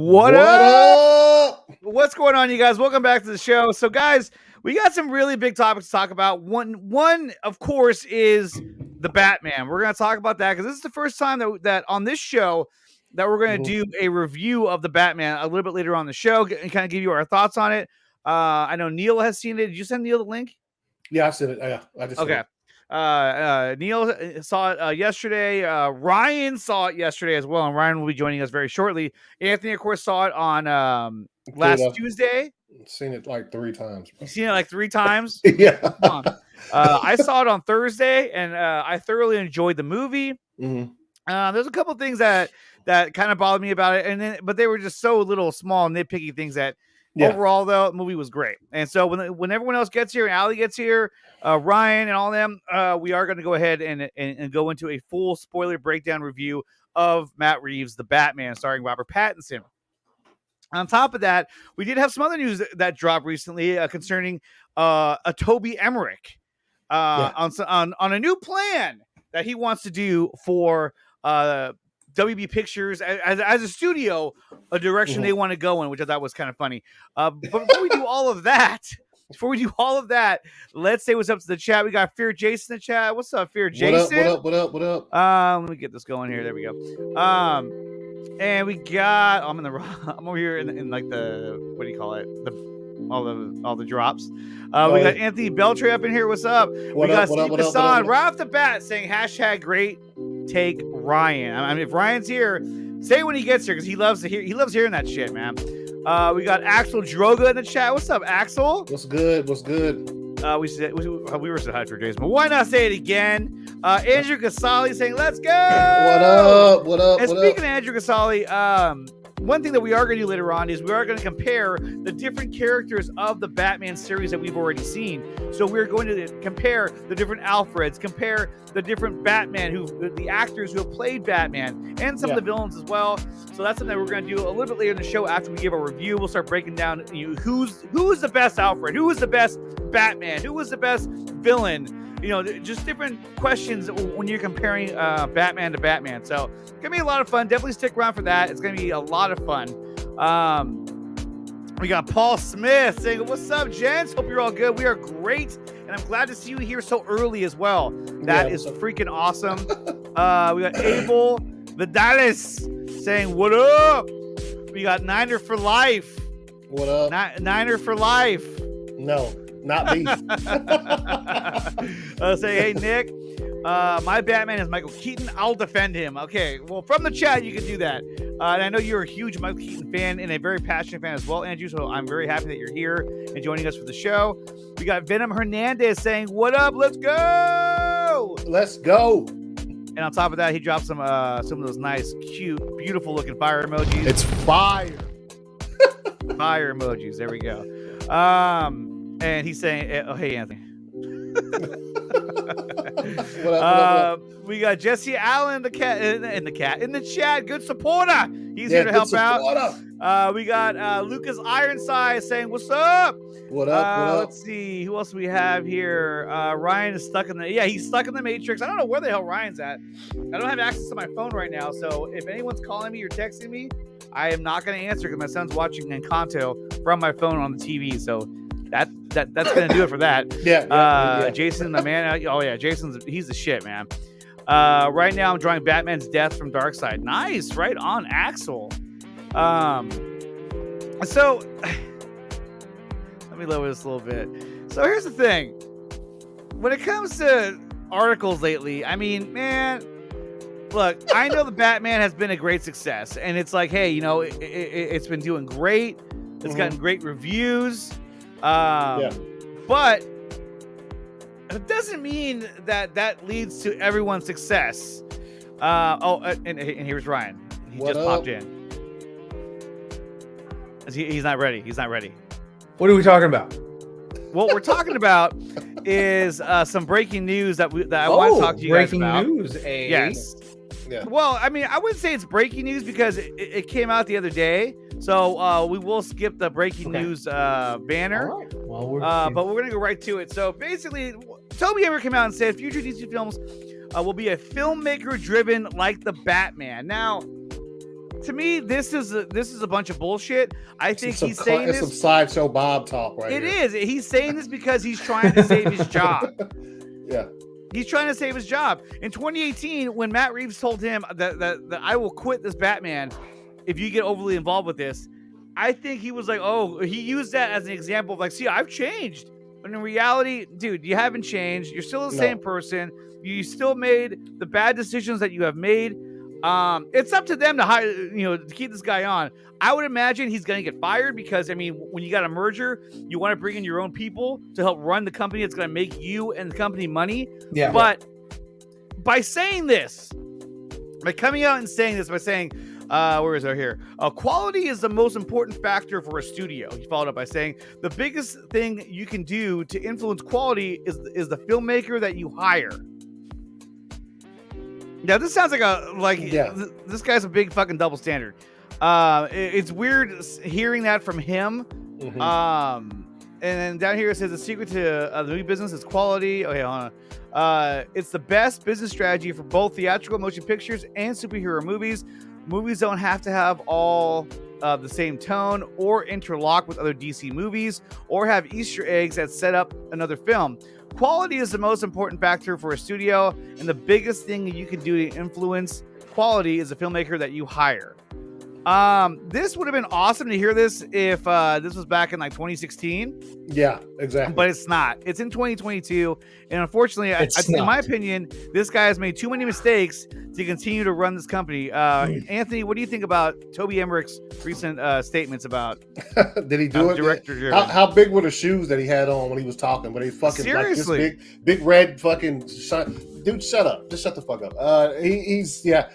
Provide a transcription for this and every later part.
What up? What's going on, you guys? Welcome back to the show. So, guys, we got some really big topics to talk about. One, of course, is the Batman. We're going to talk about that because this is the first time that on this show that we're going to do a review of the Batman a little bit later on the show and kind of give you our thoughts on it. I know Neil has seen it. Did you send Neil the link? Yeah, I sent it. Yeah, I just okay. Neil saw it yesterday. Ryan saw it yesterday as well, and Ryan will be joining us very shortly. Anthony, of course, saw it on last Tuesday. Seen it like 3 times. You seen it like 3 times? Yeah. I saw it on Thursday, and I thoroughly enjoyed the movie. Mm-hmm. There's a couple things that kind of bothered me about it, but they were just so little, small, nitpicky things that. Yeah. Overall, though, the movie was great. And so when everyone else gets here and Allie gets here, Ryan and all of them, we are going to go ahead and go into a full spoiler breakdown review of Matt Reeves' The Batman, starring Robert Pattinson. On top of that, we did have some other news that dropped recently concerning a Toby Emmerich on a new plan that he wants to do for WB Pictures as a studio, a direction they want to go in, which I thought was kind of funny. But before we do all of that, let's say what's up to the chat. We got Fear Jason in the chat. What's up, Fear Jason? What up? Let me get this going here. There we go. And we got I'm over here in like the, what do you call it? All the drops. We got Anthony Beltray up in here. What's up? We got Steve Hassan right off the bat saying hashtag great take Ryan. I mean, if Ryan's here, say when he gets here because he loves hearing that shit, man. We got Axel Droga in the chat. What's up, Axel? What's good? We were so hyped for Jason, but why not say it again? Andrew Casali saying, "Let's go." What up? And speaking of Andrew Casali, one thing that we are going to do later on is we are going to compare the different characters of the Batman series that we've already seen. So we're going to compare the different Alfreds, compare the different Batman, the actors who have played Batman, and some of the villains as well. So that's something that we're going to do a little bit later in the show after we give our review. We'll start breaking down who's the best Alfred, who was the best Batman, who was the best villain. Just different questions when you're comparing Batman to Batman. So it's going to be a lot of fun. Definitely stick around for that. It's going to be a lot of fun. We got Paul Smith saying, "What's up, gents? Hope you're all good. We are great. And I'm glad to see you here so early as well. That is freaking awesome." We got Abel Vidalis saying, "What up?" We got Niner for life. What up? Niner for life. No. Not me. Say, hey, Nick, my Batman is Michael Keaton. I'll defend him. Okay, well, from the chat, you can do that. And I know you're a huge Michael Keaton fan and a very passionate fan as well, Andrew, so I'm very happy that you're here and joining us for the show. We got Venom Hernandez saying, "What up? Let's go!" Let's go. And on top of that, he dropped some of those nice, cute, beautiful-looking fire emojis. It's fire. Fire emojis. There we go. And he's saying, "Oh, hey, Anthony." What up? We got Jesse Allen in the chat. Good supporter. He's here to help out. We got Lucas Ironside saying, "What's up?" What up? Let's see who else we have here. Ryan is stuck he's stuck in the Matrix. I don't know where the hell Ryan's at. I don't have access to my phone right now, so if anyone's calling me or texting me, I am not going to answer because my son's watching Encanto from my phone on the TV. So that's gonna do it for that. Yeah. Jason, my man. Oh yeah, he's the shit, man. Right now I'm drawing Batman's death from Darkseid. Nice, right on, Axel. So let me lower this a little bit. So here's the thing. When it comes to articles lately, I mean, man, look, I know the Batman has been a great success, and it's like, hey, it's been doing great. It's gotten great reviews. But it doesn't mean that leads to everyone's success. And here's Ryan. He just popped in. He's not ready. What are we talking about? What we're talking about is some breaking news that I want to talk to you guys about. Breaking news, eh? Yes. Yeah. Well, I mean, I wouldn't say it's breaking news because it came out the other day. So we will skip the breaking news banner. All right. Well, but we're going to go right to it. So basically, Toby Ayer came out and said future DC films will be a filmmaker driven like the Batman. Now, to me, this is a bunch of bullshit. I think he's saying it's this. some sideshow Bob talk right It here. is. He's saying this because he's trying to save his job. Yeah. He's trying to save his job. In 2018, when Matt Reeves told him that I will quit this Batman if you get overly involved with this, I think he was like, oh, he used that as an example of like, see, I've changed. But in reality, dude, you haven't changed. You're still the same person. You still made the bad decisions that you have made. It's up to them to hire, to keep this guy on. I would imagine he's going to get fired because, I mean, when you got a merger, you want to bring in your own people to help run the company. It's going to make you and the company money. Yeah. But by saying this, by coming out and saying this, by saying, where is it here? Quality is the most important factor for a studio. He followed up by saying, the biggest thing you can do to influence quality is the filmmaker that you hire. Now, this sounds like this guy's a big fucking double standard. It's weird hearing that from him. Mm-hmm. And then down here it says the secret to the movie business is quality. Okay, hold on. It's the best business strategy for both theatrical motion pictures and superhero movies. Movies don't have to have all the same tone or interlock with other DC movies or have Easter eggs that set up another film. Quality is the most important factor for a studio, and the biggest thing you can do to influence quality is the filmmaker that you hire. This would have been awesome to hear this if this was back in like 2016. Yeah, exactly. But it's not. It's in 2022, and unfortunately, in my opinion, this guy has made too many mistakes to continue to run this company. Anthony, what do you think about Toby Emmerich's recent statements about? Did he do it? Director how big were the shoes that he had on when he was talking? But he fucking seriously like this big red fucking dude. Shut up! Just shut the fuck up. He's the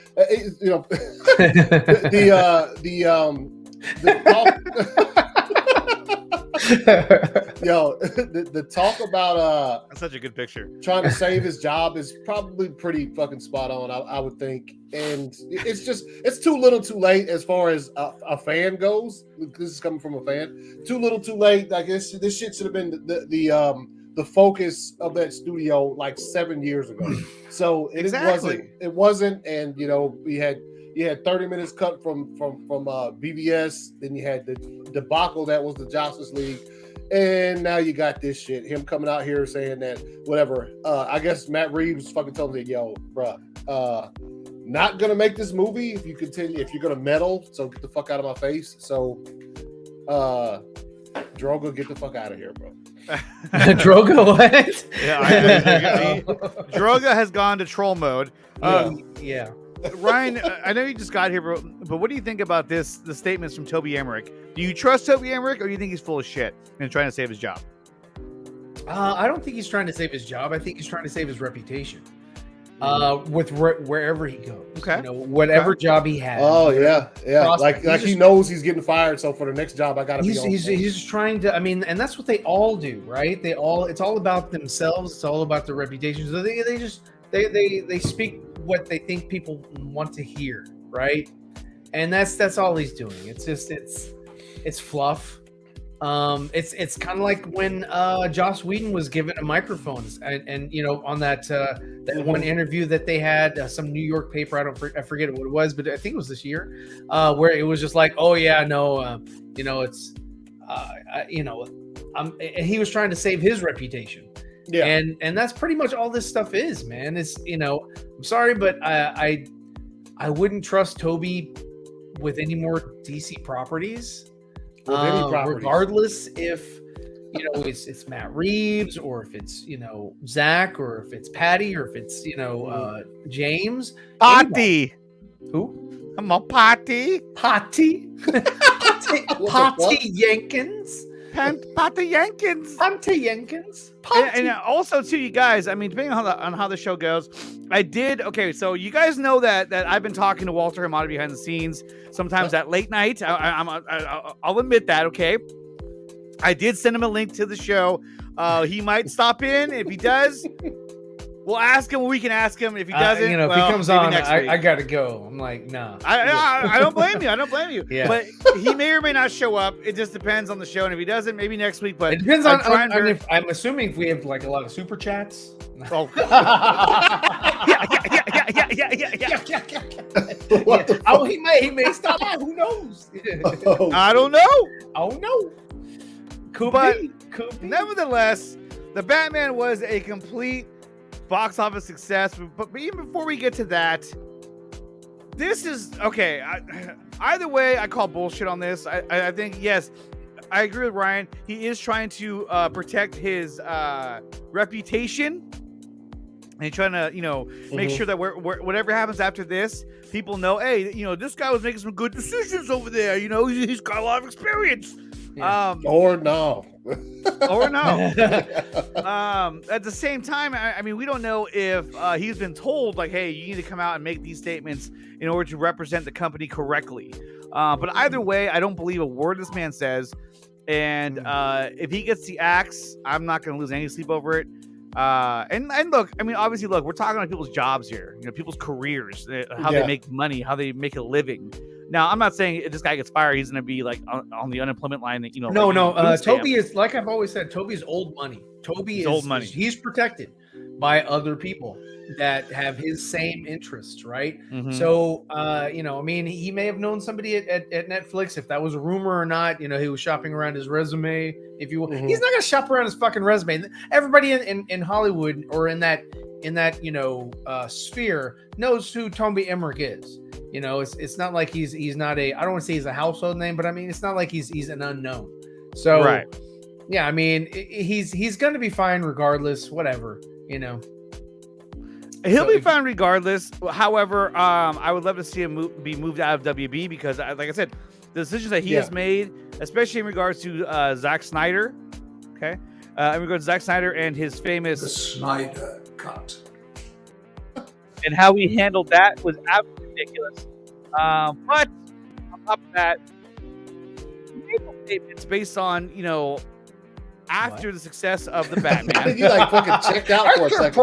the talk about that's such a good picture. Trying to save his job is probably pretty fucking spot on, I would think. And it's too little too late as far as a fan goes. This is coming from a fan. Too little too late. Like this shit should have been the focus of that studio like 7 years ago. So it wasn't. And you had 30 minutes cut from BVS. Then you had the debacle that was the Justice League. And now you got this shit. Him coming out here saying that whatever. I guess Matt Reeves fucking told me, yo, bruh, not gonna make this movie if you continue. If you're gonna meddle, so get the fuck out of my face. So, Drogo, get the fuck out of here, bro. Drogo, what? Yeah, Drogo has gone to troll mode. Yeah. Ryan, I know you just got here, but what do you think about the statements from Toby Emmerich? Do you trust Toby Emmerich, or do you think he's full of shit and trying to save his job? I don't think he's trying to save his job. I think he's trying to save his reputation. With wherever he goes, okay, whatever job he has. Oh yeah. Like he knows he's getting fired, so for the next job, I gotta be. He's just trying to. I mean, and that's what they all do, right? It's all about themselves. It's all about their reputation. So they speak what they think people want to hear, right? And that's all he's doing. It's just it's fluff. It's kind of like when Joss Whedon was given a microphone, and on that one interview that they had, some New York paper, I forget what it was, but I think it was this year, where it was just like, oh yeah, no, it's he was trying to save his reputation. Yeah, and that's pretty much all this stuff is, man. It's I'm sorry, but I wouldn't trust Toby with any more DC properties. Regardless if it's Matt Reeves, or if it's Zach, or if it's Patty, or if it's James. Patty. Who? Come on, Patty. Patty. Patty Jenkins. Patty Jenkins. Patty Jenkins. And also, too, you guys, I mean, depending on how the show goes, so you guys know that I've been talking to Walter Hamada behind the scenes, sometimes at late night. I'll admit that, okay? I did send him a link to the show. He might stop in. If he does, We'll ask him. We can ask him. If he doesn't, if he comes maybe on, next week. I gotta go. I'm like, nah. I don't blame you. I don't blame you. Yeah. But he may or may not show up. It just depends on the show. And if he doesn't, maybe next week. But it depends on if I'm assuming if we have like a lot of super chats. Oh. Oh, he may stop by. Who knows? I don't know. Oh no. Could be. Nevertheless, the Batman was a complete box office success. But even before we get to that, this is okay. Either way, I call bullshit on this. I think, yes, I agree with Ryan. He is trying to protect his reputation and trying to, make sure that whatever happens after this, people know, hey, this guy was making some good decisions over there. He's got a lot of experience. Yeah. Or no. Or no. At the same time, I mean, we don't know if he's been told, like, hey, you need to come out and make these statements in order to represent the company correctly. But either way, I don't believe a word this man says. And if he gets the axe, I'm not going to lose any sleep over it. And look, I mean, obviously, we're talking about people's jobs here, people's careers, how they make money, how they make a living. Now, I'm not saying if this guy gets fired, he's going to be like on the unemployment line. No. Toby is, like I've always said, Toby's old money. Toby is old money. He's protected by other people that have his same interests, right? Mm-hmm. So, I mean, he may have known somebody at Netflix, if that was a rumor or not. He was shopping around his resume, if you will. Mm-hmm. He's not going to shop around his fucking resume. Everybody in Hollywood or in that sphere knows who Toby Emmerich is. It's not like he's not I don't want to say he's a household name, but I mean, it's not like he's an unknown. So, right. Yeah, I mean, he's going to be fine regardless, whatever, He'll be fine regardless. However, I would love to see him be moved out of WB because, like I said, the decisions that he has made, especially in regards to Zack Snyder, okay? In regards to Zack Snyder and his famous... The Snyder Cut. And how he handled that was absolutely ridiculous. But on top of that, he made some statements based on, after the success of the Batman. You fucking checked out for a second.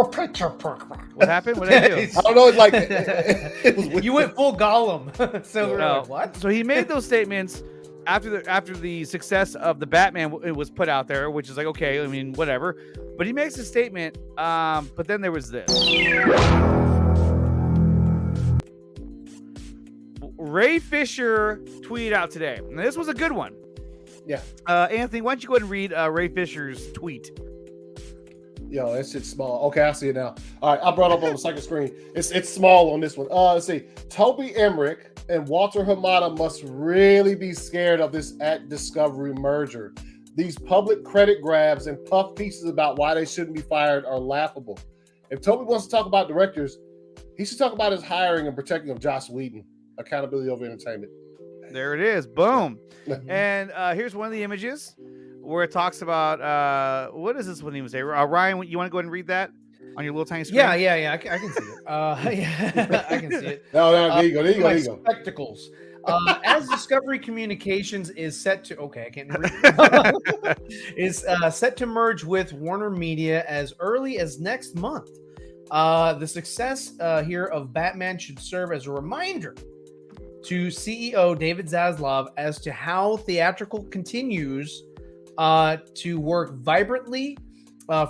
What happened? What did I do? I don't know. It was you went full Gollum. So what? So he made those statements after the success of the Batman was put out there, which is like, okay, I mean, whatever. But he makes a statement. But then there was this. Ray Fisher tweeted out today. And this was a good one. Yeah. Anthony, why don't you go ahead and read Ray Fisher's tweet? Yo, that shit's small. Okay, I see it now. All right, I brought up on the second screen. It's small on this one. Let's see. Toby Emmerich and Walter Hamada must really be scared of this at Discovery merger. These public credit grabs and puff pieces about why they shouldn't be fired are laughable. If Toby wants to talk about directors, he should talk about his hiring and protecting of Joss Whedon. Accountability over entertainment. There it is. Boom. And here's one of the images where it talks about what is this one even say? Ryan, you want to go ahead and read that on your little tiny screen? Yeah. I can see it. I can see it. No, there you go. Spectacles. As Discovery Communications is set to I can't read. Is set to merge with Warner Media as early as next month. The success here of Batman should serve as a reminder to CEO David Zaslav as to how theatrical continues to work vibrantly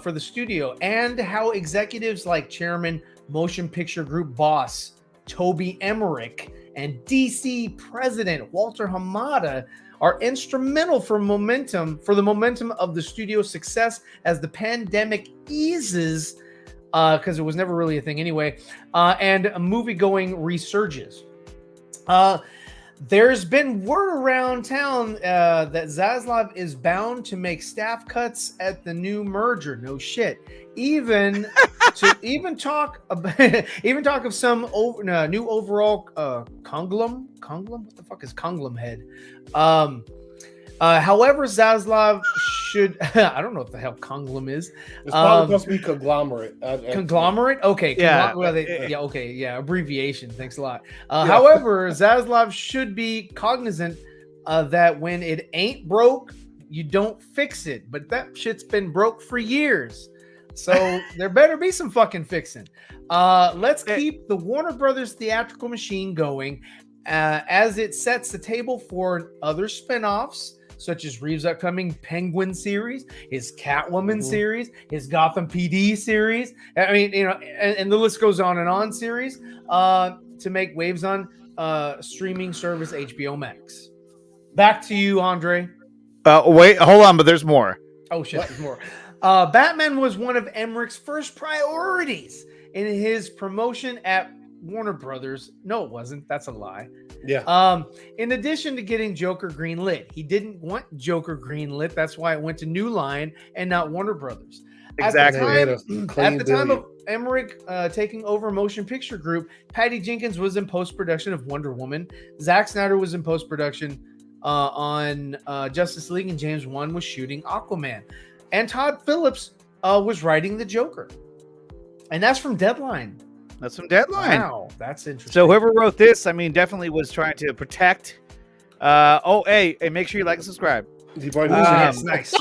for the studio, and how executives like Chairman Motion Picture Group boss Toby Emmerich and DC President Walter Hamada are instrumental for the momentum of the studio's success as the pandemic eases, because it was never really a thing anyway, and movie-going resurges. There's been word around town that Zaslav is bound to make staff cuts at the new merger. No shit. Even talk of some new overall Conglom. What the fuck is Conglom head? However, Zaslav should I don't know what the hell Conglom is. It's probably supposed to be conglomerate. Conglomerate? Okay. Yeah. Abbreviation. Thanks a lot. However, Zaslav should be cognizant that when it ain't broke, you don't fix it. But that shit's been broke for years. So there better be some fucking fixing. Let's keep the Warner Brothers theatrical machine going as it sets the table for other spinoffs, such as Reeves' upcoming Penguin series, his Catwoman series, his Gotham PD series. I mean, and the list goes on series to make waves on streaming service HBO Max. Back to you, Andre. Wait, hold on, but there's more. Oh shit, there's more. Batman was one of Emmerich's first priorities in his promotion at Warner Brothers. No, it wasn't. That's a lie. Yeah. In addition to getting Joker greenlit, he didn't want Joker greenlit. That's why it went to New Line and not Warner Brothers. Exactly. At the time of Emmerich taking over Motion Picture Group, Patty Jenkins was in post-production of Wonder Woman. Zack Snyder was in post-production on Justice League, and James Wan was shooting Aquaman. And Todd Phillips was writing the Joker. And that's from Deadline. That's from Deadline. Wow, that's interesting. So whoever wrote this, I mean, definitely was trying to protect. Hey, make sure you like and subscribe. Yes, nice.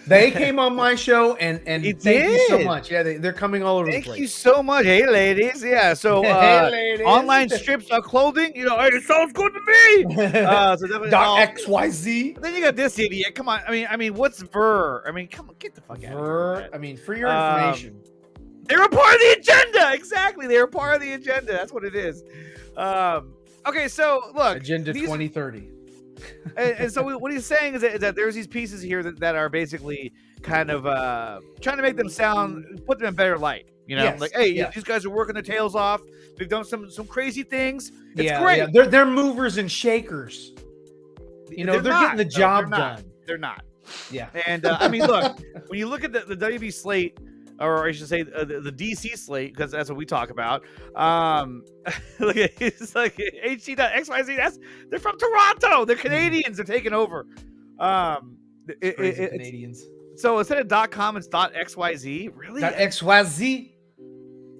They came on my show, and thank you so much. Yeah, they're coming all over the place. Thank you so much. Hey, ladies. Yeah, so Hey, ladies. online strips clothing, hey, it sounds good to me. So definitely XYZ. Then you got this idiot. Come on. I mean, what's Ver? I mean, come on, get the fuck out of here. I mean, for your information. They're a part of the agenda. Exactly. They're a part of the agenda. That's what it is. Okay, so look. Agenda 2030. And so what he's saying is that there's these pieces here that are basically kind of trying to make them put them in better light. Yes, like, hey, these guys are working their tails off. They've done some crazy things. It's great. Yeah. They're movers and shakers. They're getting the job done. They're not. Yeah. And I mean, look, when you look at the WB slate, or I should say the DC slate, because that's what we talk about. Look at it's like HC.XYZ. They're from Toronto. They're Canadians. They're taking over. Canadians. So instead of .com, it's .xyz. Really? .xyz.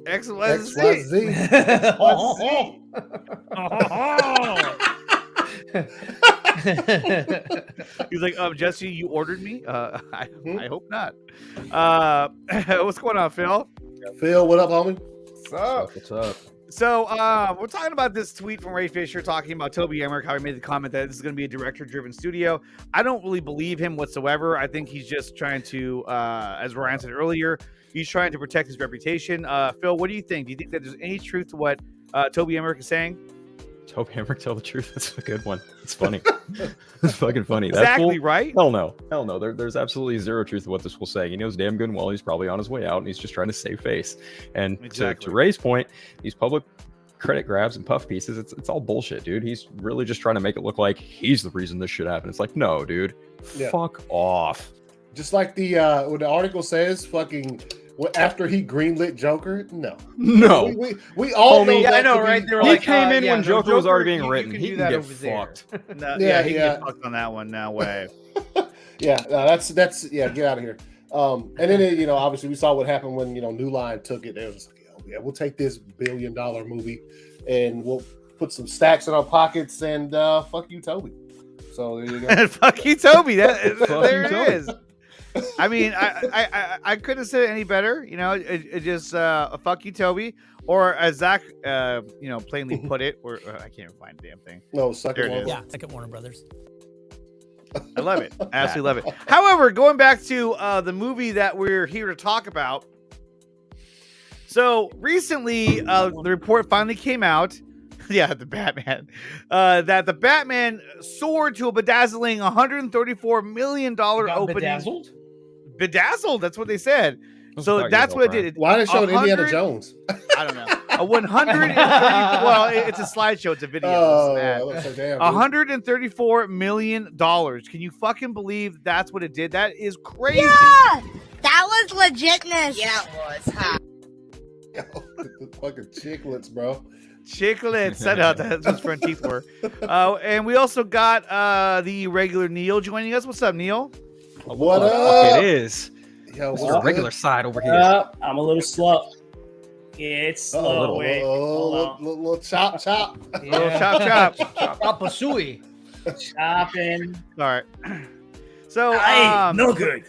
XYZ. He's like, Jesse, you ordered me? I hope not. What's going on, Phil? Phil, what up, homie? What's up? So we're talking about this tweet from Ray Fisher talking about Toby Emmerich, how he made the comment that this is going to be a director-driven studio. I don't really believe him whatsoever. I think he's just trying to, as Ryan said earlier, he's trying to protect his reputation. Phil, what do you think? Do you think that there's any truth to what Toby Emmerich is saying? Toby Emmerich, tell the truth. That's a good one. It's funny. It's fucking funny. Exactly right. Hell no. There's absolutely zero truth to what this will say. He knows damn good and well he's probably on his way out, and he's just trying to save face. And to Ray's point, these public credit grabs and puff pieces, it's all bullshit, dude. He's really just trying to make it look like he's the reason this should happen. It's like, no, dude, fuck off. Just like what the article says, fucking. After he greenlit Joker, no. We all know that. I know, right? They were he came in when Joker was already being written. He can get fucked. He can get fucked on that one. No way. That's get out of here. And then obviously we saw what happened when New Line took it. They was just like, we'll take this $1 billion movie and we'll put some stacks in our pockets and fuck you, Toby. So there you go. Fuck you, Toby. There it is. I mean, I couldn't have said it any better. It just fuck you, Toby, or as Zach, plainly put it, or I can't even find the damn thing. No, second one. Yeah, second Warner Brothers. I love it. Absolutely love it. However, going back to the movie that we're here to talk about. So recently, the report finally came out. Yeah, the Batman. That the Batman soared to a bedazzling $134 million opening. Bedazzled, that's what they said. So that's what it did. Why did it show Indiana Jones? I don't know. A 130. Well, it's a slideshow. It's a video. $134 million. Can you fucking believe that's what it did? That is crazy. Yeah, that was legitness. Yeah, it was. Huh? The fucking chiclets, bro. Chiclets. I know that's what front teeth were. And we also got the regular Neil joining us. What's up, Neil? What up? It is. Yo, what's the regular side over here? I'm a little slow. It's slow. Little chop. Yeah. Chop. Papa Sui. Chopping. All right. So, no good.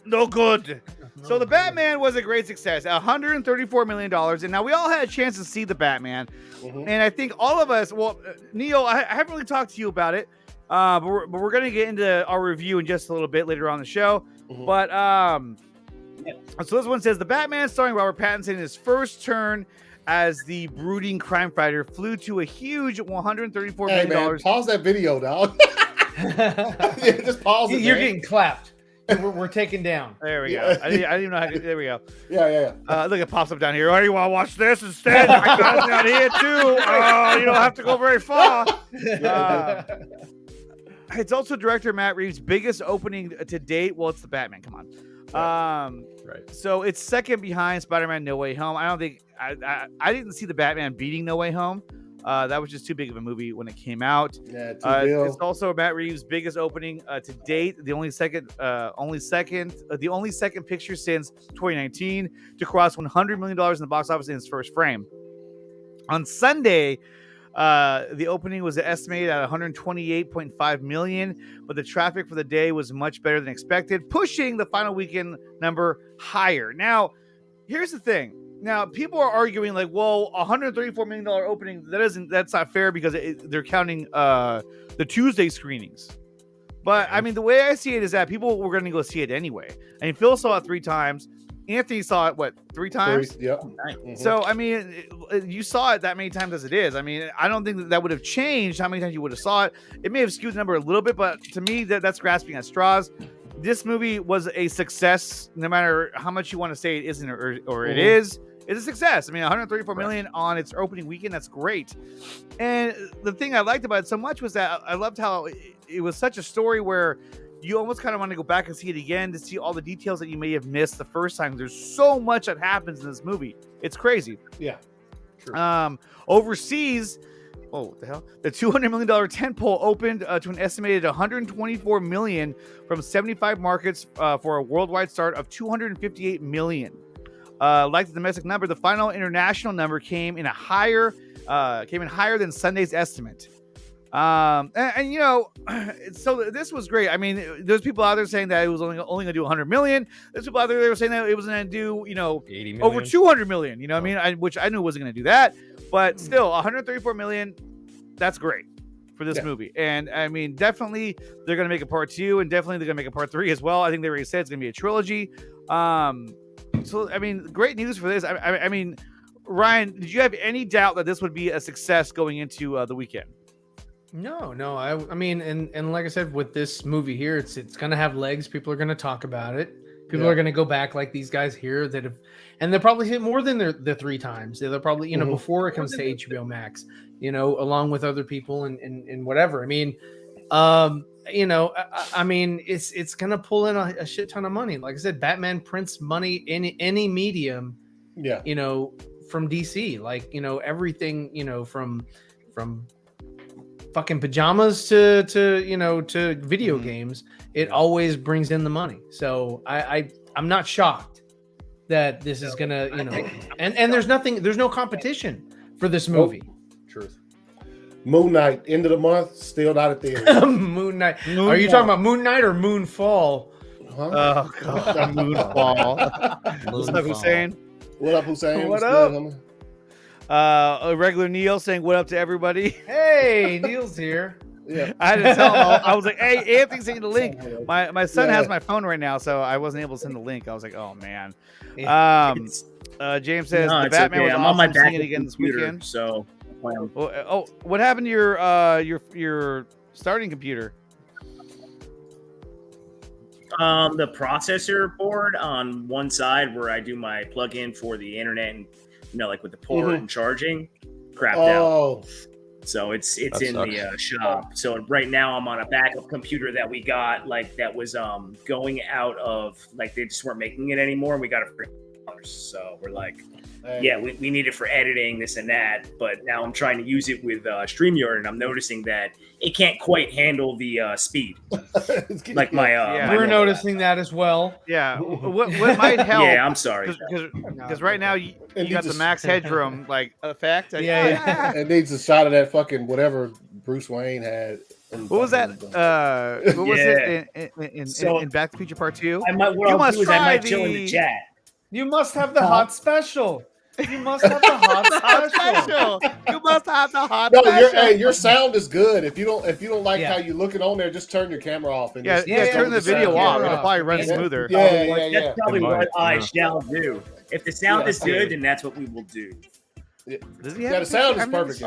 No good. So the Batman was a great success, $134 million. And now we all had a chance to see the Batman. And I think all of us, well, Neil, I haven't really talked to you about it, but we're going to get into our review in just a little bit later on the show. But so this one says, the Batman starring Robert Pattinson in his first turn as the brooding crime fighter flew to a huge $134 million. Man, pause that video, dog. Just pause it. You're getting clapped. We're taken down. There we go. I didn't even know how to. There we go. Yeah. Look, it pops up down here. Oh, you want to watch this instead? I got it down here too. Oh, you don't have to go very far. It's also director Matt Reeves' biggest opening to date. Well, it's the Batman. Come on. Right. So it's second behind Spider-Man: No Way Home. I don't think I didn't see the Batman beating No Way Home. That was just too big of a movie when it came out. Yeah, it's also Matt Reeves' biggest opening to date. The only second picture since 2019 to cross $100 million in the box office in its first frame. On Sunday, the opening was estimated at 128.5 million, but the traffic for the day was much better than expected, pushing the final weekend number higher. Now, here's the thing. Now, people are arguing like, well, $134 million opening, that's not fair because they're counting the Tuesday screenings. But, I mean, the way I see it is that people were going to go see it anyway. I mean, Phil saw it 3 times. Anthony saw it, what, 3 times? Yep. So, I mean, you saw it that many times as it is. I mean, I don't think that would have changed how many times you would have saw it. It may have skewed the number a little bit, but to me, that's grasping at straws. This movie was a success, no matter how much you want to say it isn't or it is. It's a success. I mean, 134 million on its opening weekend. That's great. And the thing I liked about it so much was that I loved how it was such a story where you almost kind of want to go back and see it again to see all the details that you may have missed the first time. There's so much that happens in this movie. It's crazy. Yeah. True. Overseas, what the hell? The $200 million tentpole opened to an estimated 124 million from 75 markets for a worldwide start of 258 million. Like the domestic number, the final international number came in higher than Sunday's estimate. And you know, so this was great. I mean, there's people out there saying that it was only going to do 100 million. There's people out there that were saying that it was going to do, 80 million. Over 200 million. You know what I mean? Which I knew it wasn't going to do that, but still, 134 million. That's great for this movie. And I mean, definitely they're going to make a part 2, and definitely they're going to make a part 3 as well. I think they already said it's going to be a trilogy. So, I mean, great news for this. I mean, Ryan, did you have any doubt that this would be a success going into the weekend? No. I mean, and like I said, with this movie here, it's going to have legs. People are going to talk about it. People are going to go back like these guys here that have, and they'll probably hit more than the 3 times. They'll probably, before it comes to HBO Max, along with other people and whatever. I mean, I mean, it's gonna pull in a shit ton of money. Like I said, Batman prints money in any medium. Yeah. From DC, like everything. From fucking pajamas to video games. It always brings in the money. So I'm not shocked that this is gonna and there's no competition for this movie. Truth. Moon Knight, end of the month, still not at the Moon Knight. Are you talking about Moon Knight or Moonfall? Huh? Oh god, Moonfall. What's up, Hussein? What up, Hussein? What up? A regular Neil saying what up to everybody. Hey, Neil's here. Yeah, I had to tell him. I was like, "Hey, Anthony, send the link." My son has my phone right now, so I wasn't able to send the link. I was like, "Oh man." James says the Batman was on my awesome. Seeing it again this weekend. So, what happened to your starting computer? The processor board on one side where I do my plug-in for the internet and like with the port and charging, crapped out. So it's in the shop. So right now I'm on a backup computer that we got that was going out of they just weren't making it anymore, and we got it for $100. So we're like, we need it for editing, this and that. But now I'm trying to use it with StreamYard, and I'm noticing that it can't quite handle the speed. We're noticing that as well. Yeah. What might help? Yeah, I'm sorry. Because right now you got the max headroom effect. It needs a shot of that fucking whatever Bruce Wayne had What was that? What was it in Back to the Future Part 2? I might chill in the chat. You must have the hot special. You must have the hot special. You must have the hot No, special. your sound is good. If you don't like how you looking on there, just turn your camera off. And turn the video off. It'll probably run smoother. That's probably what I shall do. If the sound is good, then that's what we will do. Does he have the sound is perfect.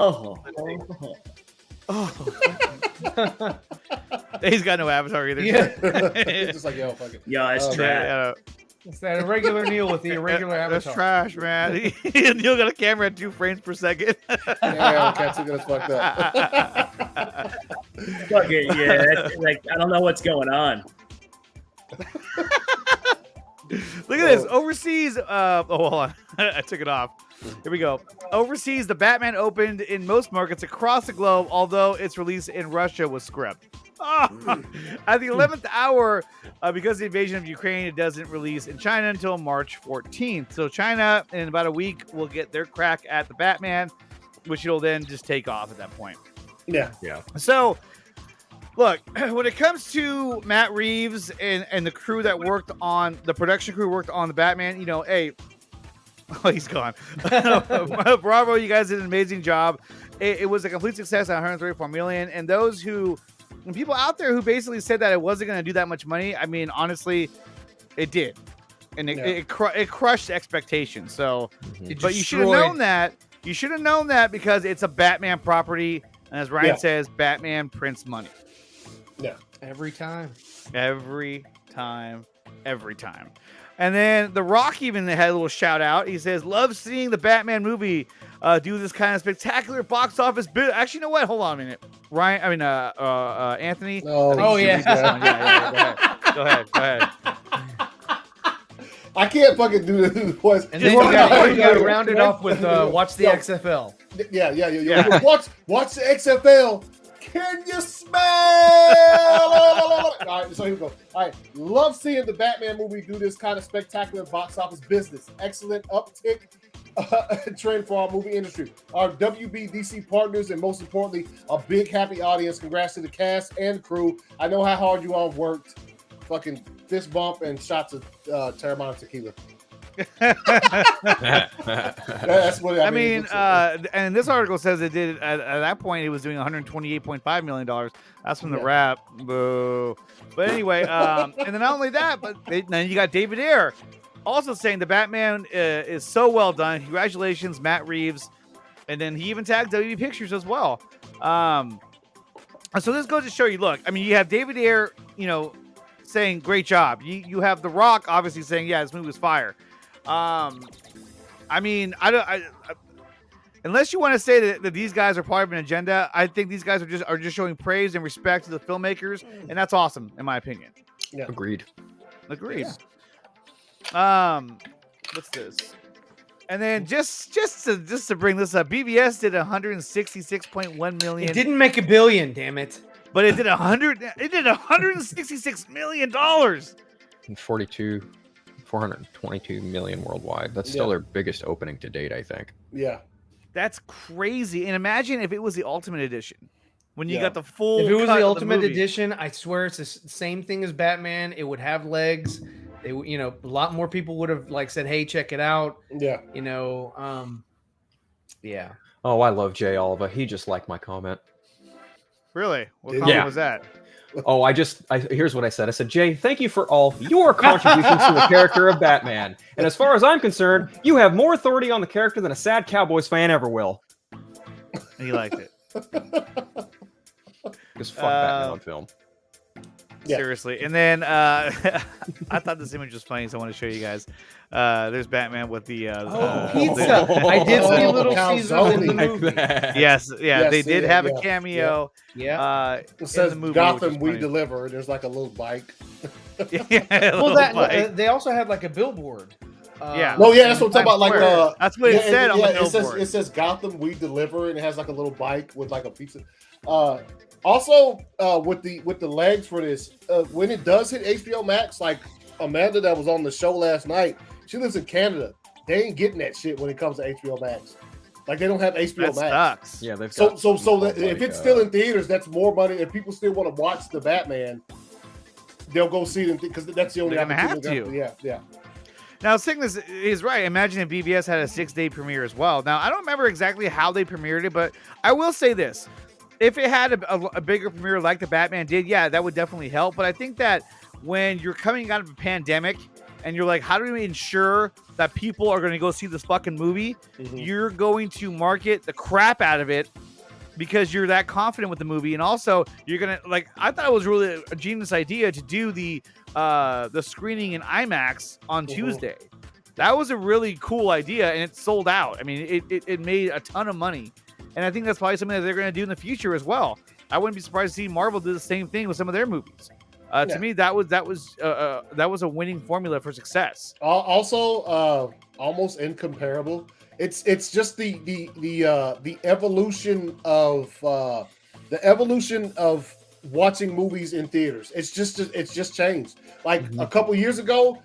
He's got no avatar either. It's just like, yo, fuck it. Yeah, it's trash. It's that irregular Neil with the irregular avatar. That's trash, man. Neil got a camera at 2 frames per second. Yeah, Cat's looking us fucked up. Fuck it, yeah. That's, like, I don't know what's going on. Look at this. Overseas. Hold on. I took it off. Here we go. Overseas, the Batman opened in most markets across the globe, although its release in Russia was scrapped. At the 11th hour, because of the invasion of Ukraine, it doesn't release in China until March 14th. So China, in about a week, will get their crack at the Batman, which it'll then just take off at that point. Yeah. So, look, when it comes to Matt Reeves and the crew that worked on, the production crew worked on the Batman, hey, he's gone. Bravo, you guys did an amazing job. It was a complete success at $134 million. And those people out there who basically said that it wasn't going to do that much money, I mean, honestly, it did. And it crushed expectations. So, but you should have known that. You should have known that because it's a Batman property. And as Ryan says, Batman prints money. Yeah. Every time. And then The Rock even had a little shout out. He says, love seeing the Batman movie do this kind of spectacular box office bit. Actually, you know what? Hold on a minute. Anthony. Oh, yeah. Go ahead. I can't fucking do the voice. And then you got to round it off with watch the XFL. Yeah. Watch the XFL. Can you smell? All right, so here we go. All right, love seeing the Batman movie do this kind of spectacular box office business. Excellent uptick trend for our movie industry. Our WBDC partners, and most importantly, a big happy audience. Congrats to the cast and crew. I know how hard you all worked. Fucking fist bump and shots of Terramana tequila. That's what I mean. And this article says it did at that point. It was doing $128.5 million. That's from the Wrap. Boo. But anyway, and then not only that, but then you got David Ayer also saying the Batman is so well done. Congratulations, Matt Reeves. And then he even tagged WB Pictures as well. So this goes to show you. Look, I mean, you have David Ayer, saying great job. You have The Rock obviously saying, yeah, this movie was fire. I mean, unless you want to say that these guys are part of an agenda, I think these guys are just showing praise and respect to the filmmakers, and that's awesome in my opinion. Yeah. Agreed. Yeah. What's this? And then just to bring this up, BVS did $166.1 million. It didn't make $1 billion, damn it. But it did $166 million. And 422 million worldwide. That's still their biggest opening to date, I think. Yeah. That's crazy. And imagine if it was the Ultimate Edition. When you got the full If it was the Ultimate Edition, I swear it's the same thing as Batman. It would have legs. They, a lot more people would have said, "Hey, check it out." Yeah. Yeah. Oh, I love Jay Oliva. He just liked my comment. Really? What comment was that? Oh, here's what I said. I said, Jay, thank you for all your contributions to the character of Batman. And as far as I'm concerned, you have more authority on the character than a sad Cowboys fan ever will. He liked it. Just fuck Batman on film. Yeah. Seriously. And then I thought this image was funny, so I want to show you guys. There's Batman with the pizza. I did see Little Caesars in the movie. Yes, they did have a cameo. Yeah. It says in the movie, Gotham we deliver. There's a little bike. They also had a billboard. Yeah. No, yeah, that's what I'm talking about. That's what it said on the billboard. It says Gotham we deliver, and it has a little bike with a pizza. Also, with the legs for this, when it does hit HBO Max, Amanda that was on the show last night, she lives in Canada. They ain't getting that shit when it comes to HBO Max. Like they don't have HBO That Max. sucks. Yeah, they've So got that if it's still in theaters, that's more money. If people still want to watch the Batman, they'll go see it because that's the only They're gonna opportunity. have to. Yeah. Now, Sickness is right. Imagine if BBS had a 6-day premiere as well. Now, I don't remember exactly how they premiered it, but I will say this. If it had a bigger premiere like the Batman did, yeah, that would definitely help. But I think that when you're coming out of a pandemic and you're like, how do we ensure that people are going to go see this fucking movie? Mm-hmm. You're going to market the crap out of it because you're that confident with the movie. And also, you're going to, like, I thought it was really a genius idea to do the screening in IMAX on Tuesday. That was a really cool idea, and it sold out. I mean, it made a ton of money. And I think that's probably something that they're going to do in the future as well. I wouldn't be surprised to see Marvel do the same thing with some of their movies. To me, that was a winning formula for success. Also, almost incomparable. It's just the evolution of watching movies in theaters. It's just changed. Like a couple years ago,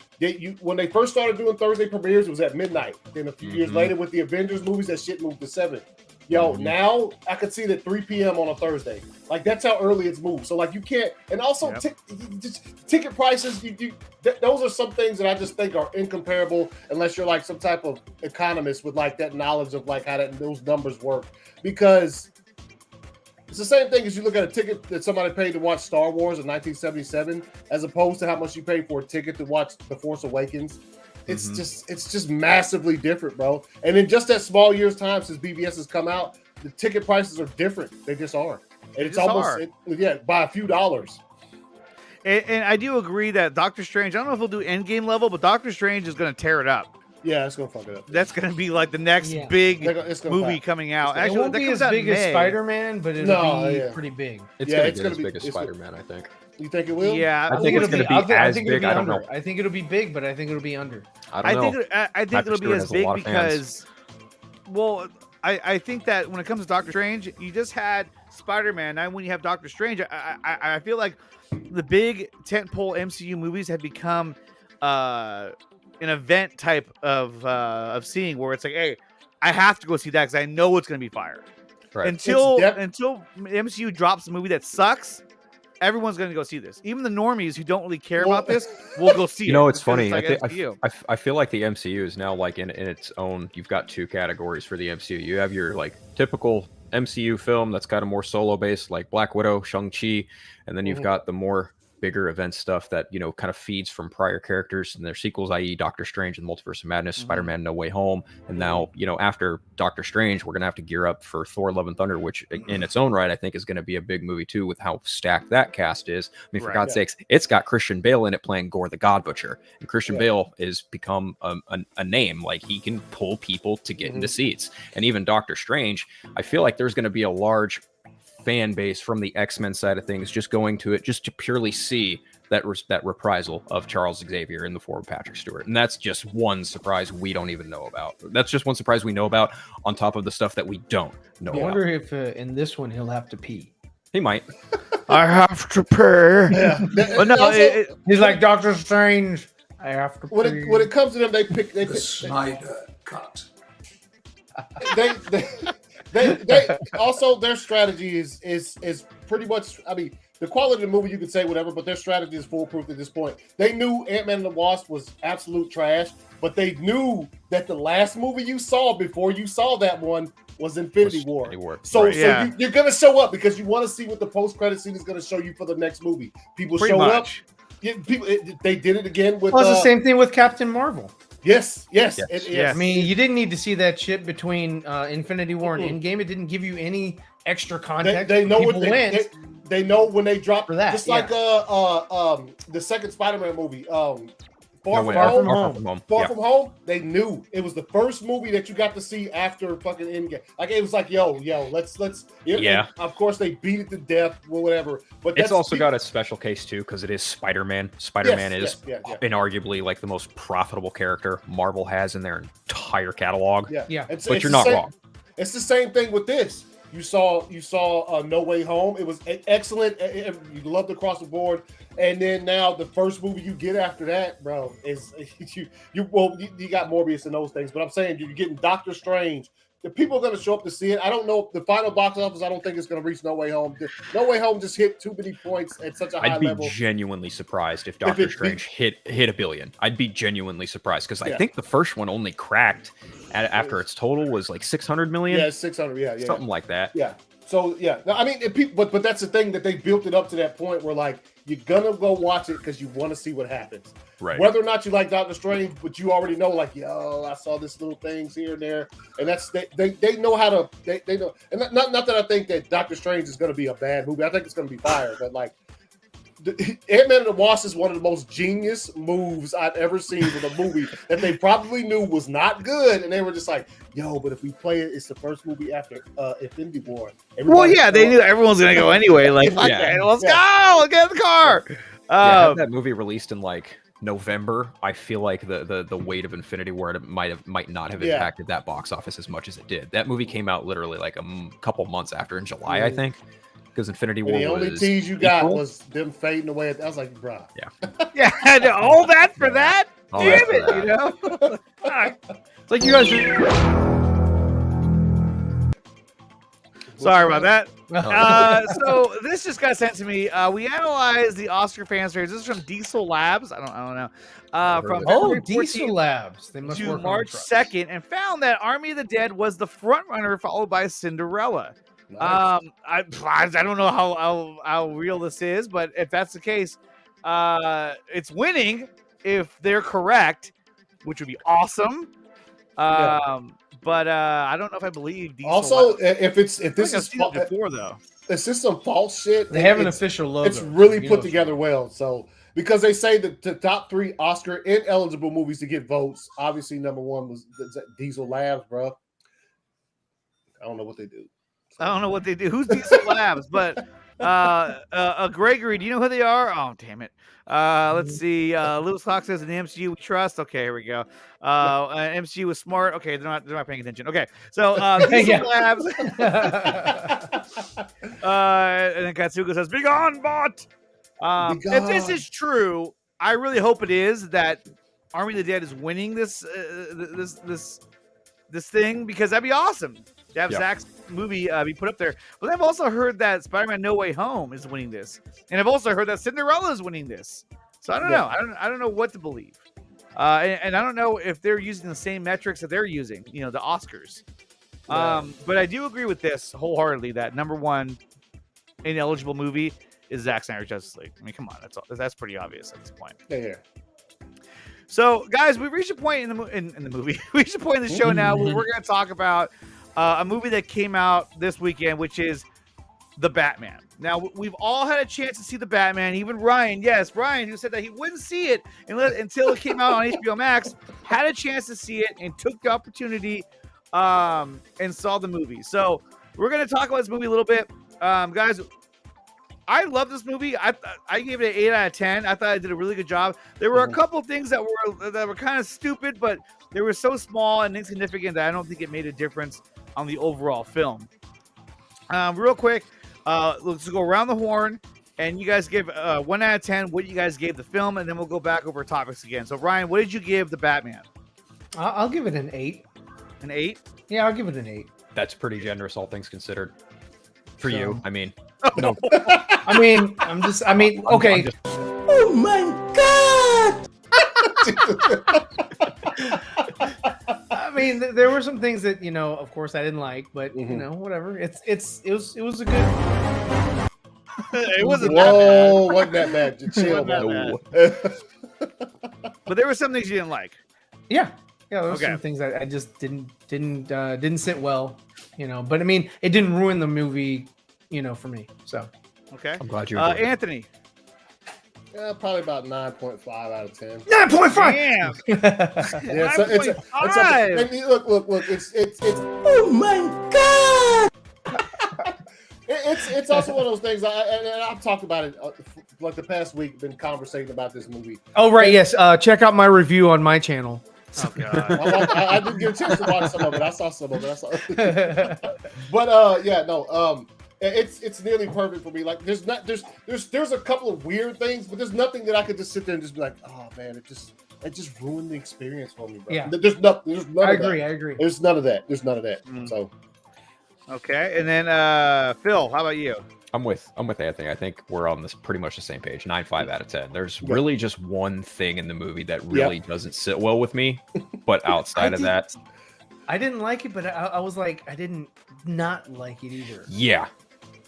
when they first started doing Thursday premieres, it was at midnight. Then a few years later, with the Avengers movies, that shit moved to 7. Now I could see it at 3 p.m. on a Thursday. Like that's how early it's moved. So like you can't. And also ticket prices. Those are some things that I just think are incomparable unless you're like some type of economist with like that knowledge of like how those numbers work. Because it's the same thing as you look at a ticket that somebody paid to watch Star Wars in 1977, as opposed to how much you paid for a ticket to watch The Force Awakens. It's just massively different, bro. And in just that small year's time since BBS has come out, the ticket prices are different. They just are. And it's almost by a few dollars. And I do agree that Doctor Strange, I don't know if he'll do Endgame level, but Doctor Strange is going to tear it up. Yeah, it's going to fuck it up. That's going to be like the next big movie coming out. Actually, it won't be as big as Spider-Man, but it'll be pretty big. It's going to be as big as Spider-Man, I think. You think it will? Yeah, I think it's going to be as big. I don't know. I think it'll be big, but I think it'll be under. I think it'll be as big because, well, I think that when it comes to Doctor Strange, you just had Spider-Man. Now when you have Doctor Strange, I feel like the big tentpole MCU movies have become an event type of seeing where it's like, hey, I have to go see that because I know it's going to be fire. Right. Until MCU drops a movie that sucks, everyone's going to go see this. Even the normies who don't really care about this will go see it. You know, it's funny. Like I feel like the MCU is now like in its own. You've got two categories for the MCU. You have your like typical MCU film that's kind of more solo based, like Black Widow, Shang-Chi, and then you've got the more bigger event stuff that, you know, kind of feeds from prior characters and their sequels, i.e. Doctor Strange and Multiverse of Madness, Spider-Man No Way Home. And now, you know, after Doctor Strange, we're going to have to gear up for Thor Love and Thunder, which in its own right, I think is going to be a big movie too, with how stacked that cast is. I mean, for God's sakes, it's got Christian Bale in it playing Gore the God Butcher. And Christian Bale is become a name. Like he can pull people to get into seats. And even Doctor Strange, I feel like there's going to be a large fan base from the X-Men side of things just going to it just to purely see that reprisal of Charles Xavier in the form of Patrick Stewart. And that's just one surprise we don't even know about. That's just one surprise we know about on top of the stuff that we don't know about. I wonder if in this one he'll have to pee. He might. I have to pay. Yeah. But no, he's like Doctor Strange. I have to pee. When it comes to them, they pick the Snyder cut. They also, their strategy is pretty much, I mean, the quality of the movie, you could say whatever, but their strategy is foolproof at this point. They knew Ant-Man and the Wasp was absolute trash, but they knew that the last movie you saw before you saw that one was Infinity War. So you're going to show up because you want to see what the post-credit scene is going to show you for the next movie. People show up. Yeah, they did it again with... Well, it's the same thing with Captain Marvel. Yes. I mean, you didn't need to see that shit between Infinity War and Endgame. It didn't give you any extra context. They know what they know when they drop that. Just like the second Spider-Man movie, Far From Home. They knew it was the first movie that you got to see after fucking Endgame. Like it was like, yo, let's. Yeah. Of course, they beat it to death or whatever. But it's also got a special case too because it is Spider-Man. Spider-Man is inarguably like the most profitable character Marvel has in their entire catalog. Yeah. But you're not wrong. It's the same thing with this. You saw No Way Home. It was excellent. You loved across the board. And then now the first movie you get after that, bro, is you got Morbius and those things. But I'm saying you're getting Doctor Strange, the people are going to show up to see it. I don't know the final box office. I don't think it's going to reach No Way Home. No Way Home just hit too many points at such a high level. I'd be genuinely surprised if Doctor Strange hit $1 billion. I'd be genuinely surprised because I think the first one only cracked after its total was like 600 million. Yeah, 600. Yeah, something like that. Yeah. So yeah, no, I mean, but that's the thing that they built it up to that point where like you're gonna go watch it because you want to see what happens. Right. Whether or not you like Doctor Strange, but you already know, like, yo, I saw this little things here and there, and that's they know how to they know, and not that I think that Doctor Strange is gonna be a bad movie. I think it's gonna be fire, but like. Ant-Man and the Wasp is one of the most genius moves I've ever seen with a movie that they probably knew was not good, and they were just like, "Yo, but if we play it, it's the first movie after Infinity War." Well, yeah, they knew everyone's gonna go anyway. Like, let's go, get in the car. Had that movie released in like November, I feel like the weight of Infinity War might not have impacted that box office as much as it did. That movie came out literally like a couple months after in July, I think. Because Infinity War. The only tease you got was them fading away. I was like, bro. Yeah. All that for that? Damn it, you know? It's like you guys. Sorry about that. So this just got sent to me. We analyzed the Oscar fan series. This is from Diesel Labs. I don't know. From Diesel Labs. They must to work March 2nd, and found that Army of the Dead was the front runner, followed by Cinderella. Nice. I don't know how real this is, but if that's the case, it's winning if they're correct, which would be awesome. But I don't know if I believe Diesel. Also, if this is before though, it's just some false shit. They have an official logo. It's really put together well. So because they say that the top 3 Oscar ineligible movies to get votes, obviously number 1 was Diesel Labs, bro. I don't know what they do. I don't know what they do. Who's Diesel Labs? But Gregory, do you know who they are? Oh, damn it. Let's see. Lewis Hawk says in the MCU we trust. Okay, here we go. MCU was smart. Okay, they're not paying attention. Okay, so Diesel Labs. And then Katsuga says, "Be gone, bot." If this is true, I really hope it is that Army of the Dead is winning this thing, because that'd be awesome to have Zach's movie be put up there. But I've also heard that Spider-Man No Way Home is winning this, and I've also heard that Cinderella is winning this. So I don't know. I don't know what to believe, and I don't know if they're using the same metrics that they're using. You know, the Oscars. But I do agree with this wholeheartedly that number 1 ineligible movie is Zack Snyder's Justice League. I mean, come on, that's pretty obvious at this point. Yeah. So, guys, we've reached a point in the movie. We reached a point in the show now where we're going to talk about a movie that came out this weekend, which is The Batman. Now, we've all had a chance to see The Batman. Even Ryan, who said that he wouldn't see it until it came out on HBO Max, had a chance to see it and took the opportunity and saw the movie. So, we're going to talk about this movie a little bit. Guys, I love this movie. I gave it an 8 out of 10. I thought I did a really good job. There were a couple of things that were kind of stupid, but they were so small and insignificant that I don't think it made a difference on the overall film. Real quick, let's go around the horn, and you guys give 1 out of 10 what you guys gave the film, and then we'll go back over topics again. So, Ryan, what did you give The Batman? I'll give it an 8. An 8? Yeah, I'll give it an 8. That's pretty generous, all things considered. For you, I mean. No. Okay. Oh my god! I mean, there were some things that, of course I didn't like, but whatever. It was a good. It wasn't wasn't that bad. Just chill, man. But there were some things you didn't like. Yeah, there were some things I just didn't sit well, But I mean, it didn't ruin the movie, for me. So. Okay. I'm glad you. Anthony. Yeah, probably about 9.5 out of 10. 9.5. Damn. Yeah, look. It's. Oh my god! It's also one of those things. I've talked about it like the past week. Been conversating about this movie. Oh right, yes. Check out my review on my channel. Oh god. I didn't get a chance to watch some of it. I saw some of it. But it's nearly perfect for me. Like there's a couple of weird things, but there's nothing that I could just sit there and just be like, oh man, it just ruined the experience for me, bro. Yeah. There's none I of agree. that. I agree. There's none of that. So Okay, and then Phil, how about you? I'm with Anthony. I think we're on this pretty much the same page. 9.5 out of 10. There's really just one thing in the movie that really doesn't sit well with me, but outside of that, I didn't like it, but I was like, I didn't not like it either. Yeah.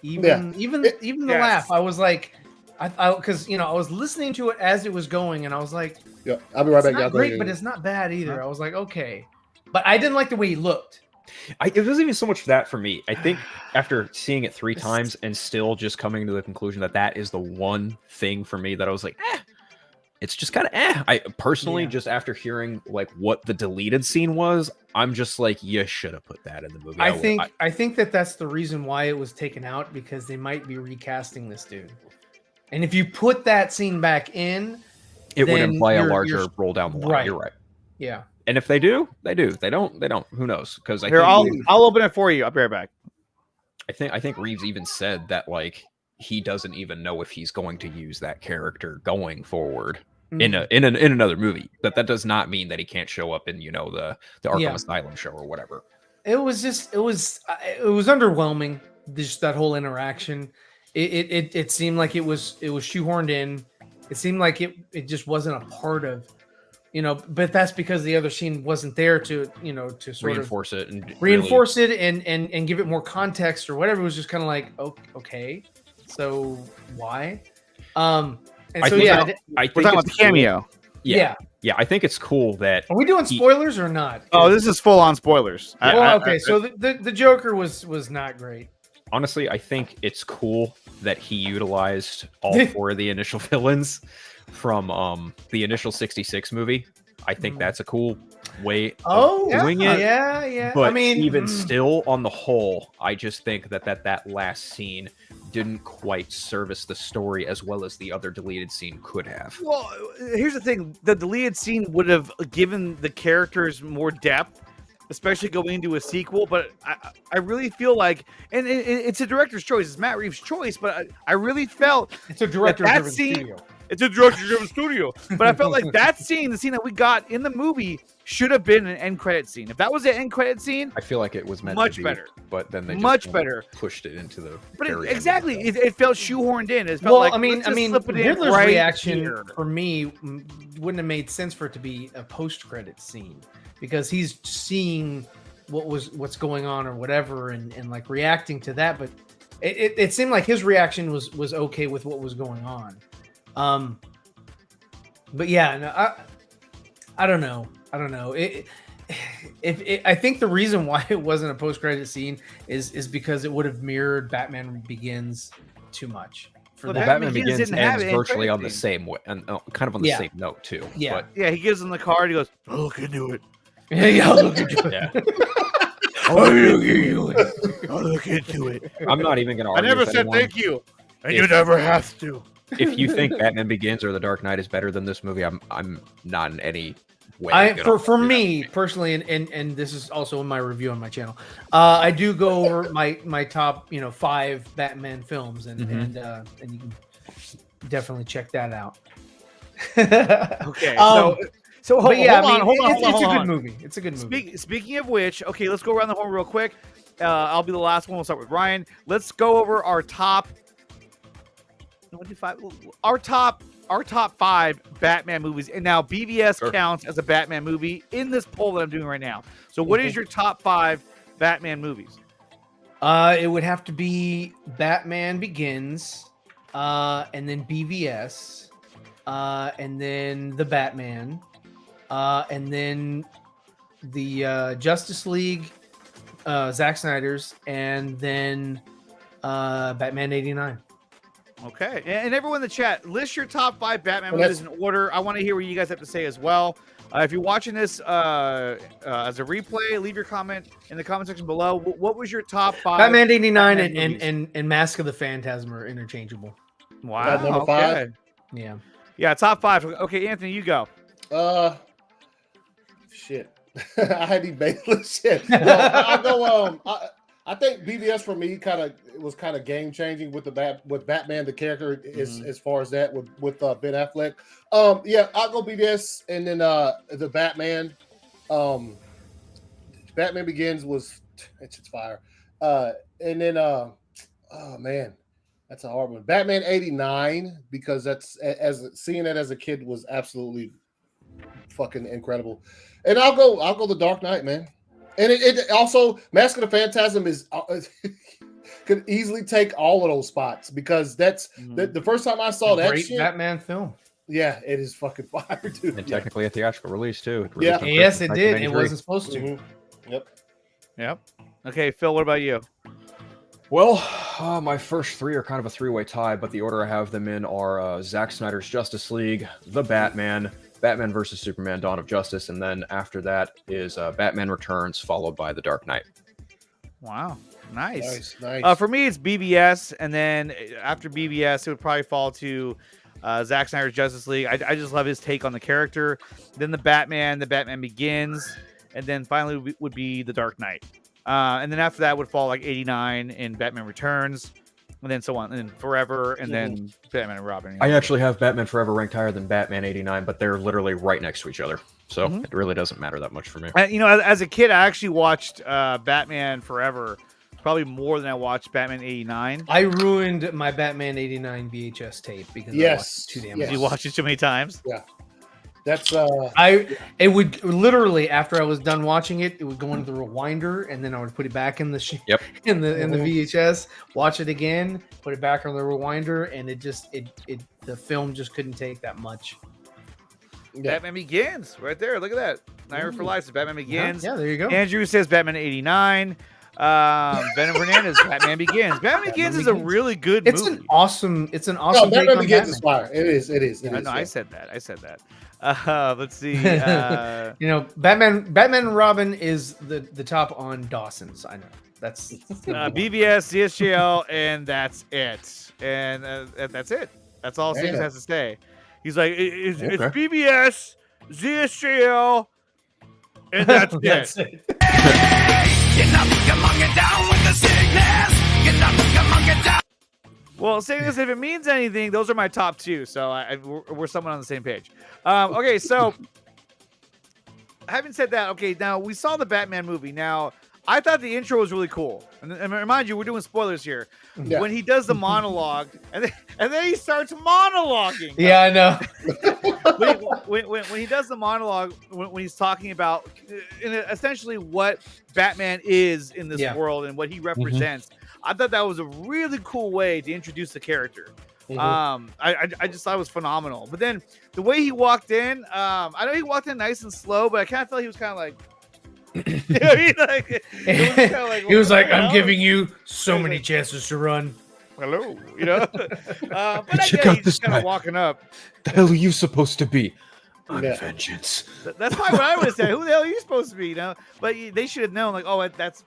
Even the laugh, I was like, because I was listening to it as it was going, and I was like, yeah, I'll be right back. It's not great, but it's not bad either. I was like, okay, but I didn't like the way he looked. It wasn't even so much that for me. I think after seeing it 3 times and still just coming to the conclusion that is the one thing for me that I was like, it's just kind of I personally, just after hearing like what the deleted scene was, I'm just like, you should have put that in the movie. I think that's the reason why it was taken out, because they might be recasting this dude. And if you put that scene back in, it would imply a larger roll down the line. Right. You're right. Yeah. And if they do, they do. They don't. Who knows? Because I'll open it for you. I'll be right back. I think Reeves even said that like he doesn't even know if he's going to use that character going forward in another movie. That does not mean that he can't show up in the Arkham Asylum show or whatever. It was underwhelming. Just that whole interaction. It seemed like it was shoehorned in. It seemed like it just wasn't a part of. But that's because the other scene wasn't there to sort reinforce of reinforce it and give it more context or whatever. It was just kind of like, okay, so why? I think we're talking about the cameo. Yeah, I think it's cool that. Are we doing spoilers or not? Oh, this is full on spoilers. Yeah. So the Joker was not great. Honestly, I think it's cool that he utilized all 4 of the initial villains from the initial 66 movie. I think that's a cool way of doing it. Yeah. But even still, on the whole, I just think that last scene didn't quite service the story as well as the other deleted scene could have. Well, here's the thing. The deleted scene would have given the characters more depth, especially going into a sequel. But I really feel like, and it's a director's choice. It's Matt Reeves' choice, but I really felt it's a director-driven studio. It's a director-driven studio. But I felt like that scene, the scene that we got in the movie, should have been an end credit scene. If that was an end credit scene, I feel like it was meant much to be, better. But then they much just better pushed it into the. But very exactly, end it felt shoehorned in. It felt like, Riddler's reaction for me wouldn't have made sense for it to be a post-credit scene, because he's seeing what's going on or whatever and like reacting to that. But it seemed like his reaction was okay with what was going on. But yeah, no, I don't know. I think the reason why it wasn't a post-credit scene is because it would have mirrored Batman Begins too much. Well, Batman Begins ends virtually on the same way, and kind of on the same note too. Yeah, he gives him the card. He goes, "I'll look into it." I'll look into it. I'll look into it. I'm not even going to argue. I never said thank you, and you never have to. If you think Batman Begins or The Dark Knight is better than this movie, I'm not in any way. For me personally, and this is also in my review on my channel, I do go over my top 5 Batman films, and you can definitely check that out. Okay, so hold on. It's a good movie. It's a good movie. Speaking of which, okay, let's go around the horn real quick. I'll be the last one. We'll start with Ryan. Let's go over our top. Our top 5 Batman movies, and now BVS counts as a Batman movie in this poll that I'm doing right now. So, what is your top 5 Batman movies? It would have to be Batman Begins, and then BVS, and then the Batman, and then the Justice League, Zack Snyder's, and then Batman '89. Okay, and everyone in the chat, list your top 5 Batman movies in order. I want to hear what you guys have to say as well. If you're watching this as a replay, leave your comment in the comment section below. What was your top 5? Batman '89 and Mask of the Phantasm are interchangeable. Wow, number 5. Yeah, top 5. Okay, Anthony, you go. Shit. I had debated shit. No, I'll go. I think BVS for me was kind of game changing with with Batman the character as far as that with Ben Affleck. Yeah, I'll go BVS, and then the Batman. Batman Begins it's fire. And then oh man, that's a hard one. Batman 89, because that's seeing it as a kid was absolutely fucking incredible. And I'll go The Dark Knight, man. And it also, Mask of the Phantasm is could easily take all of those spots, because that's the first time I saw that great shit. Batman film. Yeah, it is fucking fire, dude. And technically a theatrical release too. Yes, it did. It wasn't supposed to. Mm-hmm. Yep. Okay, Phil, what about you? Well, my first three are kind of a three-way tie, but the order I have them in are Zack Snyder's Justice League, The Batman, Batman vs. Superman, Dawn of Justice, and then after that is Batman Returns, followed by The Dark Knight. Wow. Nice. Nice. For me, it's BVS, and then after BVS, it would probably fall to Zack Snyder's Justice League. I just love his take on the character. Then the Batman Begins, and then finally would be The Dark Knight. And then after that would fall like 89 in Batman Returns, and then so on, and then Forever, and then Batman and Robin. I actually have Batman Forever ranked higher than Batman 89, but they're literally right next to each other. So it really doesn't matter that much for me. As a kid, I actually watched Batman Forever probably more than I watched Batman 89. I ruined my Batman 89 VHS tape because I watched it too damn much. You watched it too many times. Yeah. That's it would literally, after I was done watching it, it would go into the rewinder, and then I would put it back in the in the VHS, watch it again, put it back on the rewinder, and the film just couldn't take that much. Yeah. Batman Begins, right there. Look at that. Nightmare for Life. So Batman Begins. Yeah, there you go. Andrew says Batman 89. Venom Fernandez, Batman Begins. Batman Begins is a really good movie. It's an awesome no, take Batman on Begins is fire. It is. I said that. Let's see. Batman and Robin is the top on Dawson's. I know. That's BVS, CSGL, and that's it. And that's it. That's all James has to say. He's like, it's BVS, ZSGL, and that's it. Well, saying this, if it means anything, those are my top two. So we're somewhat on the same page. Okay, so having said that, okay, now we saw the Batman movie. Now, I thought the intro was really cool. And remind you, we're doing spoilers here. Yeah. When he does the monologue, and then he starts monologuing. Yeah, I know. when he does the monologue, when he's talking about essentially what Batman is in this world and what he represents, I thought that was a really cool way to introduce the character. I just thought it was phenomenal. But then the way he walked in, I know he walked in nice and slow, but I kind of felt he was kind of like, he was like, I'm giving you so many chances to run. Hello, but I get he's just kind of walking up. The hell are you supposed to be? I'm vengeance. That's probably what I would have said. Who the hell are you supposed to be? But they should have known, like, oh, that's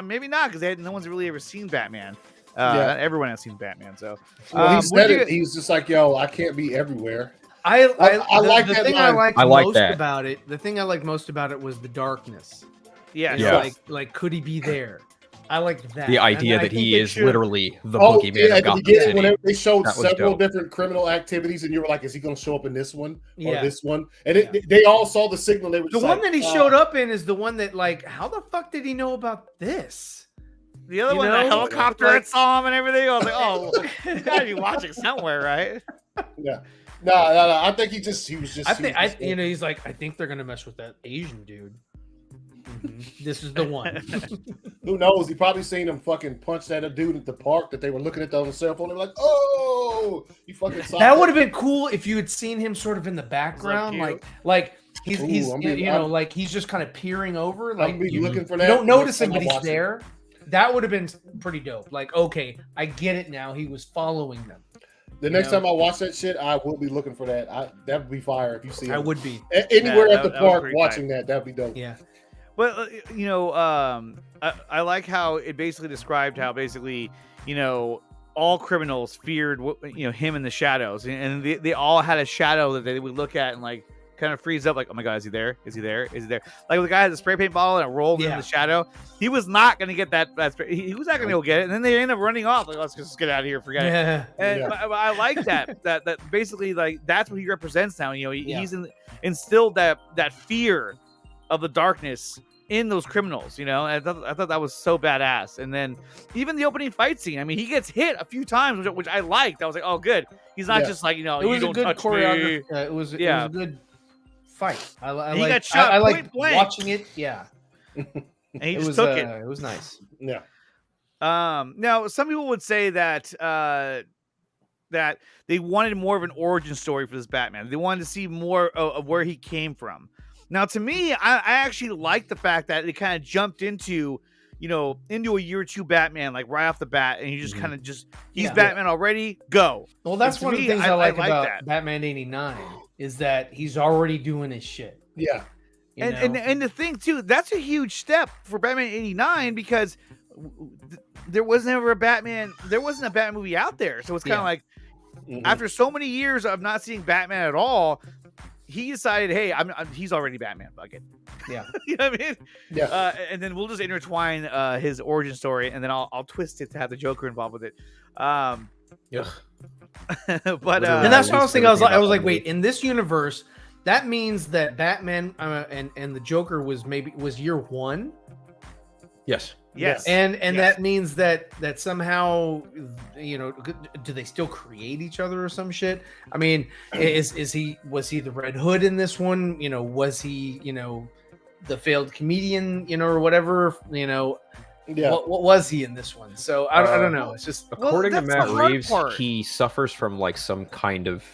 maybe not, because no one's really ever seen Batman. Not everyone has seen Batman. So he said it. He was just like, yo, I can't be everywhere. I like the that thing line. I liked most about it. The thing I liked most about it was the darkness. Yeah. Like could he be there? I liked that. The idea that he is literally the boogeyman of Gotham City. Whenever they showed several different criminal activities, and you were like, is he going to show up in this one or this one? And they all saw the signal. They were the one that he showed up in is the one that, like, how the fuck did he know about this? The other one, the helicopter that saw him and everything. I was like, oh, he's got to be watching somewhere, right? Yeah. No. I think he was just. He's like, I think they're gonna mess with that Asian dude. This is the one. Who knows? He probably seen him fucking punch that dude at the park that they were looking at on the cell phone. They were like, "Oh, you fucking." That would have been cool if you had seen him sort of in the background, like he's like he's just kind of peering over, like looking for that. You don't notice him, but he's there. That would have been pretty dope. Like, okay, I get it now. He was following them. The next time I watch that shit, I will be looking for that. That would be fire if you see it. I would be anywhere at the park watching that. That'd be dope. Yeah. But I like how it basically described how basically all criminals feared him in the shadows, and they all had a shadow that they would look at and like kind of freeze up, like, oh my god, is he there? Is he there? Is he there? Like the guy had the spray paint bottle and it rolled in the shadow. He was not going to get that spray. He was not going to go get it, and then they end up running off. Like, let's just get out of here, forget it. And I like that basically, like, that's what he represents now. You know, he's instilled that fear of the darkness in those criminals, you know. And I thought that was so badass. And then even the opening fight scene, I mean, he gets hit a few times, which I liked. I was like, oh, good. He's not just like, you know, it was you a don't good touch choreography. me. It was a good fight. He got shot. I like point blank. watching it. Yeah, and he just took it. It was nice. Yeah. Now some people would say that that they wanted more of an origin story for this Batman. They wanted to see more of where he came from. Now, to me, I actually like the fact that it kind of jumped into a year 2 Batman, like right off the bat, and you just kind of he's Batman already, go. Well, that's one of the things I like about Batman '89 is that he's already doing his shit. Yeah. And the thing too, that's a huge step for Batman '89 because there wasn't a Batman movie out there, so it's kind of like after so many years of not seeing Batman at all, he decided, hey, he's already Batman. Fuck it. Yeah. You know what I mean? Yeah. And then we'll just intertwine his origin story, and then I'll twist it to have the Joker involved with it. Yeah. But and that's what I was thinking. I was like, wait, in this universe, that means that Batman and the Joker was year 1. Yes. Yes. And that means that somehow, do they still create each other or some shit? I mean, was he the Red Hood in this one? Was he, the failed comedian, or whatever, what was he in this one? So I don't know. It's just according to Matt Reeves, he suffers from like some kind of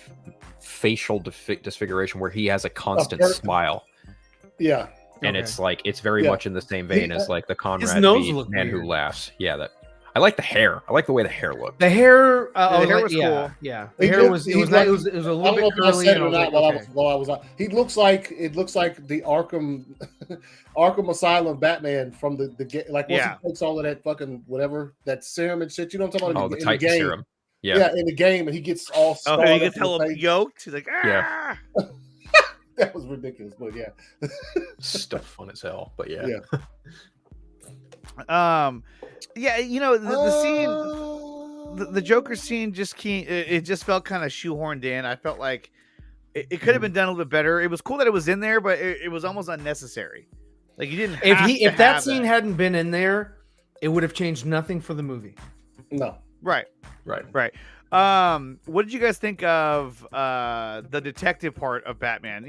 facial disfiguration where he has a constant smile. Yeah. And it's like it's very much in the same vein as like the Conrad Man Who Laughs. Yeah, I like the hair. I like the way the hair looked. The hair, the hair was cool. Yeah, the hair was. It was a little bit curly. He looks like the Arkham Asylum Batman from the like once he takes all of that fucking whatever that serum and shit. You know what I'm talking about? The Titan serum. Yeah, in the game, and he gets all. Oh, he gets hella yoked. He's like, ah. Yeah. That was ridiculous, but yeah. Stuff fun as hell, but yeah. The scene, the Joker scene it just felt kind of shoehorned in. I felt like it could have been done a little bit better. It was cool that it was in there, but it was almost unnecessary. Like, you didn't if that scene hadn't been in there, it would have changed nothing for the movie. No. Right. What did you guys think of the detective part of Batman?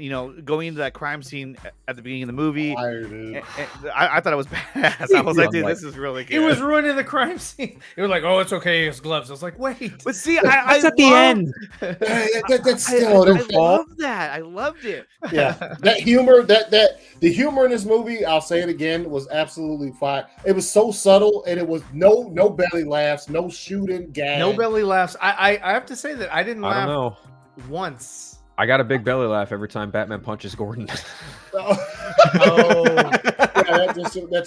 Going into that crime scene at the beginning of the movie. I thought it was badass. I was like, dude, this is really good. It was ruining the crime scene. It was like, oh, it's okay, his gloves. I was like, wait. But see, I at the end. That's still I love that. I loved it. Yeah, that humor, the humor in this movie, I'll say it again, was absolutely fine. It was so subtle, and it was no belly laughs, no shooting, gag. No belly laughs. I have to say that I didn't laugh once. I got a big belly laugh every time Batman punches Gordon. That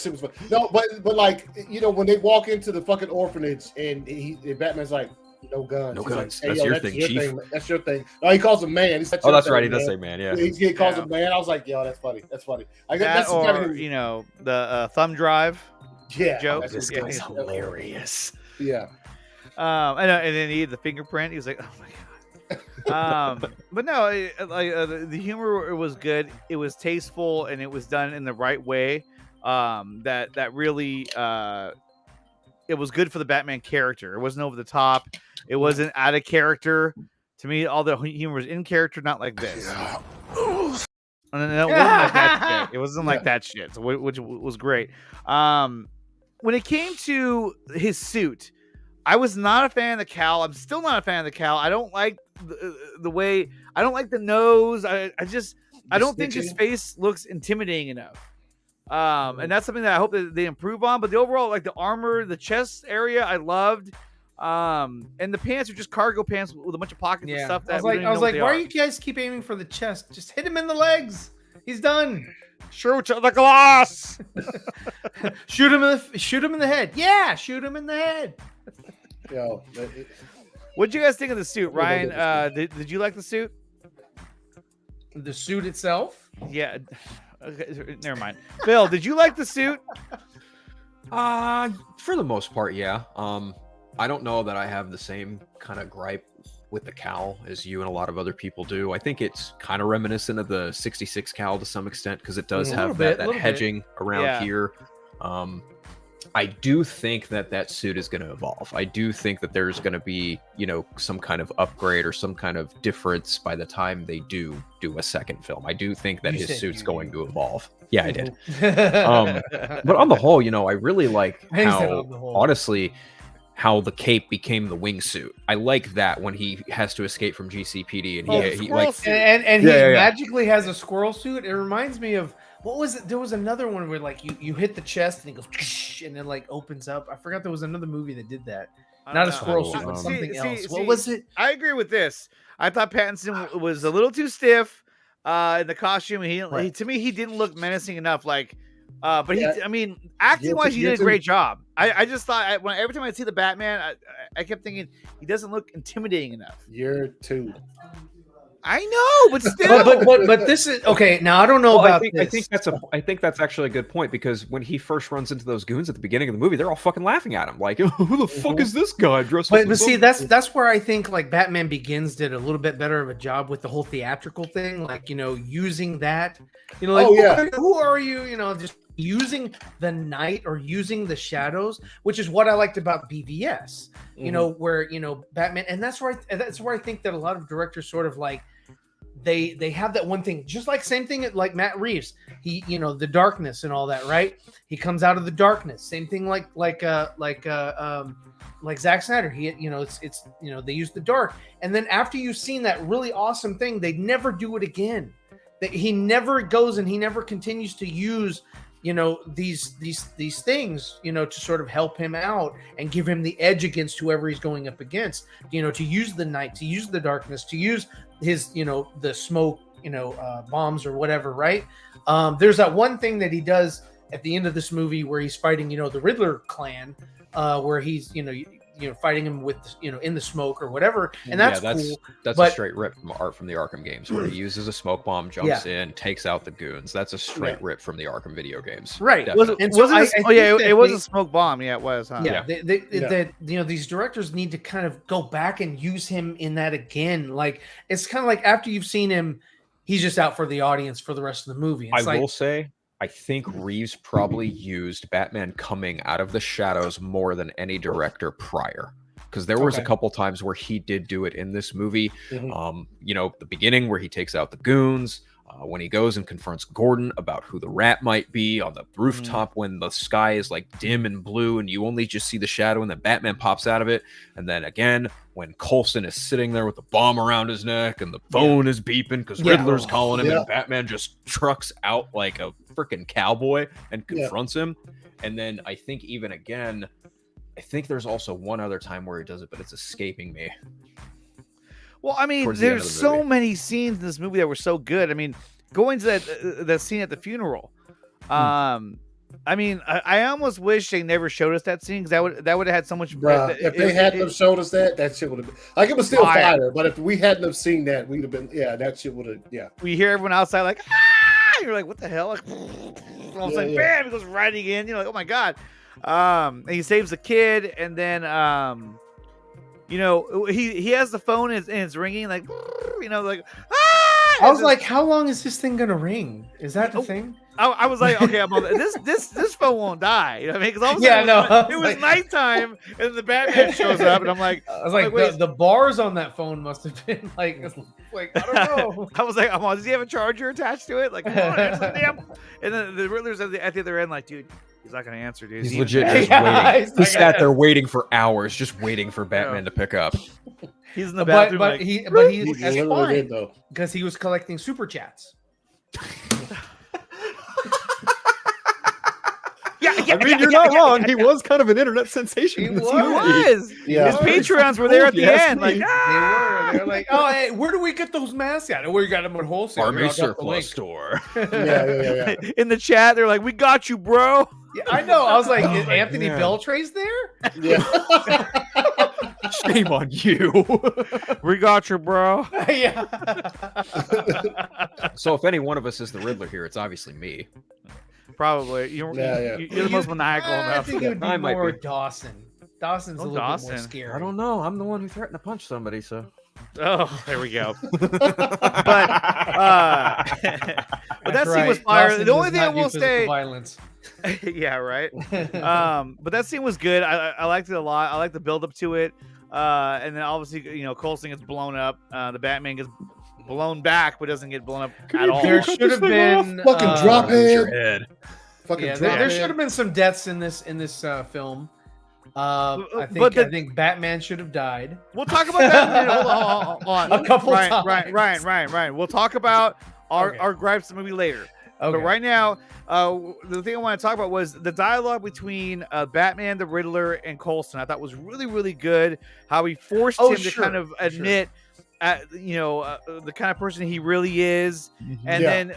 shit was fun. No, but like, when they walk into the fucking orphanage and Batman's like, no guns. No guns. Like, hey, that's your thing, Chief. That's your thing. No, he calls him man. That's right. He does say man. Yeah. He calls him man. I was like, yo, that's funny. That's funny. The thumb drive. Yeah. Joke. This guy's hilarious. Yeah. And then he had the fingerprint. He was like, oh my god. But no, the humor was good. It was tasteful, and it was done in the right way. That really it was good for the Batman character. It wasn't over the top. It wasn't out of character. To me, all the humor was in character, not like this. And then it wasn't like that shit. It wasn't like that shit, which was great. When it came to his suit, I was not a fan of the cowl. I'm still not a fan of the cowl. I don't like the way. I don't like the nose. I don't think his face looks intimidating enough. And that's something that I hope that they improve on. But the overall, like the armor, the chest area, I loved. And the pants are just cargo pants with a bunch of pockets and stuff. I was like, why are you guys keep aiming for the chest? Just hit him in the legs. He's done. Shoot the glass. Shoot him in the head. Yeah, shoot him in the head. What did you guys think of the suit, Ryan? Did you like the suit? The suit itself? Yeah. Okay, never mind. Phil, did you like the suit? For the most part, yeah. I don't know that I have the same kind of gripe with the cowl as you and a lot of other people do. I think it's kind of reminiscent of the 66 cowl to some extent because it does have that hedging around here. I do think that suit is going to evolve. I do think that there's going to be, some kind of upgrade or some kind of difference by the time they do a second film. I do think that his suit's going to evolve. Yeah, I did. But on the whole, I really like how the cape became the wingsuit. I like that when he has to escape from GCPD and he magically has a squirrel suit. It reminds me of what was it? There was another one where like you hit the chest and it goes and then like opens up. I forgot there was another movie that did that. Not a squirrel suit, but something else. What was it? I agree with this. I thought Pattinson was a little too stiff in the costume. He to me, he didn't look menacing enough. But acting wise, he did a great job. I just thought every time I see the Batman, I kept thinking he doesn't look intimidating enough. You're too. I know, but still. but this is okay. Now I don't know about this. I think that's actually a good point because when he first runs into those goons at the beginning of the movie, they're all fucking laughing at him, like, "Who the fuck is this guy dressed?" But see, that's where I think like Batman Begins did a little bit better of a job with the whole theatrical thing, like using that, who are you? Just using the night or using the shadows, which is what I liked about BVS. Where Batman, and that's where I think that a lot of directors sort of like. They have that one thing, just like same thing like Matt Reeves. He, the darkness and all that, right? He comes out of the darkness. Same thing like Zack Snyder. He, it's they use the dark, and then after you've seen that really awesome thing, they never do it again. He never goes and he never continues to use these things, to sort of help him out and give him the edge against whoever he's going up against, to use the night, to use the darkness, to use his, the smoke, bombs or whatever. Right. There's that one thing that he does at the end of this movie where he's fighting, the Riddler clan, where he's, fighting him with, in the smoke or whatever. And that's cool. That's a straight rip from art from the Arkham games where he uses a smoke bomb, jumps in, takes out the goons. That's a straight rip from the Arkham video games. Right. It was a smoke bomb. Yeah, it was. Huh? Yeah. These directors need to kind of go back and use him in that again. Like, it's kind of like after you've seen him, he's just out for the audience for the rest of the movie. I will say, I think Reeves probably used Batman coming out of the shadows more than any director prior. Because there was a couple times where he did do it in this movie. The beginning where he takes out the goons, when he goes and confronts Gordon about who the rat might be on the rooftop when the sky is like dim and blue and you only just see the shadow and then Batman pops out of it. And then again, when Coulson is sitting there with the bomb around his neck and the phone is beeping because Riddler's calling him and Batman just trucks out like a freaking cowboy and confronts him. And then I think even again, I think there's also one other time where he does it, but it's escaping me. Well, I mean, there's so many scenes in this movie that were so good. I mean, going to that scene at the funeral. I mean, I almost wish they never showed us that scene because that would have had so much. If they hadn't have showed us that shit would have been like it was still fire. But if we hadn't have seen that, we'd have been that shit would have We hear everyone outside like you're like, what the hell? Like, all of a sudden, bam, he goes riding in. You're like, oh my god. And he saves the kid, and then he has the phone and it's ringing like like I was like, how long is this thing gonna ring? Is that the thing? I was like, okay, this phone won't die. You know what I mean? Because all of a sudden it was nighttime, and the Batman shows up, and I'm like, I was like, the bars on that phone must have been like I don't know. I was like, does he have a charger attached to it? Like, come on, answer the damn. And then the Riddler's at the other end, like, dude, he's not gonna answer, dude. He's legit just waiting. He sat there waiting for hours, just waiting for Batman to pick up. He's in the bathroom, but he's fine though because he was collecting super chats. I mean, you're not wrong. He was kind of an internet sensation. He was. Yeah. His Patreons were there at the end. Like, they were like, oh, hey, where do we get those masks at? We got them at wholesale. Army surplus store. Yeah. In the chat, they're like, we got you, bro. Yeah, I know. I was like, is Anthony Beltre's there? Yeah. Shame on you. We got you, bro. Yeah. So if any one of us is the Riddler here, it's obviously me. Probably. You're the most maniacal I enough. think it would be I might more be. Dawson. Dawson's a little bit more Dawson. scary. I don't know. I'm the one who threatened to punch somebody, so. Oh, there we go. But that scene was fire. Dawson The only does thing I not do will physical say, violence. yeah, right. But that scene was good. I liked it a lot. I liked the build up to it. And then obviously, Coulson gets blown up. The Batman gets blown back, but doesn't get blown up at all. There should have been Fucking drop Your head. head. Fucking Yeah, drop there head. should have been some deaths in this film. I but think Batman should have died. We'll talk about that in a minute. Hold on. A couple Ryan, times. Ryan. We'll talk about Okay. our gripes of the movie later. Okay. But right now, the thing I want to talk about was the dialogue between Batman, the Riddler, and Coulson. I thought was really, really good. How he forced him to kind of admit, the kind of person he really is. And then,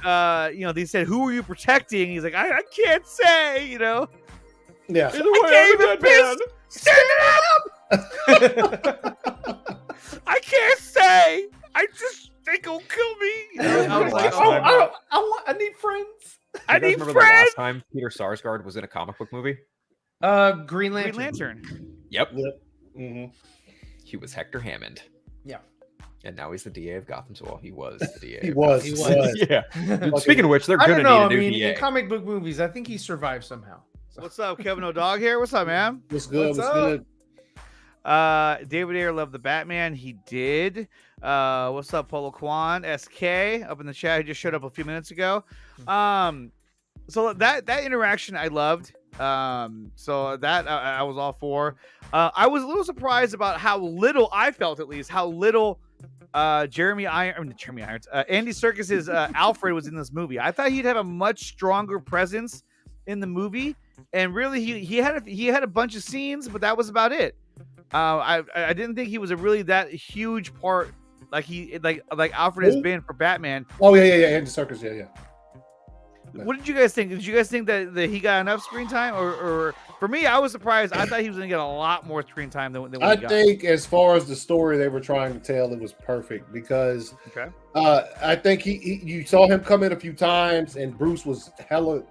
they said, "Who are you protecting?" He's like, "I can't say," Yeah. I can't even stand up. I can't say. I just think he'll kill me. I was like, I need friends. I You guys need remember friends. the last time Peter Sarsgaard was in a comic book movie? Green Lantern. Green Lantern. Yep. Mm-hmm. He was Hector Hammond. Yeah. And now he's the DA of Gotham. Well, he was the DA. He of was. yeah. Speaking of which, they're I going don't to know. need a new I mean, DA. in comic book movies, I think he survived somehow. So. What's up, Kevin O'Dog here? What's up, man? What's good? What's What's up? good? David Ayer loved the Batman. He did. What's up, Polo Kwan? SK up in the chat. He just showed up a few minutes ago. So that interaction I loved. So that I was all for. I was a little surprised about how little I felt, at least how little Andy Serkis's Alfred was in this movie. I thought he'd have a much stronger presence in the movie, and really he had a bunch of scenes, but that was about it. I didn't think he was a really that huge part like Alfred has been for Batman. Oh yeah. Andy Serkis, yeah. What did you guys think? Did you guys think that he got enough screen time, or for me, I was surprised. I thought he was going to get a lot more screen time than what he got. I think as far as the story they were trying to tell, it was perfect because I think you saw him come in a few times, and Bruce was hella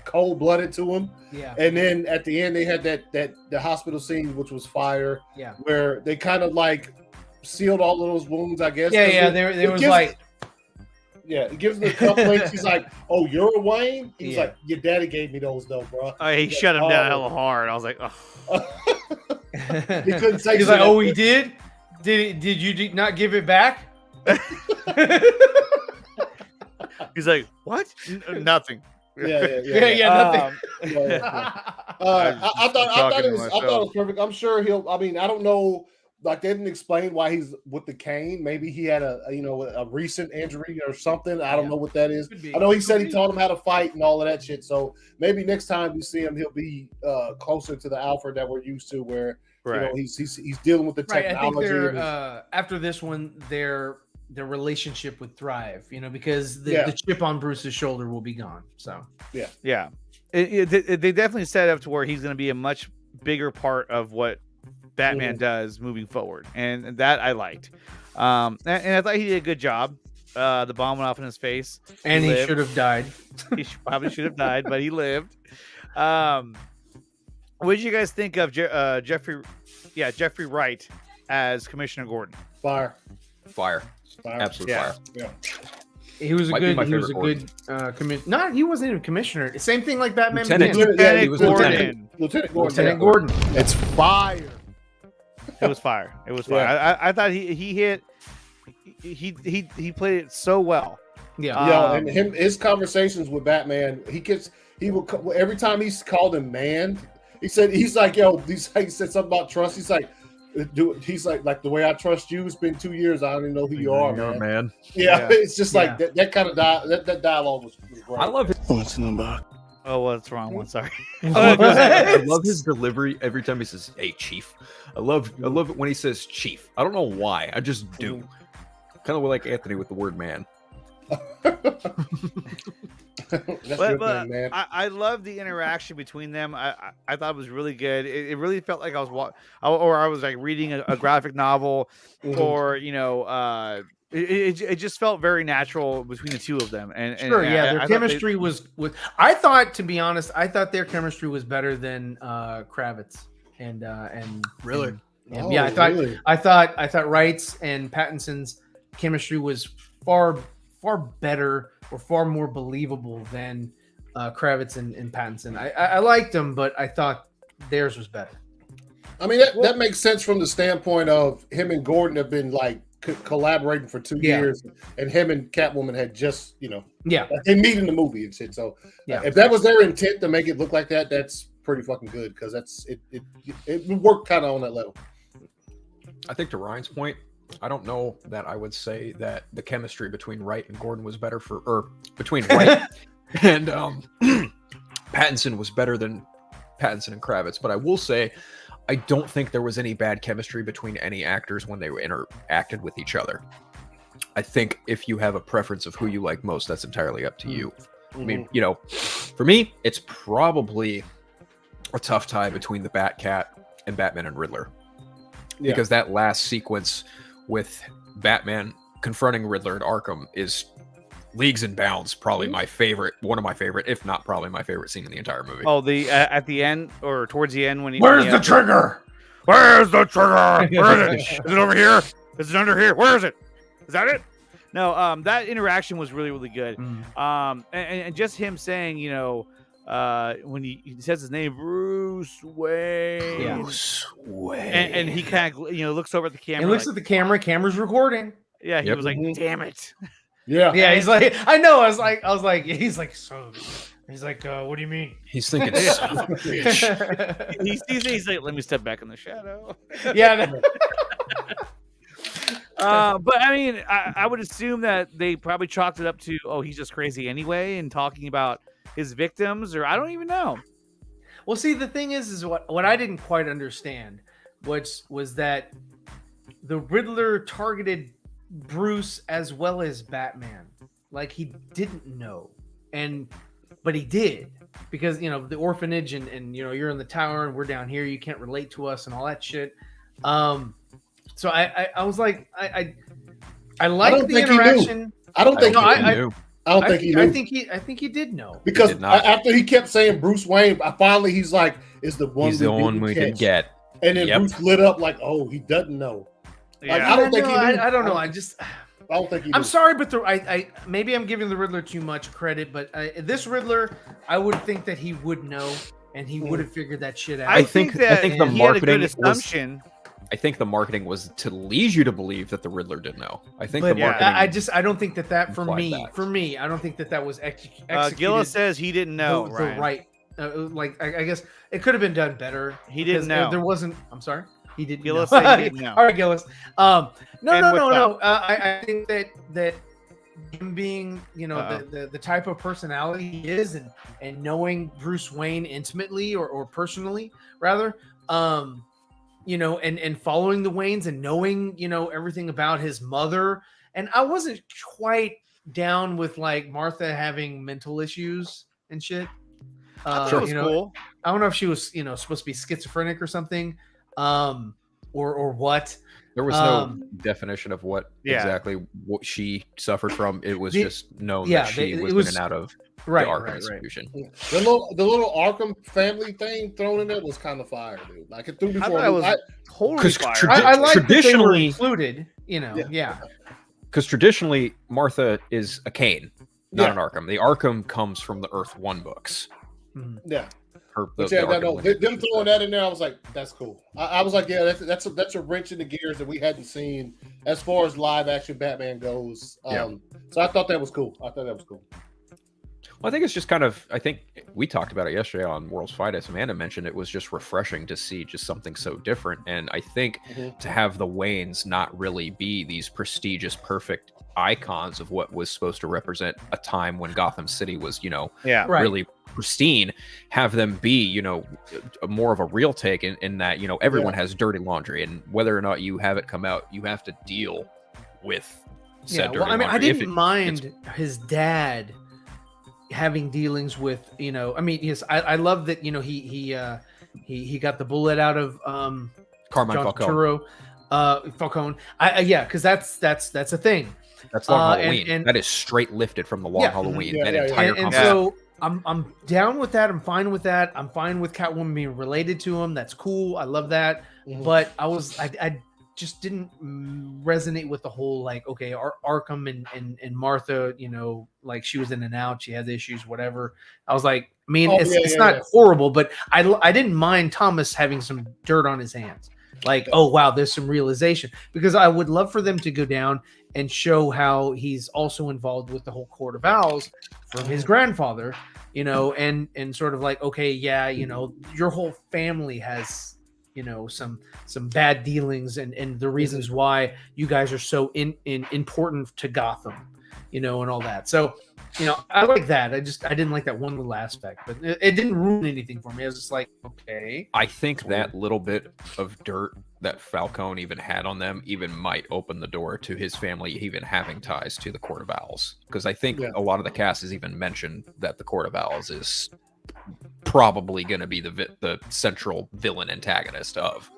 cold-blooded to him. Yeah. And then at the end, they had the hospital scene, which was fire. Yeah. Where they kind of like sealed all of those wounds, I guess. Yeah. There was like. Yeah, he gives him a couple links. He's like, "Oh, you're a Wayne." He's like, "Your daddy gave me those, though, bro." Oh, he shut him down hella hard. I was like, "Oh." He couldn't say. He's like, "Oh, he did. Did you not give it back?" He's like, "What? Nothing." Yeah. Nothing. I thought it was perfect. I'm sure he'll. I mean, I don't know. Like they didn't explain why he's with the cane. Maybe he had a recent injury or something. I don't know what that is. I know he said he taught him how to fight and all of that shit. So maybe next time we see him, he'll be closer to the Alfred that we're used to, where he's dealing with the technology. I think after this one, their relationship would thrive. Because the chip on Bruce's shoulder will be gone. So yeah. They definitely set up to where he's going to be a much bigger part of what Batman does moving forward, and that I liked. And I thought he did a good job. The bomb went off in his face, and he should have died. He probably should have died, but he lived. What did you guys think of Jeffrey Wright as Commissioner Gordon? Fire. Absolute fire. Yeah. He was a good commissioner. He wasn't even commissioner. Same thing like Batman. Lieutenant Gordon. It's fire. It was fire. Yeah. I thought he hit. He played it so well. Yeah. And his conversations with Batman, he will every time he's called him man. He said he said something about trust. He's like, like the way I trust you. It's been 2 years. I don't even know who you are, man. Yeah, it's just like that kind of that dialogue was great. I love it. What's in the box? Oh, what's wrong? One, sorry. I love his delivery every time he says, "Hey, Chief." I love it when he says "Chief." I don't know why. I just do. Kind of like Anthony with the word "man." But man. I love the interaction between them. I thought it was really good. It really felt like I was like reading a graphic novel, or it just felt very natural between the two of them. And their chemistry was. I thought, to be honest, their chemistry was better than Kravitz and really. I thought Wright's and Pattinson's chemistry was far better or far more believable than Kravitz and Pattinson. I liked them, but I thought theirs was better. I mean, that makes sense from the standpoint of him and Gordon have been like collaborating for 2 years, and him and Catwoman had just, they meet in the movie and shit. So if that was their intent to make it look like that, that's pretty fucking good, because it worked kind of on that level. I think to Ryan's point, I don't know that I would say that the chemistry between Wright and Gordon was better between Wright and Pattinson was better than Pattinson and Kravitz. But I will say, I don't think there was any bad chemistry between any actors when they interacted with each other. I think if you have a preference of who you like most, that's entirely up to you. I mean, for me, it's probably a tough tie between the Batcat and Batman and Riddler. Because that last sequence with Batman confronting Riddler at Arkham is leagues and bounds, probably one of my favorite, if not probably my favorite scene in the entire movie. Oh, the at the end or towards the end when he Where's the trigger? Where's the trigger? Where is it? Is it over here? Is it under here? Where is it? Is that it? No, that interaction was really, really good. And just him saying, when he says his name, Bruce Wayne. Bruce Wayne. And he kind of, looks over at the camera. He looks at the camera. Camera's recording. Yeah, he was like, "Damn it." Yeah. He's like, I know. I was like, he's like, so. He's like, what do you mean? He's thinking, son of a bitch. He sees it. He's like, let me step back in the shadow. Yeah. But I mean, I would assume that they probably chalked it up to, oh, he's just crazy anyway, and talking about his victims, or I don't even know. Well, see, the thing is what I didn't quite understand was that the Riddler targeted Bruce as well as Batman. Like, he didn't know, but he did, because the orphanage and you're in the tower and we're down here, you can't relate to us and all that shit. So I was like, I like the interaction. I don't think he knew. I think he did know, because after he kept saying Bruce Wayne, finally he's like, "Is the one we didn't get?" And then Bruce lit up like, "Oh, he doesn't know." Like, Yeah. I don't think he knew. I don't know. I don't think he knew. I'm sorry, but maybe I'm giving the Riddler too much credit, but this Riddler, I would think that he would know, and he would have figured that shit out. I think the marketing had a good assumption. I think the marketing was to lead you to believe that the Riddler didn't know. I think the marketing. I don't think that for me, I don't think that was executed. Gillis says he didn't know. Right. I guess it could have been done better. He didn't know. There wasn't. I'm sorry. He didn't. Gillis know. said he didn't know. All right, Gillis. No. I think that him being, the type of personality he is, and knowing Bruce Wayne intimately or personally, rather, and following the Waynes and knowing, everything about his mother. And I wasn't quite down with like Martha having mental issues and shit. That was cool. I don't know if she was, supposed to be schizophrenic or something, or what. There was no definition of exactly what she suffered from. It was just known that she was in and out of the Arkham institution. Right. The little Arkham family thing thrown in there was kind of fire, dude. Like, it threw me for totally fire. I like traditionally that they were included, Because traditionally, Martha is a Kane, not an Arkham. The Arkham comes from the Earth 1 books. Yeah. Them throwing that in there, I was like, that's cool. I was like, yeah, that's a wrench in the gears that we hadn't seen as far as live action Batman goes. So I thought that was cool. Well, I think it's just I think we talked about it yesterday on World's Finest. Amanda mentioned it was just refreshing to see just something so different. And I think to have the Waynes not really be these prestigious, perfect icons of what was supposed to represent a time when Gotham City was, really pristine, have them be, more of a real take in that, everyone has dirty laundry, and whether or not you have it come out, you have to deal with said dirty laundry. I didn't mind his dad having dealings with, you know, I mean, yes, I love that, you know, he got the bullet out of Carmine Falcone. Falcone. Yeah, because that's a thing. That's Long Halloween. And that is straight lifted from the Long Halloween. And so I'm down with that. I'm fine with that. I'm fine with Catwoman being related to him. That's cool. I love that. But I just didn't resonate with the whole, like, okay, Arkham and Martha, you know, like she was in and out, she had issues, whatever. I was like, I mean, it's not horrible, but I didn't mind Thomas having some dirt on his hands. Like, oh wow, there's some realization, because I would love for them to go down and show how he's also involved with the whole Court of Owls from his grandfather, you know, and sort of like, okay, yeah, you know, your whole family has, you know, some bad dealings and the reasons why you guys are so important to Gotham, you know, and all that. So, you know, I like that. I didn't like that one little aspect, but it didn't ruin anything for me. I was just like, okay. I think that little bit of dirt that Falcone even had on them even might open the door to his family even having ties to the Court of Owls, because I think a lot of the cast has even mentioned that the Court of Owls is probably going to be the central villain antagonist of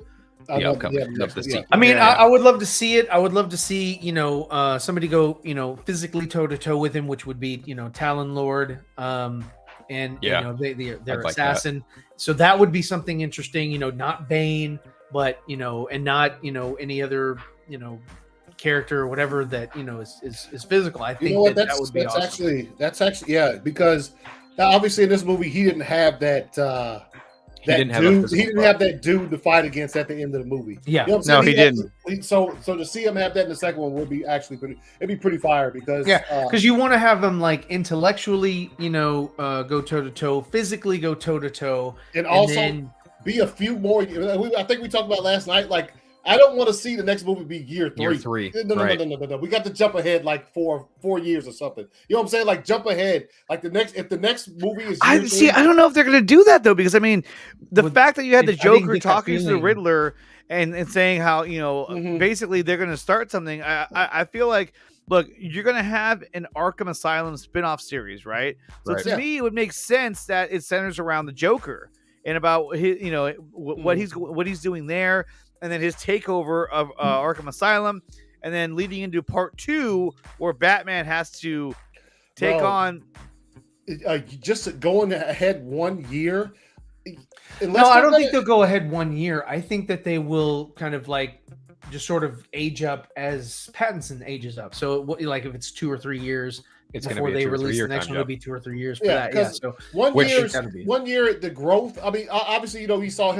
the upcoming of the sequel. I mean, I would love to see it. I would love to see, you know, somebody go, you know, physically toe to toe with him, which would be, you know, Talon Lord, and you know, their assassin. So that would be something interesting. You know, not Bane, but, you know, and not, you know, any other, you know, character or whatever that, you know, is physical. I think, you know what, that would be awesome. That's actually because obviously in this movie he didn't have that. He didn't have that dude to fight against at the end of the movie. Yeah, you know no, he didn't. So to see him have that in the second one would be actually pretty fire, because because you want to have him like intellectually, you know, go toe to toe, physically go toe to toe, and also then be a few more. I think we talked about last night, like, I don't want to see the next movie be year 3. Year 3. No. We got to jump ahead like 4 years or something. You know what I'm saying? Like, jump ahead. Like if the next movie is I don't know if they're going to do that though, because I mean, the fact that you had the Joker talking to the Riddler and saying how, you know, basically they're going to start something. I feel like, look, you're going to have an Arkham Asylum spin-off series, right? So to me, it would make sense that it centers around the Joker and about his, you know, what he's doing there. And then his takeover of Arkham Asylum, and then leading into part 2 where Batman has to take on. Just going ahead 1 year. No, I don't think they'll go ahead 1 year. I think that they will kind of like just sort of age up as Pattinson ages up. So like if it's 2 or 3 years. It's before they release the next one, it'll be 2 or 3 years for that. Yeah, so 1 year, the growth. I mean, obviously, you know, we saw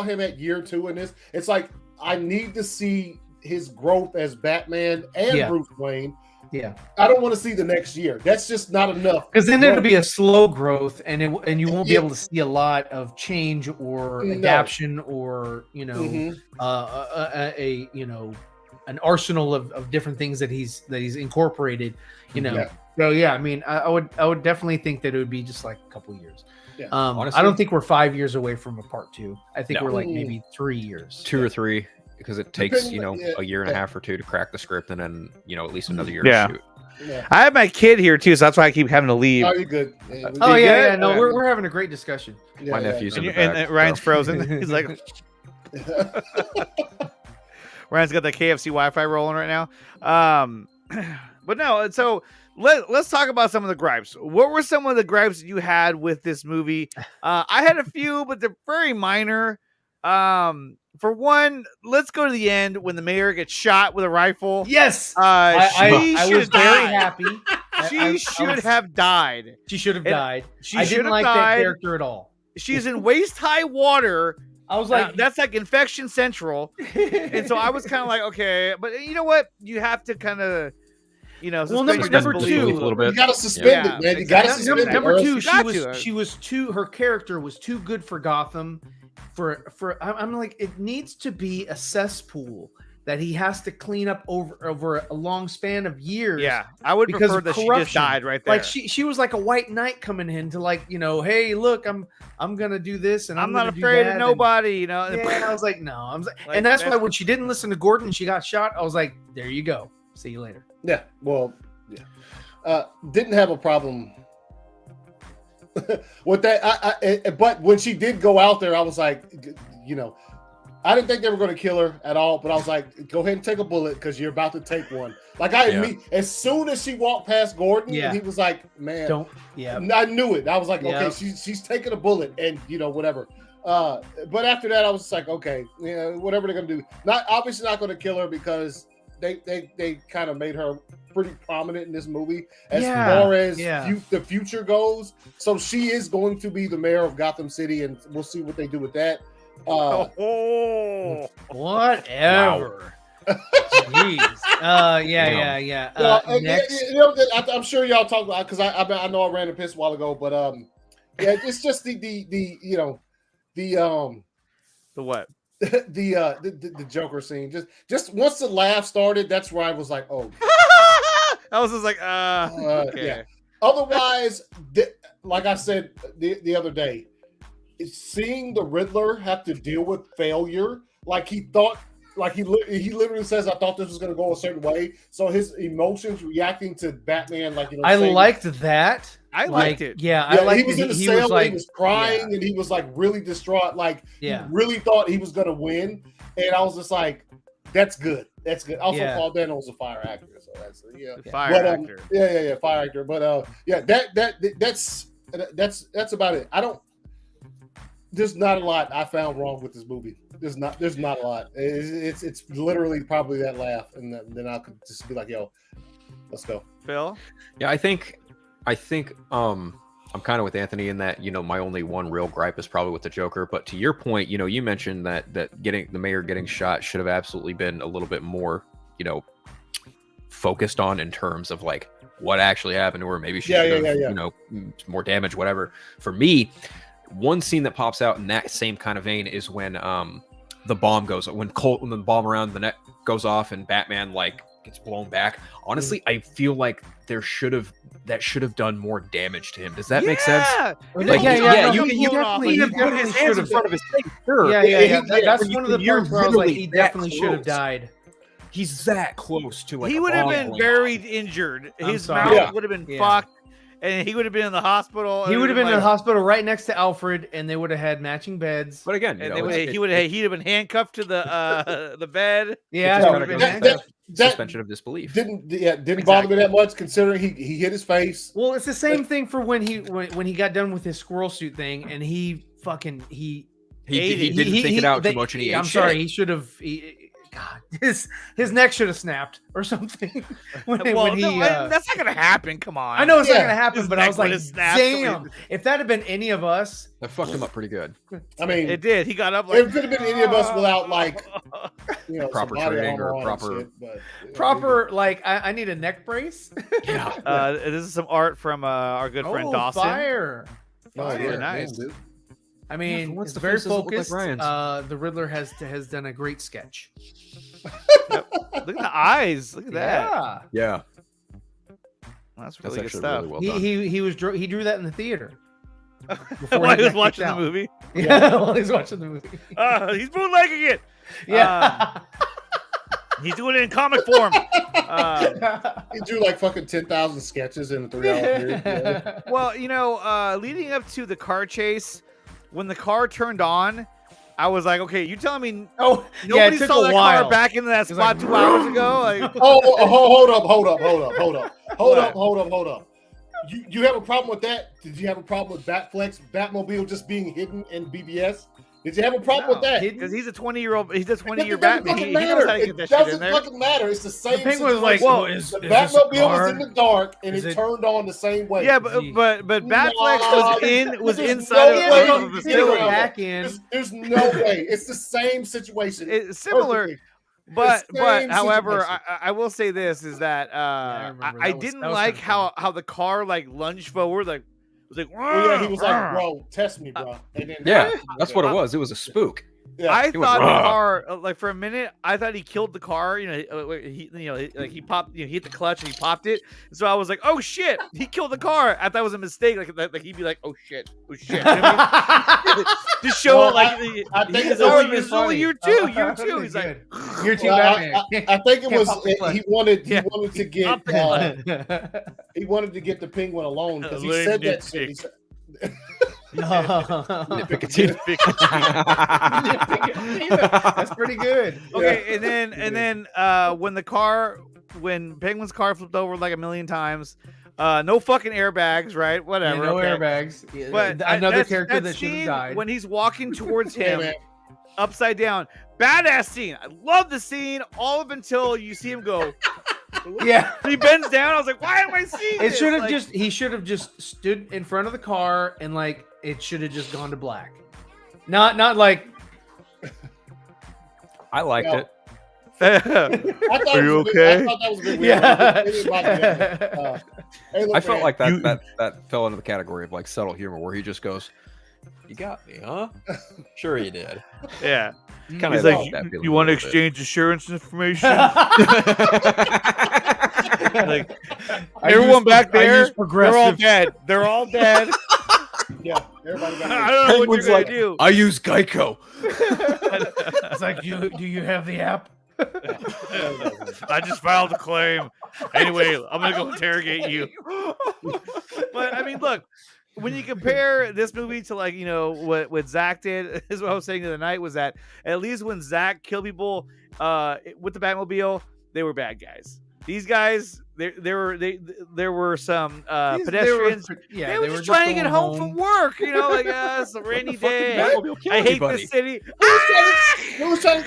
him at year 2 in this. It's like, I need to see his growth as Batman and Bruce Wayne. Yeah, I don't want to see the next year. That's just not enough. Because then it'll be a slow growth, and you won't be able to see a lot of change or adaptation or, you know, you know, an arsenal of different things that he's incorporated. You know. Yeah. So yeah, I mean, I would definitely think that it would be just like a couple years. Yeah. Honestly, I don't think we're 5 years away from a part 2. I think we're like maybe 3 years, 2 or 3, because it takes, you know, a year and a half or 2 to crack the script, and then, you know, at least another year to shoot. Yeah. I have my kid here too, so that's why I keep having to leave. Oh, you're good. Yeah, no, we're having a great discussion. My nephew's in the back, and Ryan's frozen. He's like, Ryan's got the KFC Wi-Fi rolling right now. But no, so. Let's talk about some of the gripes. What were some of the gripes that you had with this movie? I had a few, but they're very minor. For one, let's go to the end when the mayor gets shot with a rifle. Yes, I was very happy. She should have died. She should have died. I didn't like that character at all. She's in waist-high water. I was like, that's like Infection Central. And so I was kind of like, okay, but you know what? You have to kind of, you know, number 2, a little bit. You got to suspend it, man. You got to suspend it. Number 2, she was too. Her character was too good for Gotham. I'm like, it needs to be a cesspool that he has to clean up over a long span of years. Yeah, I would prefer that she just died right there. Like she was like a white knight coming in to, like, you know, hey, look, I'm gonna do this, and I'm not afraid of nobody, you know. Yeah, I was like, no, and that's why when she didn't listen to Gordon, she got shot. I was like, there you go. See you later. Yeah, well, yeah. Didn't have a problem with that, but when she did go out there, I was like, you know, I didn't think they were going to kill her at all, but I was like, go ahead and take a bullet because you're about to take one. Like as soon as she walked past Gordon, and he was like, man, I knew it. I was like, okay, she's taking a bullet, and you know, whatever. But after that, I was just like, okay, whatever they're going to do. Obviously not going to kill her because they kind of made her pretty prominent in this movie as far as the future goes. So she is going to be the mayor of Gotham City, and we'll see what they do with that. Whatever. Jeez. Yeah. Next. I'm sure y'all talk about because I know I ran a piss a while ago, but it's just the what? the Joker scene. Just once the laugh started, that's where I was like, oh. I was just like, okay. Yeah. Otherwise, like I said the other day, seeing the Riddler have to deal with failure, like he thought, like he literally says, I thought this was going to go a certain way. So his emotions reacting to Batman, like I liked that. I liked it. Yeah, I liked he was it. in the He cell, was like, he was crying, and he was like really distraught. Like he really thought he was going to win, and I was just like, that's good. That's good. Also, Paul Dano was a fire actor, so that's fire actor. Fire actor. But that's about it. There's not a lot I found wrong with this movie. There's not a lot. It's literally probably that laugh, and then I could just be like, yo, let's go. Phil? Yeah, I think I'm kind of with Anthony in that, you know, my only one real gripe is probably with the Joker. But to your point, you know, you mentioned that getting the mayor getting shot should have absolutely been a little bit more, you know, focused on in terms of like what actually happened to her. Maybe she should have, you know, more damage, whatever. For me, one scene that pops out in that same kind of vein is when the bomb goes, when the bomb around the neck goes off and Batman like gets blown back. Honestly, I feel like that should have done more damage to him. Does that make sense? Like, you definitely his hands in front of his face. Sure. That's one of the parts where I was like, he definitely should have died. He's that close to like he would have been very injured. His mouth would have been fucked. And he would have been in the hospital. He would have been in the hospital right next to Alfred, and they would have had matching beds. But again, he'd have been handcuffed to the bed. Yeah, suspension of disbelief. Didn't bother me that much, considering he hit his face. Well, it's the same thing for when he got done with his squirrel suit thing, and he didn't think it out too much, and he ate shit. He should have. God, his neck should have snapped or something. That's not gonna happen. Come on, I know it's not gonna happen, but I was like, damn! If that had been any of us, that fucked him up pretty good. I mean, it did. He got up like it could have been any of us without like, you know, proper training or proper, like I need a neck brace. Yeah. This is some art from our good friend Dawson. Fire! Yeah, nice. Dude. I mean, it's very focused. The Riddler has done a great sketch. Look at the eyes. Look at that. Yeah. That's really good stuff. Really well done. He drew that in the theater. While he was watching the movie. Yeah, while he's watching the movie. He's bootlegging it. Yeah. He's doing it in comic form. He drew like fucking 10,000 sketches in a 3-hour period. Yeah. Well, you know, leading up to the car chase, when the car turned on, I was like, okay, you telling me nobody saw that car back into that spot 2 hours ago? Like, hold up. You have a problem with that? Did you have a problem with Batmobile just being hidden in BBS? Did you have a problem with that? Because he's a 20-year-old. He's a 20-year Batman. He knows how to get that shit in there. It doesn't fucking matter. It's the same. The Penguin was like, well, the Batmobile was in the dark and it turned on the same way. Yeah, but Batflex was inside of the facility. Back in. There's no way. It's the same situation. It's similar. But however, I will say this is that I didn't like how the car like lunged forward, like was like, he was like, bro, test me, bro. And then that's what it was. It was a spook. Yeah. I thought the car, like for a minute, I thought he killed the car. He popped, he hit the clutch and he popped it. So I was like, oh shit, he killed the car. I thought it was a mistake. Like he'd be like, oh shit. You know what I mean? To show I think it's only year two. He's like, year two Batman. I think it was he wanted to get he wanted to get the Penguin alone because he said that shit. That's pretty good. Okay, and then when Penguin's car flipped over like a million times, no fucking airbags, right? Whatever. Yeah, no okay. airbags. But another character that should have scene died. when he's walking towards him, upside down. Badass scene. I love the scene all up until you see him go. Yeah, he bends down. I was like, why am I seeing it this? should have he should have just stood in front of the car and like it should have just gone to black. Not like. I liked it. Are you okay? I thought that was a good. Yeah. I felt like that fell into the category of like subtle humor, where he just goes, "You got me, huh? Sure, you did." Yeah. Kind He's of like, you want to exchange insurance information? Like, everyone back there, they're all dead. They're all dead. Yeah, everybody got I don't know what you're gonna do. I use Geico. It's like, do you have the app? I just filed a claim. Anyway, I'm gonna go interrogate you. But I mean, look, when you compare this movie to like, what Zach did, is what I was saying the other night, was that at least when Zach killed people with the Batmobile, they were bad guys. These guys, there were some pedestrians. They were just trying to get home from work. Like it's a rainy day. I hate this city. He was trying.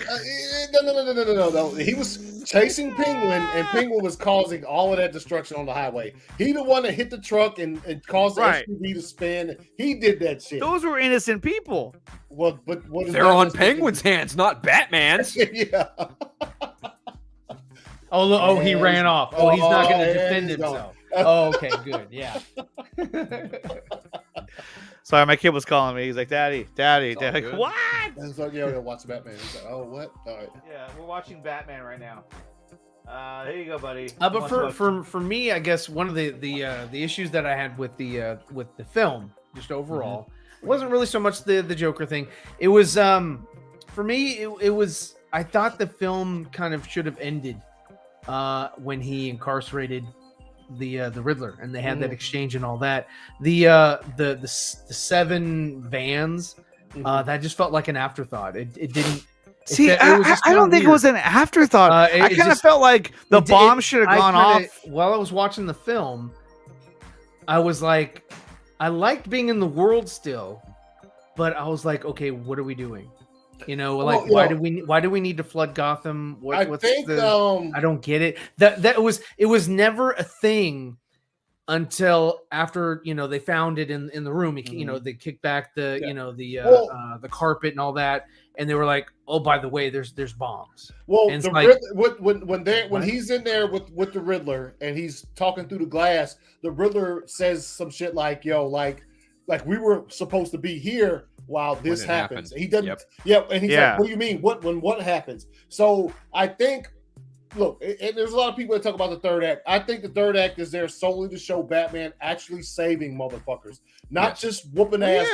No. He was chasing Penguin, and Penguin was causing all of that destruction on the highway. He the one that hit the truck and caused the SUV to spin. He did that shit. Those were innocent people. Well, but what is they're on Penguin's hands, not Batman's. Yeah. Oh, he ran off. Oh, he's not going to defend himself. Oh, okay, good. Yeah. Sorry, my kid was calling me. He's like, Daddy. Like, what? It's like, yeah, watch Batman. He's like, oh, what? All right. Yeah, we're watching Batman right now. Here you go, buddy. But for me, I guess one of the issues that I had with the film, just overall, wasn't really so much the Joker thing. It was for me, it was. I thought the film kind of should have ended when he incarcerated the Riddler, and they had that exchange and all that. The 7 vans that just felt like an afterthought. It didn't. See, I don't think it was an afterthought. I kind of felt like the bomb should have gone off. While I was watching the film, I was like, I liked being in the world still, but I was like, okay, what are we doing? Why do we need to flood Gotham? I don't get it. It was never a thing until after they found it in the room. They kicked back the carpet and all that, and they were like, oh, by the way, there's bombs. Well, when he's in there with the Riddler and he's talking through the glass, the Riddler says some shit like, yo, like we were supposed to be here while this happens. He doesn't. Yep. And he's like, what do you mean? What happens? So I think, look, and there's a lot of people that talk about the third act. I think the third act is there solely to show Batman actually saving motherfuckers, not just whooping ass.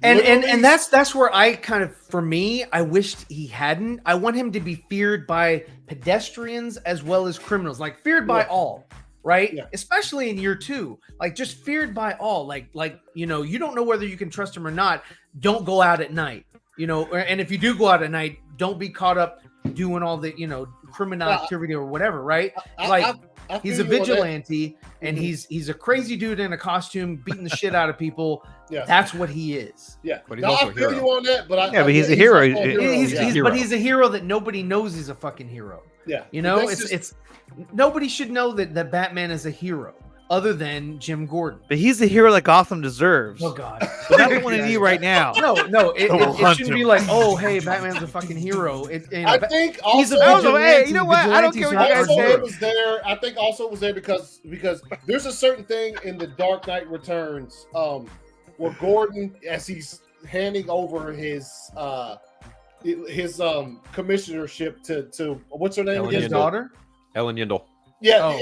And that's where I kind of, for me, I wished he hadn't. I want him to be feared by pedestrians as well as criminals, like feared by all. Right? Yeah. Especially in year 2, like just feared by all, like, you don't know whether you can trust him or not. Don't go out at night, and if you do go out at night, don't be caught up doing all the, criminal activity or whatever. Right. He's a vigilante and he's a crazy dude in a costume beating the shit out of people. Yeah. That's what he is. Yeah. But he's also a hero. You on that, but but he's a hero. But he's a hero that nobody knows he's a fucking hero. Yeah. It's nobody should know that Batman is a hero other than Jim Gordon. But he's the hero that Gotham deserves. Oh God. But not the one in you right now. No, it shouldn't be like, oh, hey, Batman's a fucking hero. I think also he's a hey, you know what? I don't care what you guys say. I think also it was there because there's a certain thing in the Dark Knight Returns where Gordon, as he's handing over his commissionership to what's her name again? His daughter? Ellen Yindel. Yeah,